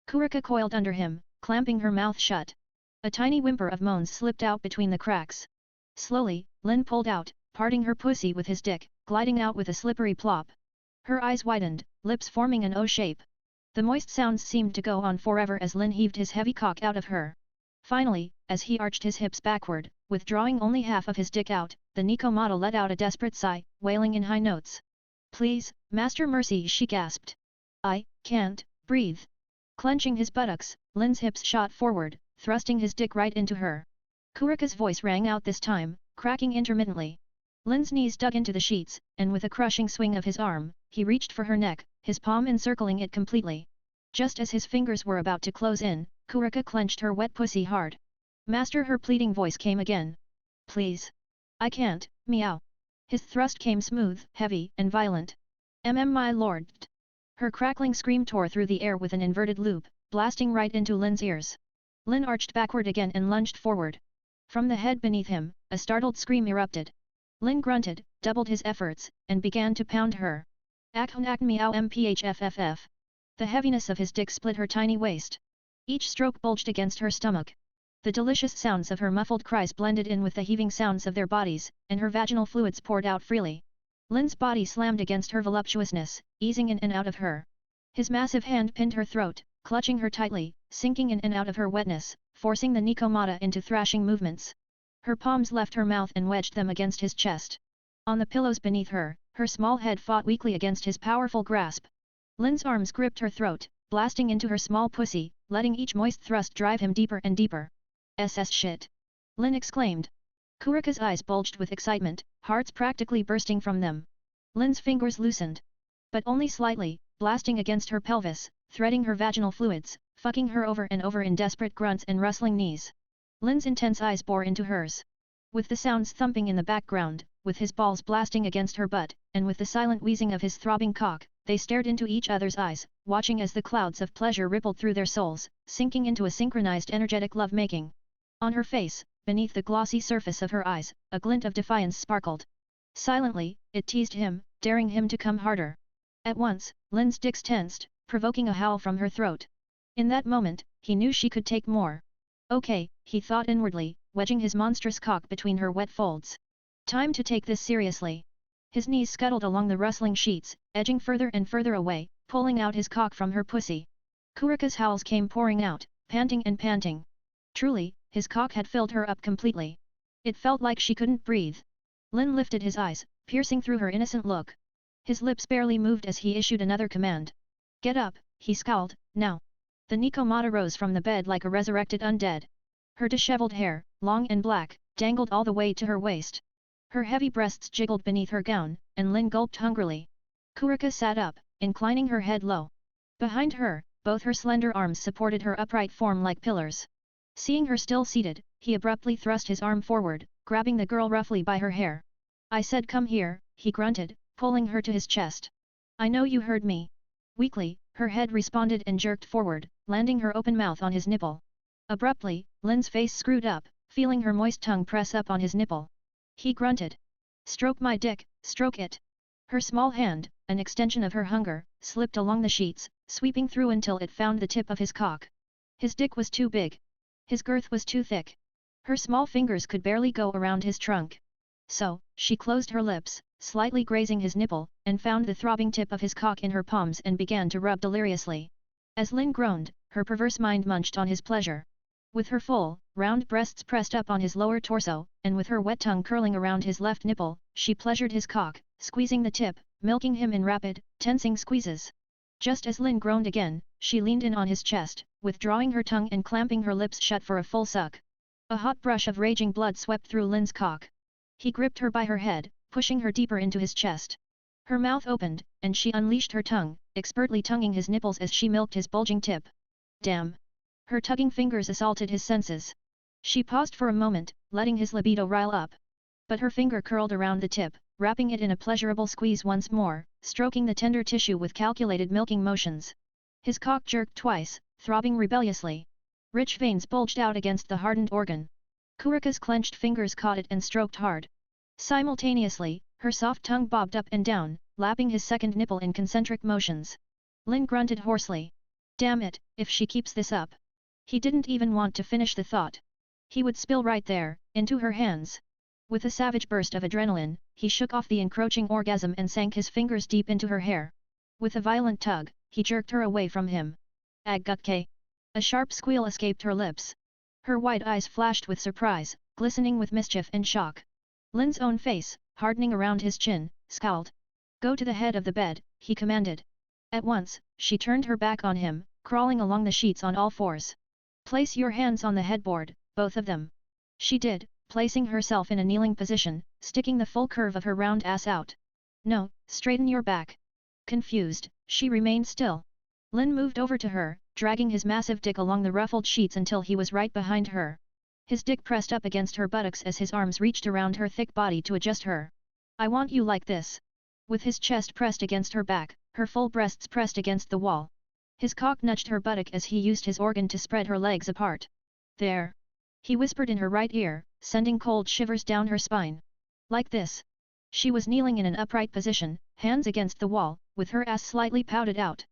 Kurika coiled under him, clamping her mouth shut. A tiny whimper of moans slipped out between the cracks. Slowly, Lynn pulled out, parting her pussy with his dick, gliding out with a slippery plop. Her eyes widened, lips forming an O shape. The moist sounds seemed to go on forever as Lynn heaved his heavy cock out of her. Finally, as he arched his hips backward, withdrawing only half of his dick out, the Nikomata let out a desperate sigh, wailing in high notes. Please, Master Mercy, she gasped. I can't breathe. Clenching his buttocks, Lynn's hips shot forward, thrusting his dick right into her. Kurika's voice rang out this time, cracking intermittently. Lynn's knees dug into the sheets, and with a crushing swing of his arm, he reached for her neck, his palm encircling it completely. Just as his fingers were about to close in, Kurika clenched her wet pussy hard. Master, her pleading voice came again. Please. I can't, meow. His thrust came smooth, heavy, and violent. My lord. Her crackling scream tore through the air with an inverted loop, blasting right into Lynn's ears. Lynn arched backward again and lunged forward. From the head beneath him, a startled scream erupted. Lynn grunted, doubled his efforts, and began to pound her. Ak meow mphff. The heaviness of his dick split her tiny waist. Each stroke bulged against her stomach. The delicious sounds of her muffled cries blended in with the heaving sounds of their bodies, and her vaginal fluids poured out freely. Lynn's body slammed against her voluptuousness, easing in and out of her. His massive hand pinned her throat, clutching her tightly, sinking in and out of her wetness, forcing the Nikomata into thrashing movements. Her palms left her mouth and wedged them against his chest. On the pillows beneath her, her small head fought weakly against his powerful grasp. Lynn's arms gripped her throat, blasting into her small pussy, letting each moist thrust drive him deeper and deeper. SS shit! Lynn exclaimed. Kurika's eyes bulged with excitement, hearts practically bursting from them. Lynn's fingers loosened. But only slightly, blasting against her pelvis, threading her vaginal fluids, fucking her over and over in desperate grunts and rustling knees. Lynn's intense eyes bore into hers. With the sounds thumping in the background, with his balls blasting against her butt, and with the silent wheezing of his throbbing cock, they stared into each other's eyes, watching as the clouds of pleasure rippled through their souls, sinking into a synchronized energetic love-making. On her face, beneath the glossy surface of her eyes, a glint of defiance sparkled. Silently, it teased him, daring him to come harder. At once, Lynn's dicks tensed, provoking a howl from her throat. In that moment, he knew she could take more. Okay, he thought inwardly, wedging his monstrous cock between her wet folds. Time to take this seriously. His knees scuttled along the rustling sheets, edging further and further away, pulling out his cock from her pussy. Kurika's howls came pouring out, panting and panting. Truly, his cock had filled her up completely. It felt like she couldn't breathe. Lynn lifted his eyes, piercing through her innocent look. His lips barely moved as he issued another command. Get up, he scowled, now. The Nikomata rose from the bed like a resurrected undead. Her disheveled hair, long and black, dangled all the way to her waist. Her heavy breasts jiggled beneath her gown, and Lynn gulped hungrily. Kurika sat up, inclining her head low. Behind her, both her slender arms supported her upright form like pillars. Seeing her still seated, he abruptly thrust his arm forward, grabbing the girl roughly by her hair. I said come here, he grunted, pulling her to his chest. I know you heard me. Weakly, her head responded and jerked forward, landing her open mouth on his nipple. Abruptly, Lynn's face screwed up, feeling her moist tongue press up on his nipple. He grunted. Stroke my dick, stroke it. Her small hand, an extension of her hunger, slipped along the sheets, sweeping through until it found the tip of his cock. His dick was too big. His girth was too thick. Her small fingers could barely go around his trunk. So, she closed her lips, slightly grazing his nipple, and found the throbbing tip of his cock in her palms and began to rub deliriously. As Lynn groaned, her perverse mind munched on his pleasure. With her full, round breasts pressed up on his lower torso, and with her wet tongue curling around his left nipple, she pleasured his cock, squeezing the tip, milking him in rapid, tensing squeezes. Just as Lynn groaned again, she leaned in on his chest, withdrawing her tongue and clamping her lips shut for a full suck. A hot brush of raging blood swept through Lynn's cock. He gripped her by her head, pushing her deeper into his chest. Her mouth opened, and she unleashed her tongue, expertly tonguing his nipples as she milked his bulging tip. Damn! Her tugging fingers assaulted his senses. She paused for a moment, letting his libido rile up. But her finger curled around the tip, wrapping it in a pleasurable squeeze once more, stroking the tender tissue with calculated milking motions. His cock jerked twice, throbbing rebelliously. Rich veins bulged out against the hardened organ. Kurika's clenched fingers caught it and stroked hard. Simultaneously, her soft tongue bobbed up and down, lapping his second nipple in concentric motions. Lynn grunted hoarsely. Damn it, if she keeps this up. He didn't even want to finish the thought. He would spill right there, into her hands. With a savage burst of adrenaline, he shook off the encroaching orgasm and sank his fingers deep into her hair. With a violent tug, he jerked her away from him. Aggukke! A sharp squeal escaped her lips. Her wide eyes flashed with surprise, glistening with mischief and shock. Lynn's own face, hardening around his chin, scowled. Go to the head of the bed, he commanded. At once, she turned her back on him, crawling along the sheets on all fours. Place your hands on the headboard, both of them. She did, placing herself in a kneeling position, sticking the full curve of her round ass out. No, straighten your back. Confused, she remained still. Lynn moved over to her, dragging his massive dick along the ruffled sheets until he was right behind her. His dick pressed up against her buttocks as his arms reached around her thick body to adjust her. I want you like this. With his chest pressed against her back, her full breasts pressed against the wall. His cock nudged her buttock as he used his organ to spread her legs apart. There. He whispered in her right ear, sending cold shivers down her spine. Like this. She was kneeling in an upright position, hands against the wall, with her ass slightly pouted out.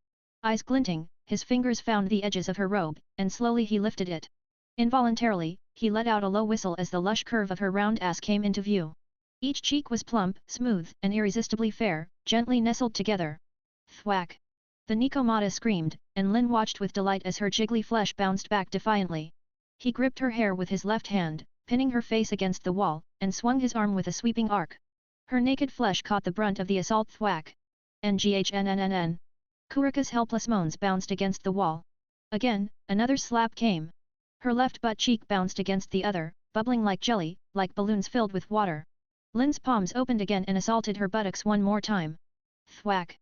Eyes glinting, his fingers found the edges of her robe, and slowly he lifted it. Involuntarily, he let out a low whistle as the lush curve of her round ass came into view. Each cheek was plump, smooth, and irresistibly fair, gently nestled together. Thwack! The Nikomata screamed, and Lynn watched with delight as her jiggly flesh bounced back defiantly. He gripped her hair with his left hand, pinning her face against the wall, and swung his arm with a sweeping arc. Her naked flesh caught the brunt of the assault. Thwack! Nghnnnn. Kurika's helpless moans bounced against the wall. Again, another slap came. Her left butt cheek bounced against the other, bubbling like jelly, like balloons filled with water. Lynn's palms opened again and assaulted her buttocks one more time. Thwack!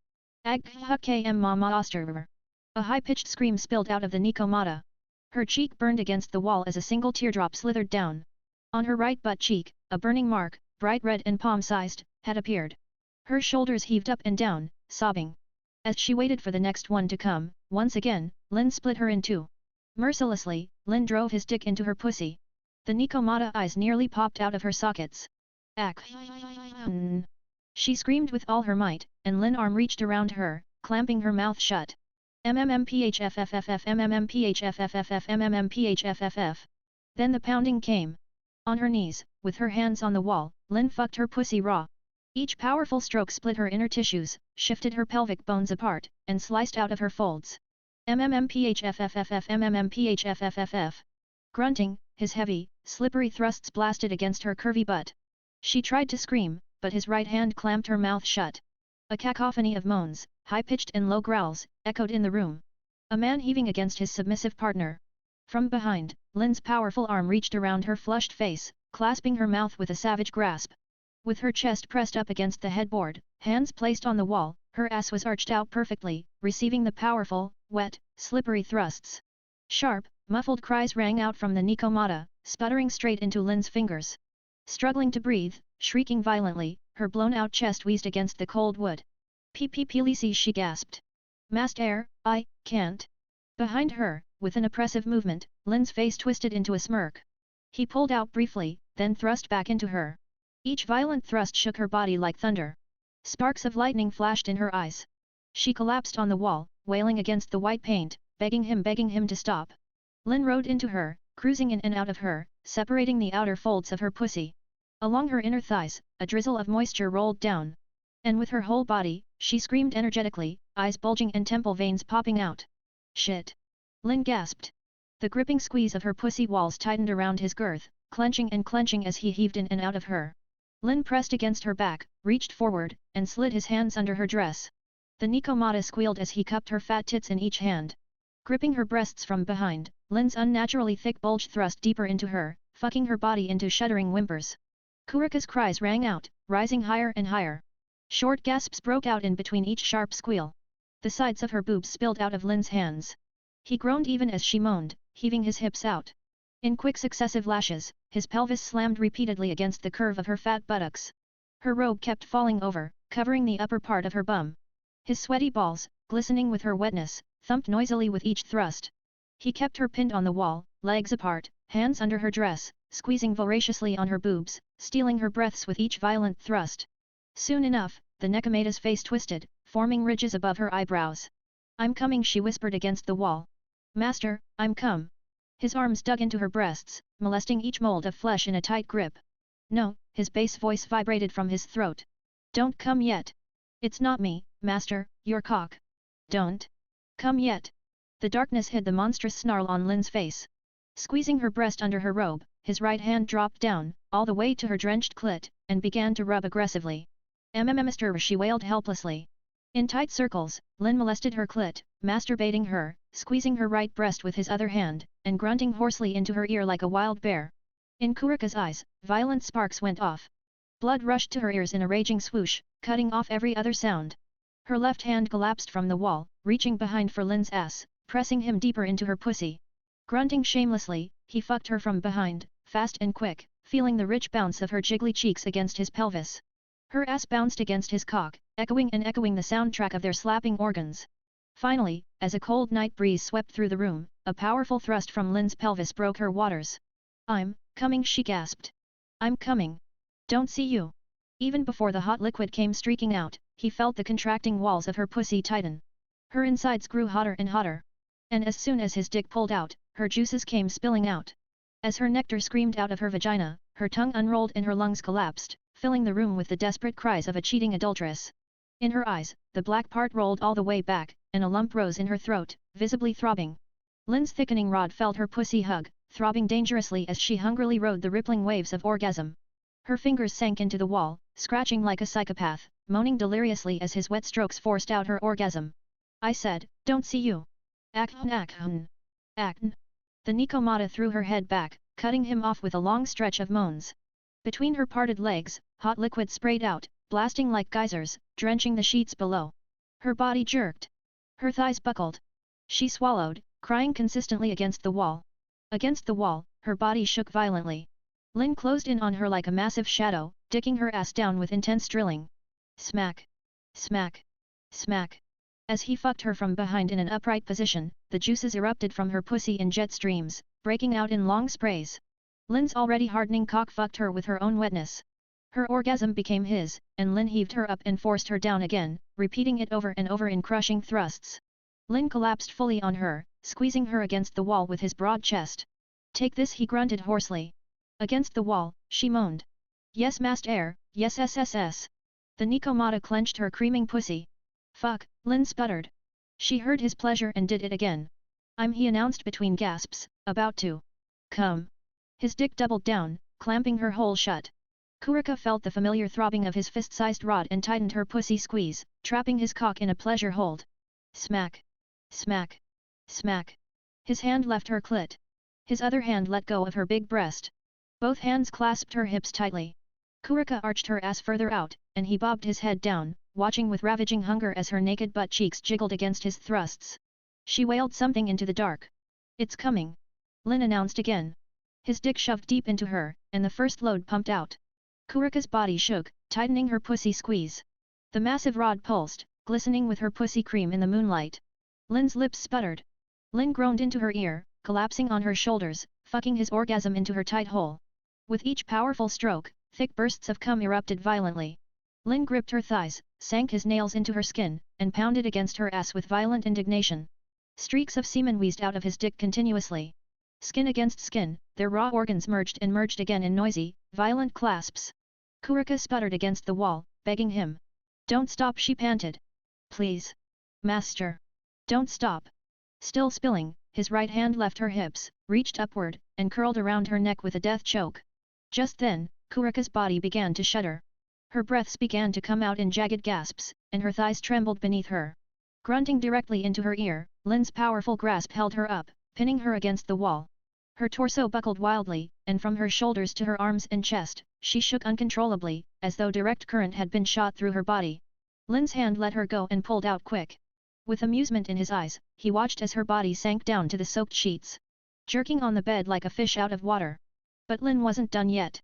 Aggukke mama oster. A high-pitched scream spilled out of the Nikomata. Her cheek burned against the wall as a single teardrop slithered down. On her right butt cheek, a burning mark, bright red and palm-sized, had appeared. Her shoulders heaved up and down, sobbing. As she waited for the next one to come, once again, Lynn split her in two. Mercilessly, Lynn drove his dick into her pussy. The Nikomata eyes nearly popped out of her sockets. Ack! She screamed with all her might, and Lynn's arm reached around her, clamping her mouth shut. MMMPHFFFF. Then the pounding came. On her knees, with her hands on the wall, Lynn fucked her pussy raw. Each powerful stroke split her inner tissues, shifted her pelvic bones apart, and sliced out of her folds. MMMPHFFFF. Grunting, his heavy, slippery thrusts blasted against her curvy butt. She tried to scream, but his right hand clamped her mouth shut. A cacophony of moans, high-pitched and low growls, echoed in the room. A man heaving against his submissive partner. From behind, Lynn's powerful arm reached around her flushed face, clasping her mouth with a savage grasp. With her chest pressed up against the headboard, hands placed on the wall, her ass was arched out perfectly, receiving the powerful, wet, slippery thrusts. Sharp, muffled cries rang out from the Nikomata, sputtering straight into Lynn's fingers. Struggling to breathe, shrieking violently, her blown-out chest wheezed against the cold wood. Please, she gasped. Master, I can't. Behind her, with an oppressive movement, Lynn's face twisted into a smirk. He pulled out briefly, then thrust back into her. Each violent thrust shook her body like thunder. Sparks of lightning flashed in her eyes. She collapsed on the wall, wailing against the white paint, begging him to stop. Lynn rode into her, cruising in and out of her, separating the outer folds of her pussy. Along her inner thighs, a drizzle of moisture rolled down. And with her whole body, she screamed energetically, eyes bulging and temple veins popping out. Shit! Lynn gasped. The gripping squeeze of her pussy walls tightened around his girth, clenching and clenching as he heaved in and out of her. Lynn pressed against her back, reached forward, and slid his hands under her dress. The Nikomata squealed as he cupped her fat tits in each hand. Gripping her breasts from behind, Lynn's unnaturally thick bulge thrust deeper into her, fucking her body into shuddering whimpers. Kurika's cries rang out, rising higher and higher. Short gasps broke out in between each sharp squeal. The sides of her boobs spilled out of Lynn's hands. He groaned even as she moaned, heaving his hips out. In quick successive lashes, his pelvis slammed repeatedly against the curve of her fat buttocks. Her robe kept falling over, covering the upper part of her bum. His sweaty balls, glistening with her wetness, thumped noisily with each thrust. He kept her pinned on the wall, legs apart, hands under her dress, squeezing voraciously on her boobs, stealing her breaths with each violent thrust. Soon enough, the Nekomata's face twisted, forming ridges above her eyebrows. "I'm coming," she whispered against the wall. "Master, I'm come." His arms dug into her breasts, molesting each mold of flesh in a tight grip. "No," his bass voice vibrated from his throat. "Don't come yet. It's not me, master, your cock. Don't come yet." The darkness hid the monstrous snarl on Lynn's face. Squeezing her breast under her robe, his right hand dropped down, all the way to her drenched clit, and began to rub aggressively. "Mister," she wailed helplessly. In tight circles, Lynn molested her clit, masturbating her, squeezing her right breast with his other hand, and grunting hoarsely into her ear like a wild bear. In Kurika's eyes, violent sparks went off. Blood rushed to her ears in a raging swoosh, cutting off every other sound. Her left hand collapsed from the wall, reaching behind for Lynn's ass, pressing him deeper into her pussy. Grunting shamelessly, he fucked her from behind, fast and quick, feeling the rich bounce of her jiggly cheeks against his pelvis. Her ass bounced against his cock, echoing the soundtrack of their slapping organs. Finally, as a cold night breeze swept through the room, a powerful thrust from Lynn's pelvis broke her waters. "I'm coming," she gasped. "I'm coming. Don't see you." Even before the hot liquid came streaking out, he felt the contracting walls of her pussy tighten. Her insides grew hotter and hotter. And as soon as his dick pulled out, her juices came spilling out. As her nectar screamed out of her vagina, her tongue unrolled and her lungs collapsed, filling the room with the desperate cries of a cheating adulteress. In her eyes, the black part rolled all the way back, and a lump rose in her throat, visibly throbbing. Lynn's thickening rod felt her pussy hug, throbbing dangerously as she hungrily rode the rippling waves of orgasm. Her fingers sank into the wall, scratching like a psychopath, moaning deliriously as his wet strokes forced out her orgasm. "I said, don't see you." "Akn akn. Akn." The Nikomata threw her head back, cutting him off with a long stretch of moans. Between her parted legs, hot liquid sprayed out, blasting like geysers, drenching the sheets below. Her body jerked. Her thighs buckled. She swallowed, crying consistently against the wall. Against the wall, her body shook violently. Lynn closed in on her like a massive shadow, dicking her ass down with intense drilling. Smack! Smack! Smack! As he fucked her from behind in an upright position, the juices erupted from her pussy in jet streams, breaking out in long sprays. Lynn's already hardening cock fucked her with her own wetness. Her orgasm became his, and Lynn heaved her up and forced her down again, repeating it over and over in crushing thrusts. Lynn collapsed fully on her, squeezing her against the wall with his broad chest. "Take this," he grunted hoarsely. Against the wall, she moaned. "Yes, master, yes sss." The Nikomata clenched her creaming pussy. "Fuck," Lynn sputtered. She heard his pleasure and did it again. He announced between gasps, about to come. His dick doubled down, clamping her hole shut. Kurika felt the familiar throbbing of his fist-sized rod and tightened her pussy squeeze, trapping his cock in a pleasure hold. Smack! Smack! Smack! His hand left her clit. His other hand let go of her big breast. Both hands clasped her hips tightly. Kurika arched her ass further out, and he bobbed his head down, watching with ravaging hunger as her naked butt cheeks jiggled against his thrusts. She wailed something into the dark. "It's coming," Lynn announced again. His dick shoved deep into her, and the first load pumped out. Kurika's body shook, tightening her pussy squeeze. The massive rod pulsed, glistening with her pussy cream in the moonlight. Lynn's lips sputtered. Lynn groaned into her ear, collapsing on her shoulders, fucking his orgasm into her tight hole. With each powerful stroke, thick bursts of cum erupted violently. Lynn gripped her thighs, sank his nails into her skin, and pounded against her ass with violent indignation. Streaks of semen wheezed out of his dick continuously. Skin against skin, their raw organs merged and merged again in noisy, violent clasps. Kurika sputtered against the wall, begging him. Don't stop, she panted. Please. Master. Don't stop. Still spilling, his right hand left her hips, reached upward, and curled around her neck with a death choke. Just then, Kurika's body began to shudder. Her breaths began to come out in jagged gasps, and her thighs trembled beneath her. Grunting directly into her ear, Lynn's powerful grasp held her up, pinning her against the wall. Her torso buckled wildly, and from her shoulders to her arms and chest, she shook uncontrollably, as though direct current had been shot through her body. Lynn's hand let her go and pulled out quick. With amusement in his eyes, he watched as her body sank down to the soaked sheets, jerking on the bed like a fish out of water. But Lynn wasn't done yet.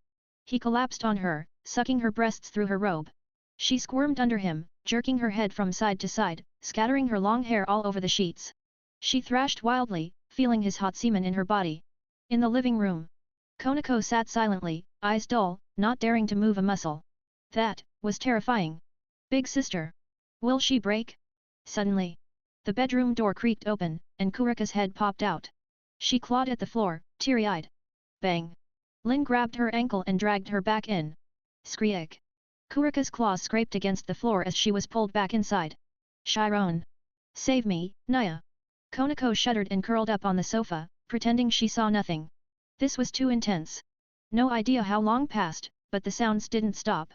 He collapsed on her, sucking her breasts through her robe. She squirmed under him, jerking her head from side to side, scattering her long hair all over the sheets. She thrashed wildly, feeling his hot semen in her body. In the living room, Konako sat silently, eyes dull, not daring to move a muscle. That was terrifying. Big sister. Will she break? Suddenly, the bedroom door creaked open, and Kurika's head popped out. She clawed at the floor, teary-eyed. Bang! Lynn grabbed her ankle and dragged her back in. Skreek! Kurika's claws scraped against the floor as she was pulled back inside. Chiron! Save me, Naya! Konako shuddered and curled up on the sofa, pretending she saw nothing. This was too intense. No idea how long passed, but the sounds didn't stop.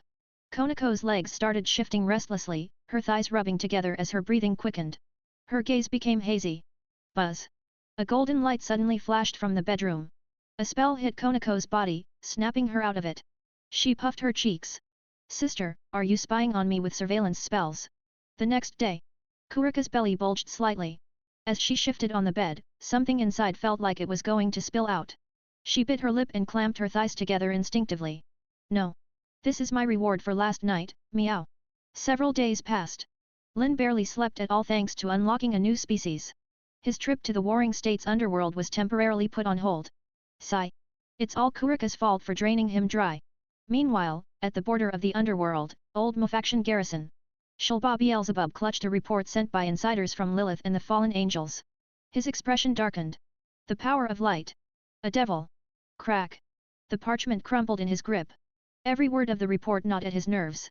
Konako's legs started shifting restlessly, her thighs rubbing together as her breathing quickened. Her gaze became hazy. Buzz! A golden light suddenly flashed from the bedroom. A spell hit Konako's body, snapping her out of it. She puffed her cheeks. Sister, are you spying on me with surveillance spells? The next day, Kurika's belly bulged slightly. As she shifted on the bed, something inside felt like it was going to spill out. She bit her lip and clamped her thighs together instinctively. No. This is my reward for last night, meow. Several days passed. Lynn barely slept at all thanks to unlocking a new species. His trip to the Warring States underworld was temporarily put on hold. Sigh. It's all Kurika's fault for draining him dry. Meanwhile, at the border of the underworld, old Mofaction garrison, Shulba Beelzebub clutched a report sent by insiders from Lilith and the fallen angels. His expression darkened. The power of light. A devil. Crack. The parchment crumpled in his grip. Every word of the report gnawed at his nerves.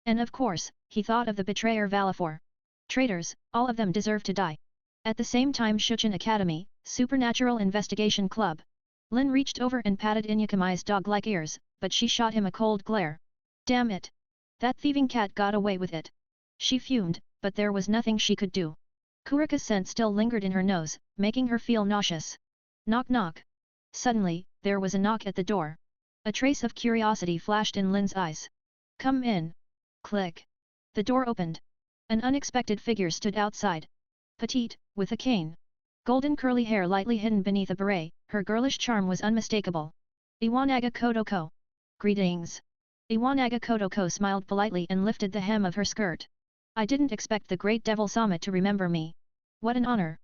And of course, he thought of the betrayer Valifor. Traitors, all of them deserve to die. At the same time, Shuchen Academy, Supernatural Investigation Club. Lynn reached over and patted Inuyakami's dog-like ears, but she shot him a cold glare. Damn it! That thieving cat got away with it. She fumed, but there was nothing she could do. Kurika's scent still lingered in her nose, making her feel nauseous. Knock knock. Suddenly, there was a knock at the door. A trace of curiosity flashed in Lynn's eyes. Come in. Click. The door opened. An unexpected figure stood outside. Petite, with a cane. Golden curly hair lightly hidden beneath a beret, her girlish charm was unmistakable. Iwanaga Kodoko. Greetings. Iwanaga Kodoko smiled politely and lifted the hem of her skirt. I didn't expect the great devil Sama to remember me. What an honor.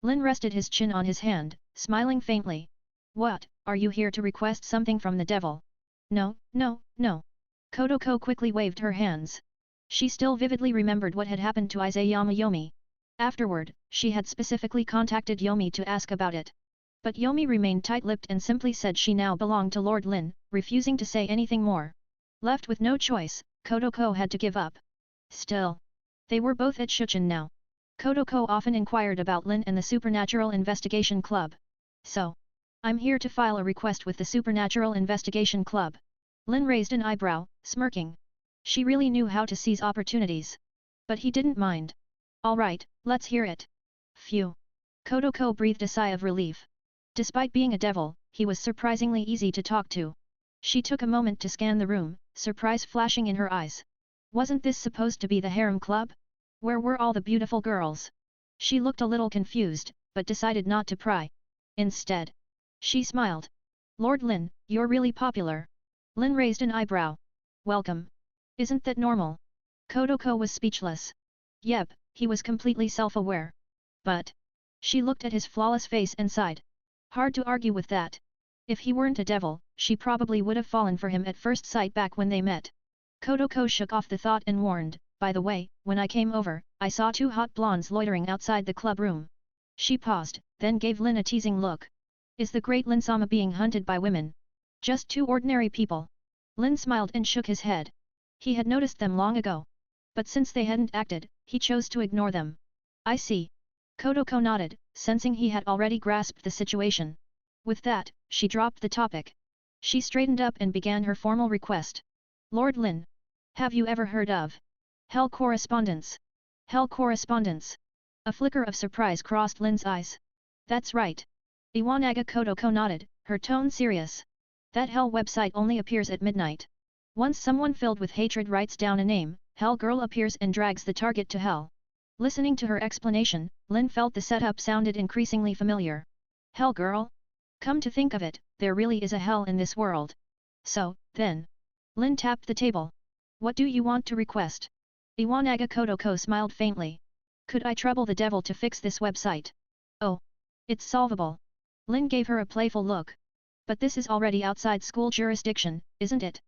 Lynn rested his chin on his hand, smiling faintly. What, are you here to request something from the devil? No, no, no. Kodoko quickly waved her hands. She still vividly remembered what had happened to Izayama Yomi. Afterward, she had specifically contacted Yomi to ask about it. But Yomi remained tight-lipped and simply said she now belonged to Lord Lin, refusing to say anything more. Left with no choice, Kodoko had to give up. Still, they were both at Shuchen now. Kodoko often inquired about Lin and the Supernatural Investigation Club. So, I'm here to file a request with the Supernatural Investigation Club. Lin raised an eyebrow, smirking. She really knew how to seize opportunities. But he didn't mind. All right, let's hear it. Phew. Kodoko breathed a sigh of relief. Despite being a devil, he was surprisingly easy to talk to. She took a moment to scan the room, surprise flashing in her eyes. Wasn't this supposed to be the harem club? Where were all the beautiful girls? She looked a little confused, but decided not to pry. Instead, she smiled. Lord Lin, you're really popular. Lin raised an eyebrow. Welcome. Isn't that normal? Kodoko was speechless. Yep, he was completely self-aware. But, she looked at his flawless face and sighed. Hard to argue with that. If he weren't a devil, she probably would have fallen for him at first sight back when they met. Kodoko shook off the thought and warned, by the way, when I came over, I saw two hot blondes loitering outside the club room. She paused, then gave Lin a teasing look. Is the great Lin Sama being hunted by women? Just two ordinary people. Lin smiled and shook his head. He had noticed them long ago. But since they hadn't acted, he chose to ignore them. I see. Kodoko nodded, sensing he had already grasped the situation. With that, she dropped the topic. She straightened up and began her formal request. Lord Lin. Have you ever heard of Hell Correspondence? Hell Correspondence? A flicker of surprise crossed Lin's eyes. That's right. Iwanaga Kodoko nodded, her tone serious. That Hell website only appears at midnight. Once someone filled with hatred writes down a name, Hell Girl appears and drags the target to hell. Listening to her explanation, Lin felt the setup sounded increasingly familiar. Hell Girl? Come to think of it, there really is a hell in this world. So, then. Lin tapped the table. What do you want to request? Iwanaga Kodoko smiled faintly. Could I trouble the devil to fix this website? Oh. It's solvable. Lin gave her a playful look. But this is already outside school jurisdiction, isn't it?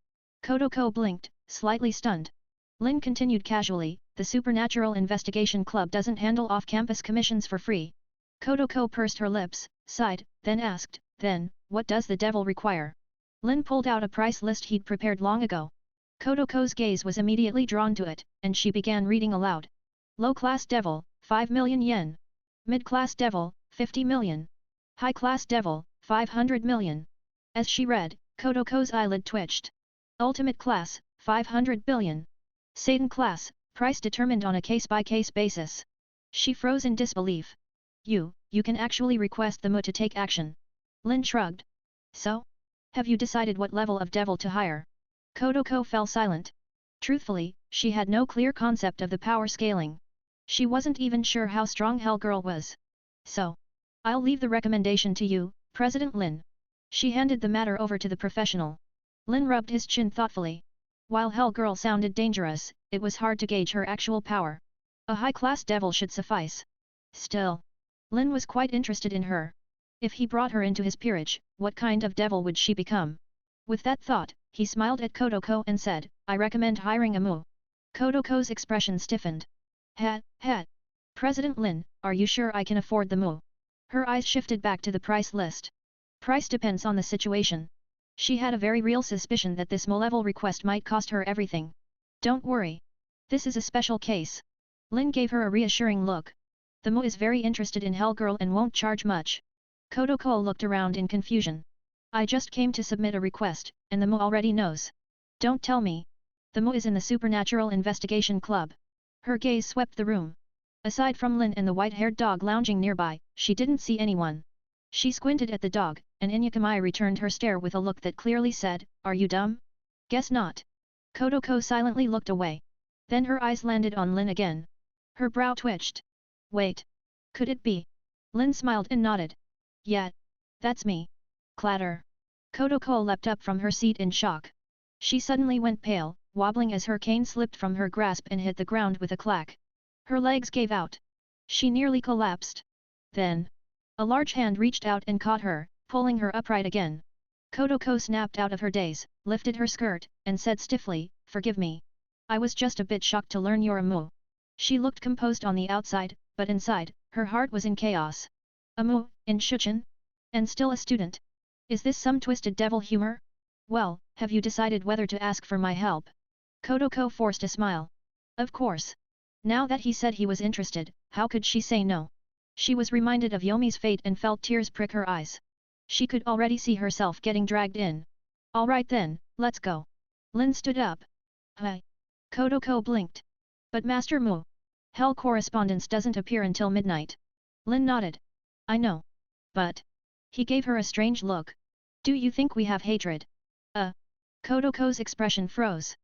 Kodoko blinked, slightly stunned. Lin continued casually, the Supernatural Investigation Club doesn't handle off-campus commissions for free. Kodoko pursed her lips, sighed, then asked, then, what does the devil require? Lin pulled out a price list he'd prepared long ago. Kodoko's gaze was immediately drawn to it, and she began reading aloud. Low-class devil, 5 million yen. Mid-class devil, 50 million. High-class devil, 500 million. As she read, Kodoko's eyelid twitched. Ultimate class, 500 billion. Satan class, price determined on a case-by-case basis. She froze in disbelief. You can actually request the MU to take action. Lin shrugged. So? Have you decided what level of devil to hire? Kodoko fell silent. Truthfully, she had no clear concept of the power scaling. She wasn't even sure how strong Hell Girl was. So. I'll leave the recommendation to you, President Lin. She handed the matter over to the professional. Lin rubbed his chin thoughtfully. While Hell Girl sounded dangerous, it was hard to gauge her actual power. A high-class devil should suffice. Still. Lin was quite interested in her. If he brought her into his peerage, what kind of devil would she become? With that thought, he smiled at Kodoko and said, I recommend hiring a MU. Kodoko's expression stiffened. Ha. President Lin, are you sure I can afford the MU? Her eyes shifted back to the price list. Price depends on the situation. She had a very real suspicion that this MU-level request might cost her everything. Don't worry. This is a special case. Lin gave her a reassuring look. The MU is very interested in Hell Girl and won't charge much. Kodoko looked around in confusion. I just came to submit a request, and the MU already knows. Don't tell me. The MU is in the Supernatural Investigation Club. Her gaze swept the room. Aside from Lin and the white-haired dog lounging nearby, she didn't see anyone. She squinted at the dog, and Inyakamai returned her stare with a look that clearly said, Are you dumb? Guess not. Kodoko silently looked away. Then her eyes landed on Lin again. Her brow twitched. Wait. Could it be? Lin smiled and nodded. Yeah. That's me. Clatter. Kodoko leapt up from her seat in shock. She suddenly went pale, wobbling as her cane slipped from her grasp and hit the ground with a clack. Her legs gave out. She nearly collapsed. Then. A large hand reached out and caught her, pulling her upright again. Kodoko snapped out of her daze, lifted her skirt, and said stiffly, Forgive me. I was just a bit shocked to learn you're a MU. She looked composed on the outside, but inside, her heart was in chaos. A MU, in Shuchen? And still a student? Is this some twisted devil humor? Well, have you decided whether to ask for my help? Kodoko forced a smile. Of course. Now that he said he was interested, how could she say no? She was reminded of Yomi's fate and felt tears prick her eyes. She could already see herself getting dragged in. All right then, let's go. Lin stood up. Hi. Kodoko blinked. But Master Mu. Hell correspondence doesn't appear until midnight. Lin nodded. I know. But. He gave her a strange look. Do you think we have hatred? Kodoko's expression froze.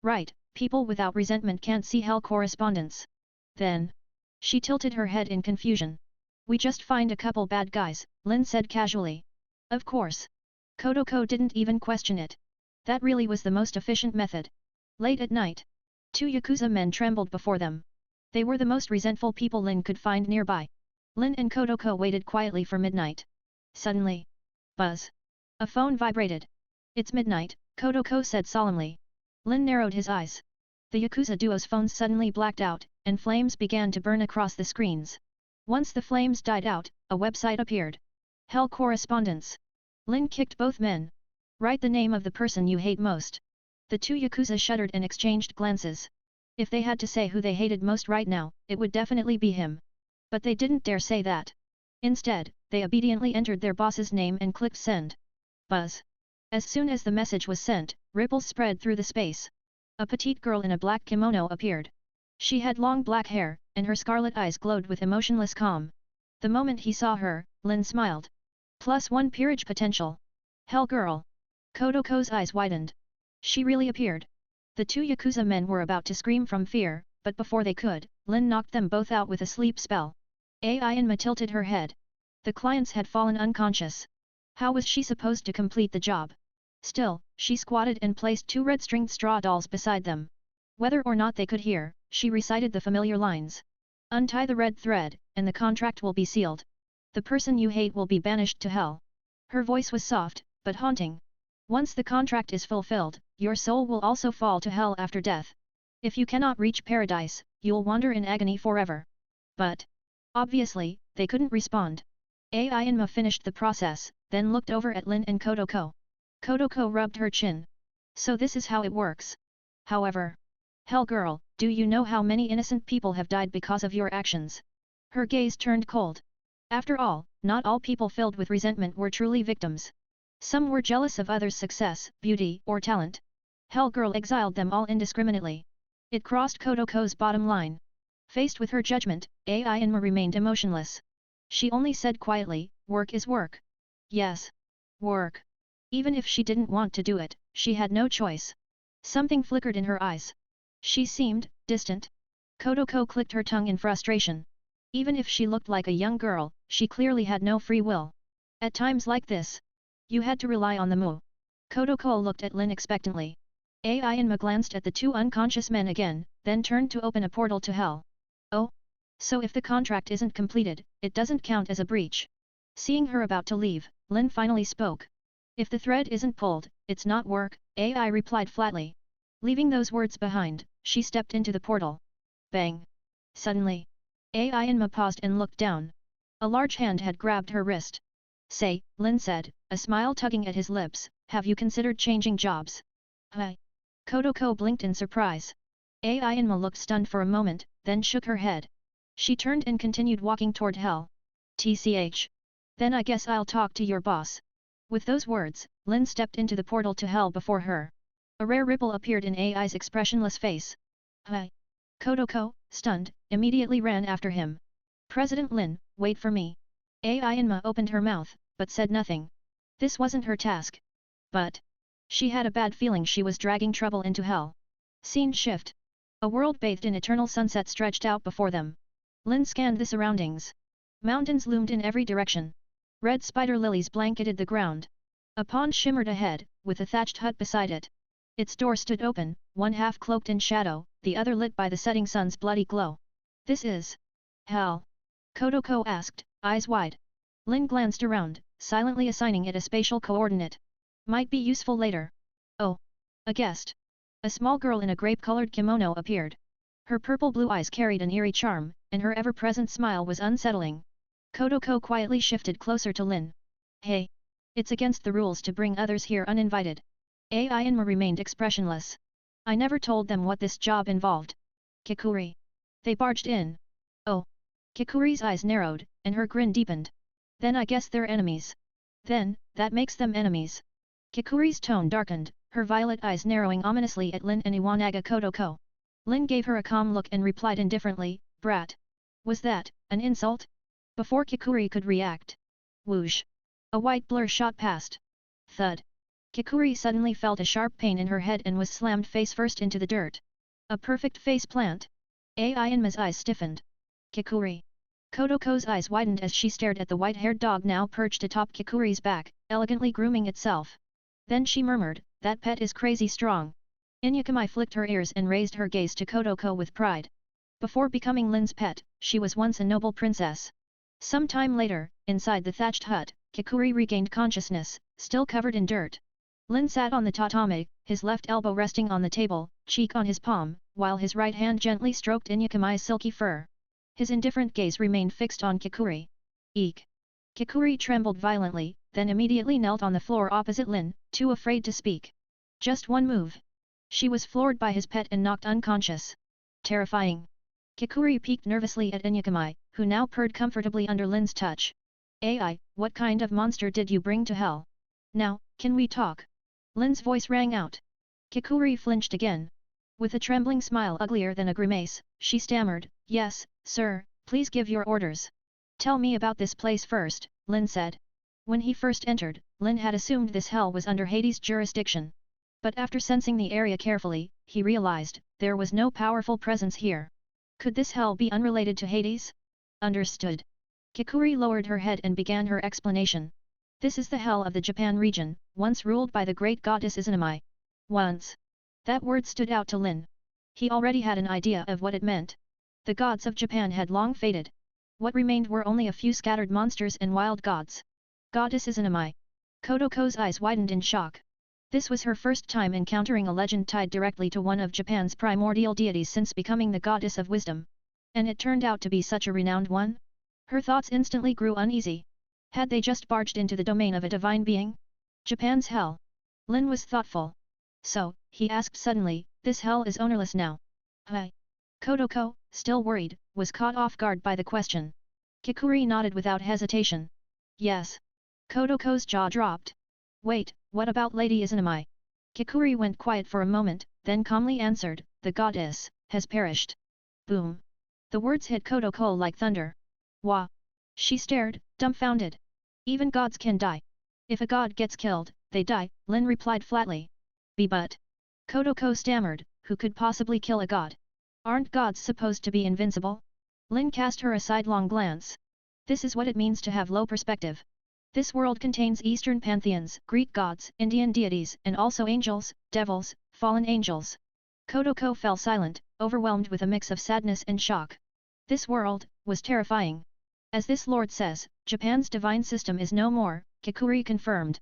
Right, people without resentment can't see hell correspondence. Then. She tilted her head in confusion. We just find a couple bad guys, Lin said casually. Of course. Kodoko didn't even question it. That really was the most efficient method. Late at night. Two Yakuza men trembled before them. They were the most resentful people Lin could find nearby. Lin and Kodoko waited quietly for midnight. Suddenly. Buzz. A phone vibrated. It's midnight, Kodoko said solemnly. Lin narrowed his eyes. The Yakuza duo's phones suddenly blacked out, and flames began to burn across the screens. Once the flames died out, a website appeared. Hell correspondence. Lynn kicked both men. Write the name of the person you hate most. The two Yakuza shuddered and exchanged glances. If they had to say who they hated most right now, it would definitely be him. But they didn't dare say that. Instead, they obediently entered their boss's name and clicked send. Buzz. As soon as the message was sent, ripples spread through the space. A petite girl in a black kimono appeared. She had long black hair, and her scarlet eyes glowed with emotionless calm. The moment he saw her, Lynn smiled. +1 peerage potential. Hell girl. Kodoko's eyes widened. She really appeared. The two Yakuza men were about to scream from fear, but before they could, Lynn knocked them both out with a sleep spell. Ainma tilted her head. The clients had fallen unconscious. How was she supposed to complete the job? Still, she squatted and placed two red-stringed straw dolls beside them. Whether or not they could hear, she recited the familiar lines. Untie the red thread, and the contract will be sealed. The person you hate will be banished to hell. Her voice was soft, but haunting. Once the contract is fulfilled, your soul will also fall to hell after death. If you cannot reach paradise, you'll wander in agony forever. But obviously, they couldn't respond. Ainma finished the process, then looked over at Lynn and Kodoko. Kodoko rubbed her chin. So this is how it works. However, Hell girl, do you know how many innocent people have died because of your actions? Her gaze turned cold. After all, not all people filled with resentment were truly victims. Some were jealous of others' success, beauty, or talent. Hell girl exiled them all indiscriminately. It crossed Kodoko's bottom line. Faced with her judgment, Ainma remained emotionless. She only said quietly, work is work. Yes. Work. Even if she didn't want to do it, she had no choice. Something flickered in her eyes. She seemed distant. Kodoko clicked her tongue in frustration. Even if she looked like a young girl, she clearly had no free will. At times like this, you had to rely on the Mu. Kodoko looked at Lynn expectantly. Ainma glanced at the two unconscious men again, then turned to open a portal to hell. Oh? So if the contract isn't completed, it doesn't count as a breach. Seeing her about to leave, Lynn finally spoke. If the thread isn't pulled, it's not work, Ai replied flatly. Leaving those words behind, she stepped into the portal. Bang! Suddenly, Ainma paused and looked down. A large hand had grabbed her wrist. Say, Lynn said, a smile tugging at his lips, have you considered changing jobs? Hi. Kodoko blinked in surprise. Ainma looked stunned for a moment, then shook her head. She turned and continued walking toward hell. TCH. Then I guess I'll talk to your boss. With those words, Lynn stepped into the portal to hell before her. A rare ripple appeared in Ai's expressionless face. Hi. Kodoko, stunned, immediately ran after him. President Lynn, wait for me. Ainma opened her mouth, but said nothing. This wasn't her task. But she had a bad feeling she was dragging trouble into hell. Scene shift. A world bathed in eternal sunset stretched out before them. Lynn scanned the surroundings. Mountains loomed in every direction. Red spider lilies blanketed the ground. A pond shimmered ahead, with a thatched hut beside it. Its door stood open, one half cloaked in shadow, the other lit by the setting sun's bloody glow. This is hell? Kodoko asked, eyes wide. Lynn glanced around, silently assigning it a spatial coordinate. Might be useful later. Oh. A guest. A small girl in a grape-colored kimono appeared. Her purple-blue eyes carried an eerie charm, and her ever-present smile was unsettling. Kodoko quietly shifted closer to Lynn. Hey. It's against the rules to bring others here uninvited. Ainma remained expressionless. I never told them what this job involved. Kikuri. They barged in. Oh. Kikuri's eyes narrowed, and her grin deepened. Then I guess they're enemies. Then, that makes them enemies. Kikuri's tone darkened, her violet eyes narrowing ominously at Lynn and Iwanaga Kodoko. Lynn gave her a calm look and replied indifferently, brat. Was that an insult? Before Kikuri could react. Whoosh. A white blur shot past. Thud. Kikuri suddenly felt a sharp pain in her head and was slammed face first into the dirt. A perfect face plant. Ainma's eyes stiffened. Kikuri. Kodoko's eyes widened as she stared at the white-haired dog now perched atop Kikuri's back, elegantly grooming itself. Then she murmured, that pet is crazy strong. Inuyukami flicked her ears and raised her gaze to Kodoko with pride. Before becoming Lynn's pet, she was once a noble princess. Some time later, inside the thatched hut, Kikuri regained consciousness, still covered in dirt. Lynn sat on the tatame, his left elbow resting on the table, cheek on his palm, while his right hand gently stroked Inuyukami's silky fur. His indifferent gaze remained fixed on Kikuri. Eek! Kikuri trembled violently, then immediately knelt on the floor opposite Lynn, too afraid to speak. Just one move. She was floored by his pet and knocked unconscious. Terrifying. Kikuri peeked nervously at Inuyukamai, who now purred comfortably under Lynn's touch. "Ai, what kind of monster did you bring to hell? Now, can we talk?" Lynn's voice rang out. Kikuri flinched again. With a trembling smile uglier than a grimace, she stammered, "Yes, sir, please give your orders." "Tell me about this place first," Lynn said. When he first entered, Lynn had assumed this hell was under Hades' jurisdiction. But after sensing the area carefully, he realized, there was no powerful presence here. Could this hell be unrelated to Hades? Understood. Kikuri lowered her head and began her explanation. This is the hell of the Japan region, once ruled by the great goddess Izanami. Once. That word stood out to Lynn. He already had an idea of what it meant. The gods of Japan had long faded. What remained were only a few scattered monsters and wild gods. Goddess Izanami. Kodoko's eyes widened in shock. This was her first time encountering a legend tied directly to one of Japan's primordial deities since becoming the goddess of wisdom. And it turned out to be such a renowned one? Her thoughts instantly grew uneasy. Had they just barged into the domain of a divine being? Japan's hell. Lynn was thoughtful. So, he asked suddenly, this hell is ownerless now. Hi. Kodoko, still worried, was caught off guard by the question. Kikuri nodded without hesitation. Yes. Kodoko's jaw dropped. Wait, what about Lady Izanami? Kikuri went quiet for a moment, then calmly answered, the goddess, has perished. Boom. The words hit Kodoko like thunder. Wah. She stared, dumbfounded. Even gods can die. If a god gets killed, they die, Lynn replied flatly. But. Kodoko stammered, who could possibly kill a god? Aren't gods supposed to be invincible? Lynn cast her a sidelong glance. This is what it means to have low perspective. This world contains Eastern pantheons, Greek gods, Indian deities, and also angels, devils, fallen angels. Kodoko fell silent, overwhelmed with a mix of sadness and shock. This world was terrifying. As this lord says, Japan's divine system is no more, Kikuri confirmed.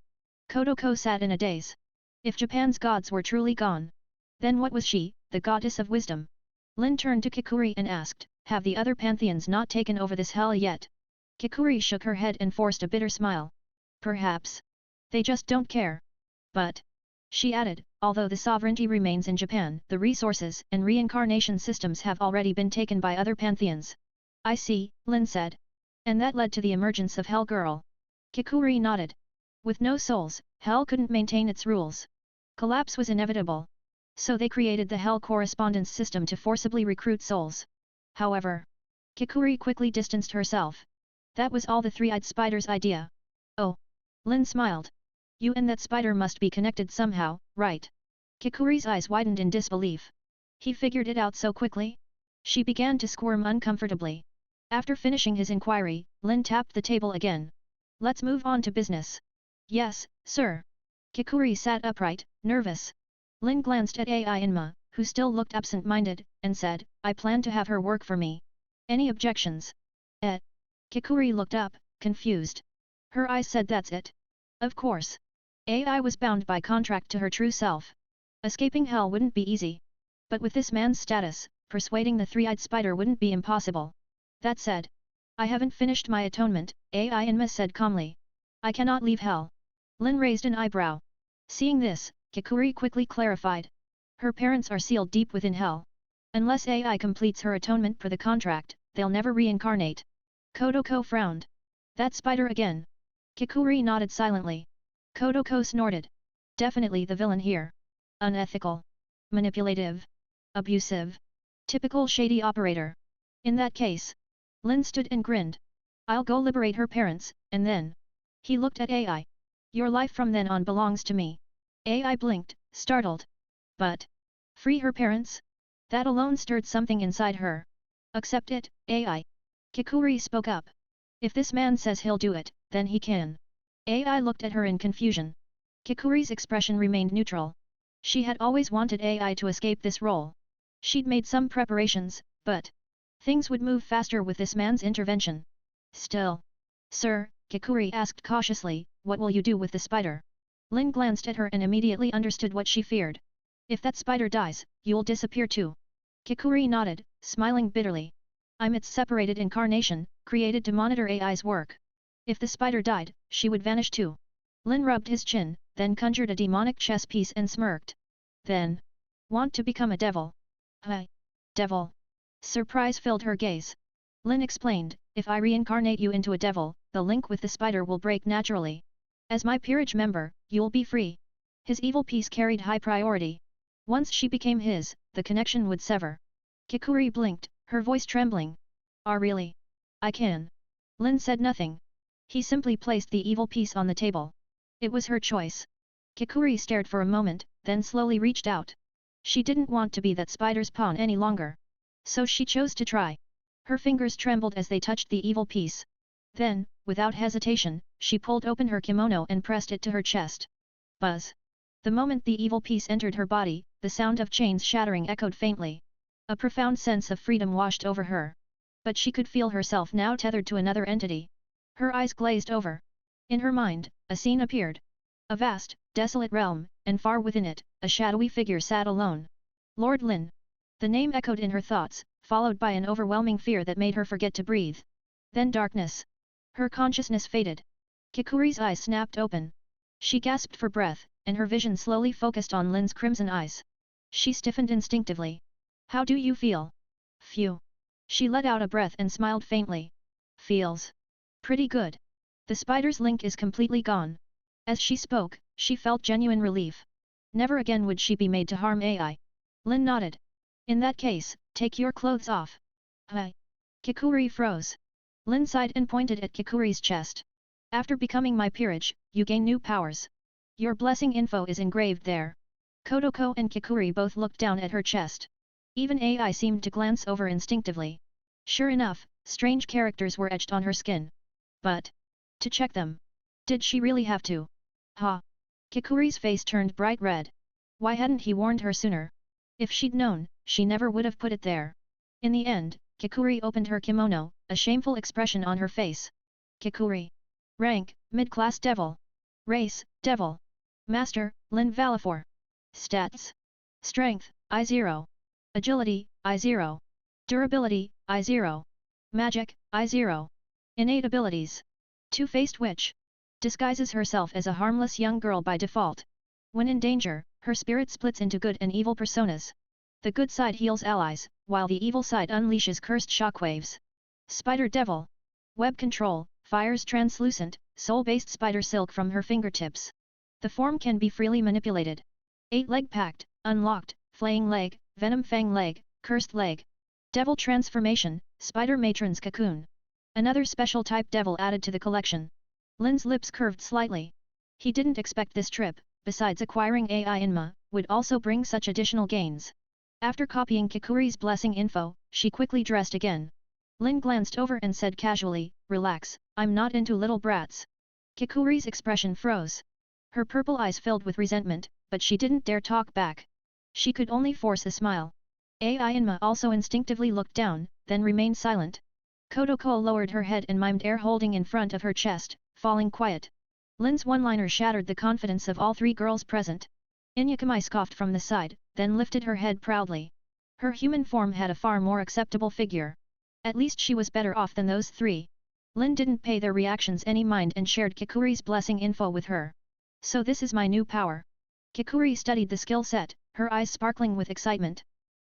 Kodoko sat in a daze. If Japan's gods were truly gone, then what was she, the goddess of wisdom? Lynn turned to Kikuri and asked, have the other pantheons not taken over this hell yet? Kikuri shook her head and forced a bitter smile. Perhaps. They just don't care. But. She added, although the sovereignty remains in Japan, the resources and reincarnation systems have already been taken by other pantheons. I see, Lynn said. And that led to the emergence of Hell Girl. Kikuri nodded. With no souls, Hell couldn't maintain its rules. Collapse was inevitable. So they created the Hell Correspondence System to forcibly recruit souls. However. Kikuri quickly distanced herself. That was all the three-eyed spider's idea. Oh. Lynn smiled. You and that spider must be connected somehow, right? Kikuri's eyes widened in disbelief. He figured it out so quickly? She began to squirm uncomfortably. After finishing his inquiry, Lynn tapped the table again. Let's move on to business. Yes, sir. Kikuri sat upright, nervous. Lynn glanced at Ai Inma, who still looked absent-minded, and said, I plan to have her work for me. Any objections? Kikuri looked up, confused. Her eyes said that's it. Of course. Ai was bound by contract to her true self. Escaping hell wouldn't be easy. But with this man's status, persuading the three-eyed spider wouldn't be impossible. That said. I haven't finished my atonement, Ai Inma said calmly. I cannot leave hell. Lynn raised an eyebrow. Seeing this, Kikuri quickly clarified. Her parents are sealed deep within hell. Unless Ai completes her atonement per the contract, they'll never reincarnate. Kodoko frowned. That spider again. Kikuri nodded silently. Kodoko snorted. Definitely the villain here. Unethical. Manipulative. Abusive. Typical shady operator. In that case. Lynn stood and grinned. I'll go liberate her parents, and then. He looked at Ai. Your life from then on belongs to me. Ai blinked, startled. But. Free her parents? That alone stirred something inside her. Accept it, Ai. Kikuri spoke up. If this man says he'll do it, then he can. Ai looked at her in confusion. Kikuri's expression remained neutral. She had always wanted Ai to escape this role. She'd made some preparations, but. Things would move faster with this man's intervention. Still. Sir, Kikuri asked cautiously, what will you do with the spider? Lynn glanced at her and immediately understood what she feared. If that spider dies, you'll disappear too. Kikuri nodded, smiling bitterly. I'm its separated incarnation, created to monitor Ai's work. If the spider died, she would vanish too. Lynn rubbed his chin, then conjured a demonic chess piece and smirked. Then, want to become a devil? Huh? Devil? Surprise filled her gaze. Lynn explained, if I reincarnate you into a devil, the link with the spider will break naturally. As my peerage member, you'll be free. His evil piece carried high priority. Once she became his, the connection would sever. Kikuri blinked, her voice trembling. Really? I can. Lynn said nothing. He simply placed the evil piece on the table. It was her choice. Kikuri stared for a moment, then slowly reached out. She didn't want to be that spider's pawn any longer. So she chose to try. Her fingers trembled as they touched the evil piece. Then, without hesitation, she pulled open her kimono and pressed it to her chest. Buzz. The moment the evil piece entered her body, the sound of chains shattering echoed faintly. A profound sense of freedom washed over her. But she could feel herself now tethered to another entity. Her eyes glazed over. In her mind, a scene appeared. A vast, desolate realm, and far within it, a shadowy figure sat alone. Lord Lynn. The name echoed in her thoughts, followed by an overwhelming fear that made her forget to breathe. Then darkness. Her consciousness faded. Kikuri's eyes snapped open. She gasped for breath, and her vision slowly focused on Lynn's crimson eyes. She stiffened instinctively. How do you feel? Phew. She let out a breath and smiled faintly. Feels pretty good. The spider's link is completely gone. As she spoke, she felt genuine relief. Never again would she be made to harm AI. Lynn nodded. In that case, take your clothes off. Huh? Kikuri froze. Lynn sighed and pointed at Kikuri's chest. After becoming my peerage, you gain new powers. Your blessing info is engraved there. Kodoko and Kikuri both looked down at her chest. Even AI seemed to glance over instinctively. Sure enough, strange characters were etched on her skin. But, to check them. Did she really have to? Ha! Kikuri's face turned bright red. Why hadn't he warned her sooner? If she'd known, she never would have put it there. In the end, Kikuri opened her kimono, a shameful expression on her face. Kikuri. Rank, mid-class devil. Race, devil. Master, Lynn Valifor. Stats. Strength, I0. Agility, I0. Durability, I0. Magic, I0. Innate abilities. Two-faced witch. Disguises herself as a harmless young girl by default. When in danger, her spirit splits into good and evil personas. The good side heals allies, while the evil side unleashes cursed shockwaves. Spider Devil. Web control, fires translucent, soul-based spider silk from her fingertips. The form can be freely manipulated. 8-leg pact, unlocked, flaying leg, venom fang leg, cursed leg. Devil transformation, spider matron's cocoon. Another special type devil added to the collection. Lynn's lips curved slightly. He didn't expect this trip, besides acquiring AI Inma, would also bring such additional gains. After copying Kikuri's blessing info, she quickly dressed again. Lynn glanced over and said casually, relax, I'm not into little brats. Kikuri's expression froze. Her purple eyes filled with resentment, but she didn't dare talk back. She could only force a smile. AI Inma also instinctively looked down, then remained silent. Kodoko lowered her head and mimed air holding in front of her chest, falling quiet. Lynn's one-liner shattered the confidence of all three girls present. Inyakamai scoffed from the side, then lifted her head proudly. Her human form had a far more acceptable figure. At least she was better off than those three. Lynn didn't pay their reactions any mind and shared Kikuri's blessing info with her. So this is my new power. Kikuri studied the skill set, her eyes sparkling with excitement.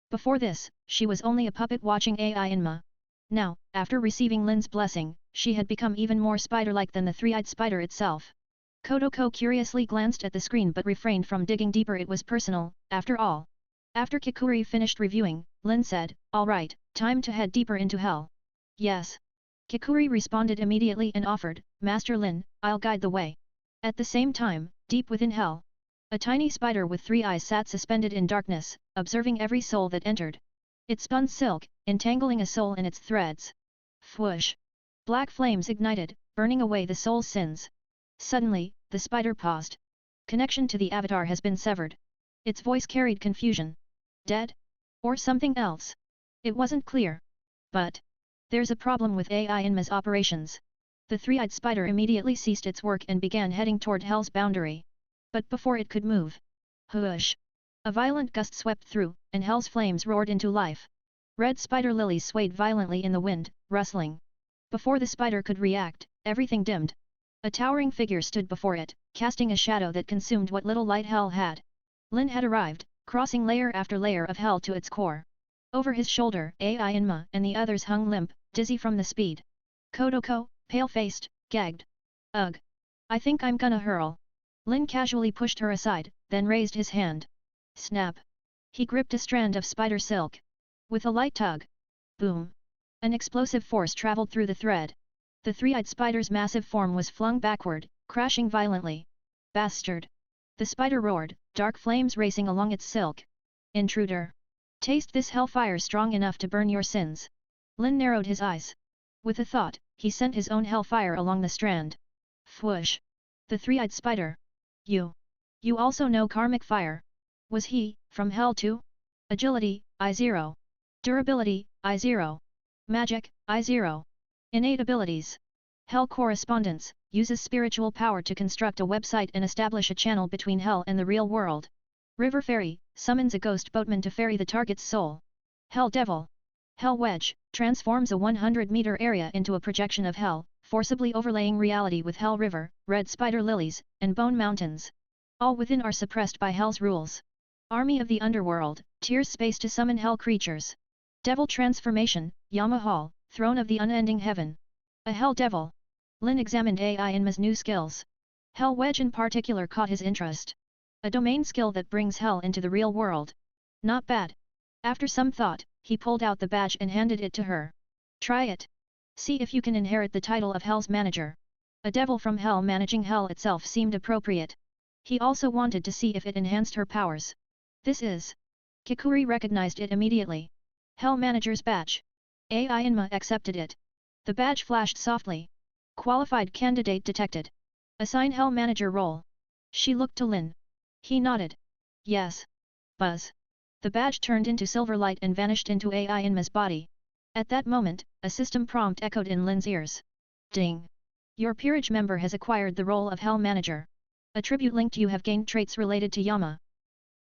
Before this, she was only a puppet watching AI Inma. Now, after receiving Lynn's blessing, she had become even more spider-like than the three-eyed spider itself. Kodoko curiously glanced at the screen but refrained from digging deeper. It was personal, after all. After Kikuri finished reviewing, Lynn said, alright, time to head deeper into hell. Yes. Kikuri responded immediately and offered, Master Lynn, I'll guide the way. At the same time, deep within hell, a tiny spider with 3 eyes sat suspended in darkness, observing every soul that entered. It spun silk, entangling a soul in its threads. Whoosh! Black flames ignited, burning away the soul's sins. Suddenly, the spider paused. Connection to the avatar has been severed. Its voice carried confusion. Dead? Or something else? It wasn't clear. But there's a problem with AI Inma's operations. The three-eyed spider immediately ceased its work and began heading toward hell's boundary. But before it could move, whoosh! A violent gust swept through, and hell's flames roared into life. Red spider lilies swayed violently in the wind, rustling. Before the spider could react, everything dimmed. A towering figure stood before it, casting a shadow that consumed what little light hell had. Lynn had arrived, crossing layer after layer of hell to its core. Over his shoulder, Ainma and the others hung limp, dizzy from the speed. Kodoko, pale-faced, gagged. Ugh. I think I'm gonna hurl. Lynn casually pushed her aside, then raised his hand. Snap. He gripped a strand of spider silk. With a light tug. Boom. An explosive force traveled through the thread. The three-eyed spider's massive form was flung backward, crashing violently. Bastard! The spider roared, dark flames racing along its silk. Intruder! Taste this hellfire strong enough to burn your sins. Lynn narrowed his eyes. With a thought, he sent his own hellfire along the strand. Fwoosh! The three-eyed spider. You also know karmic fire? Was he, from hell too? Agility, I0. Durability, I0. Magic, I0. Innate abilities. Hell correspondence, uses spiritual power to construct a website and establish a channel between hell and the real world. River Ferry, summons a ghost boatman to ferry the target's soul. Hell Devil. Hell Wedge, transforms a 100-meter area into a projection of hell, forcibly overlaying reality with Hell River, Red Spider Lilies, and Bone Mountains. All within are suppressed by Hell's rules. Army of the Underworld, tears space to summon Hell creatures. Devil Transformation, Yamahal, Throne of the Unending Heaven. A Hell Devil. Lynn examined Ainma's new skills. Hell Wedge in particular caught his interest. A domain skill that brings hell into the real world. Not bad. After some thought, he pulled out the badge and handed it to her. Try it. See if you can inherit the title of Hell's manager. A devil from Hell managing Hell itself seemed appropriate. He also wanted to see if it enhanced her powers. This is. Kikuri recognized it immediately. Hell manager's badge. Ainma accepted it. The badge flashed softly. Qualified candidate detected. Assign Hell manager role. She looked to Lynn. He nodded. Yes. Buzz. The badge turned into silver light and vanished into Ainma's body. At that moment, a system prompt echoed in Lynn's ears. Ding. Your peerage member has acquired the role of Hell manager. Attribute linked. You have gained traits related to Yama.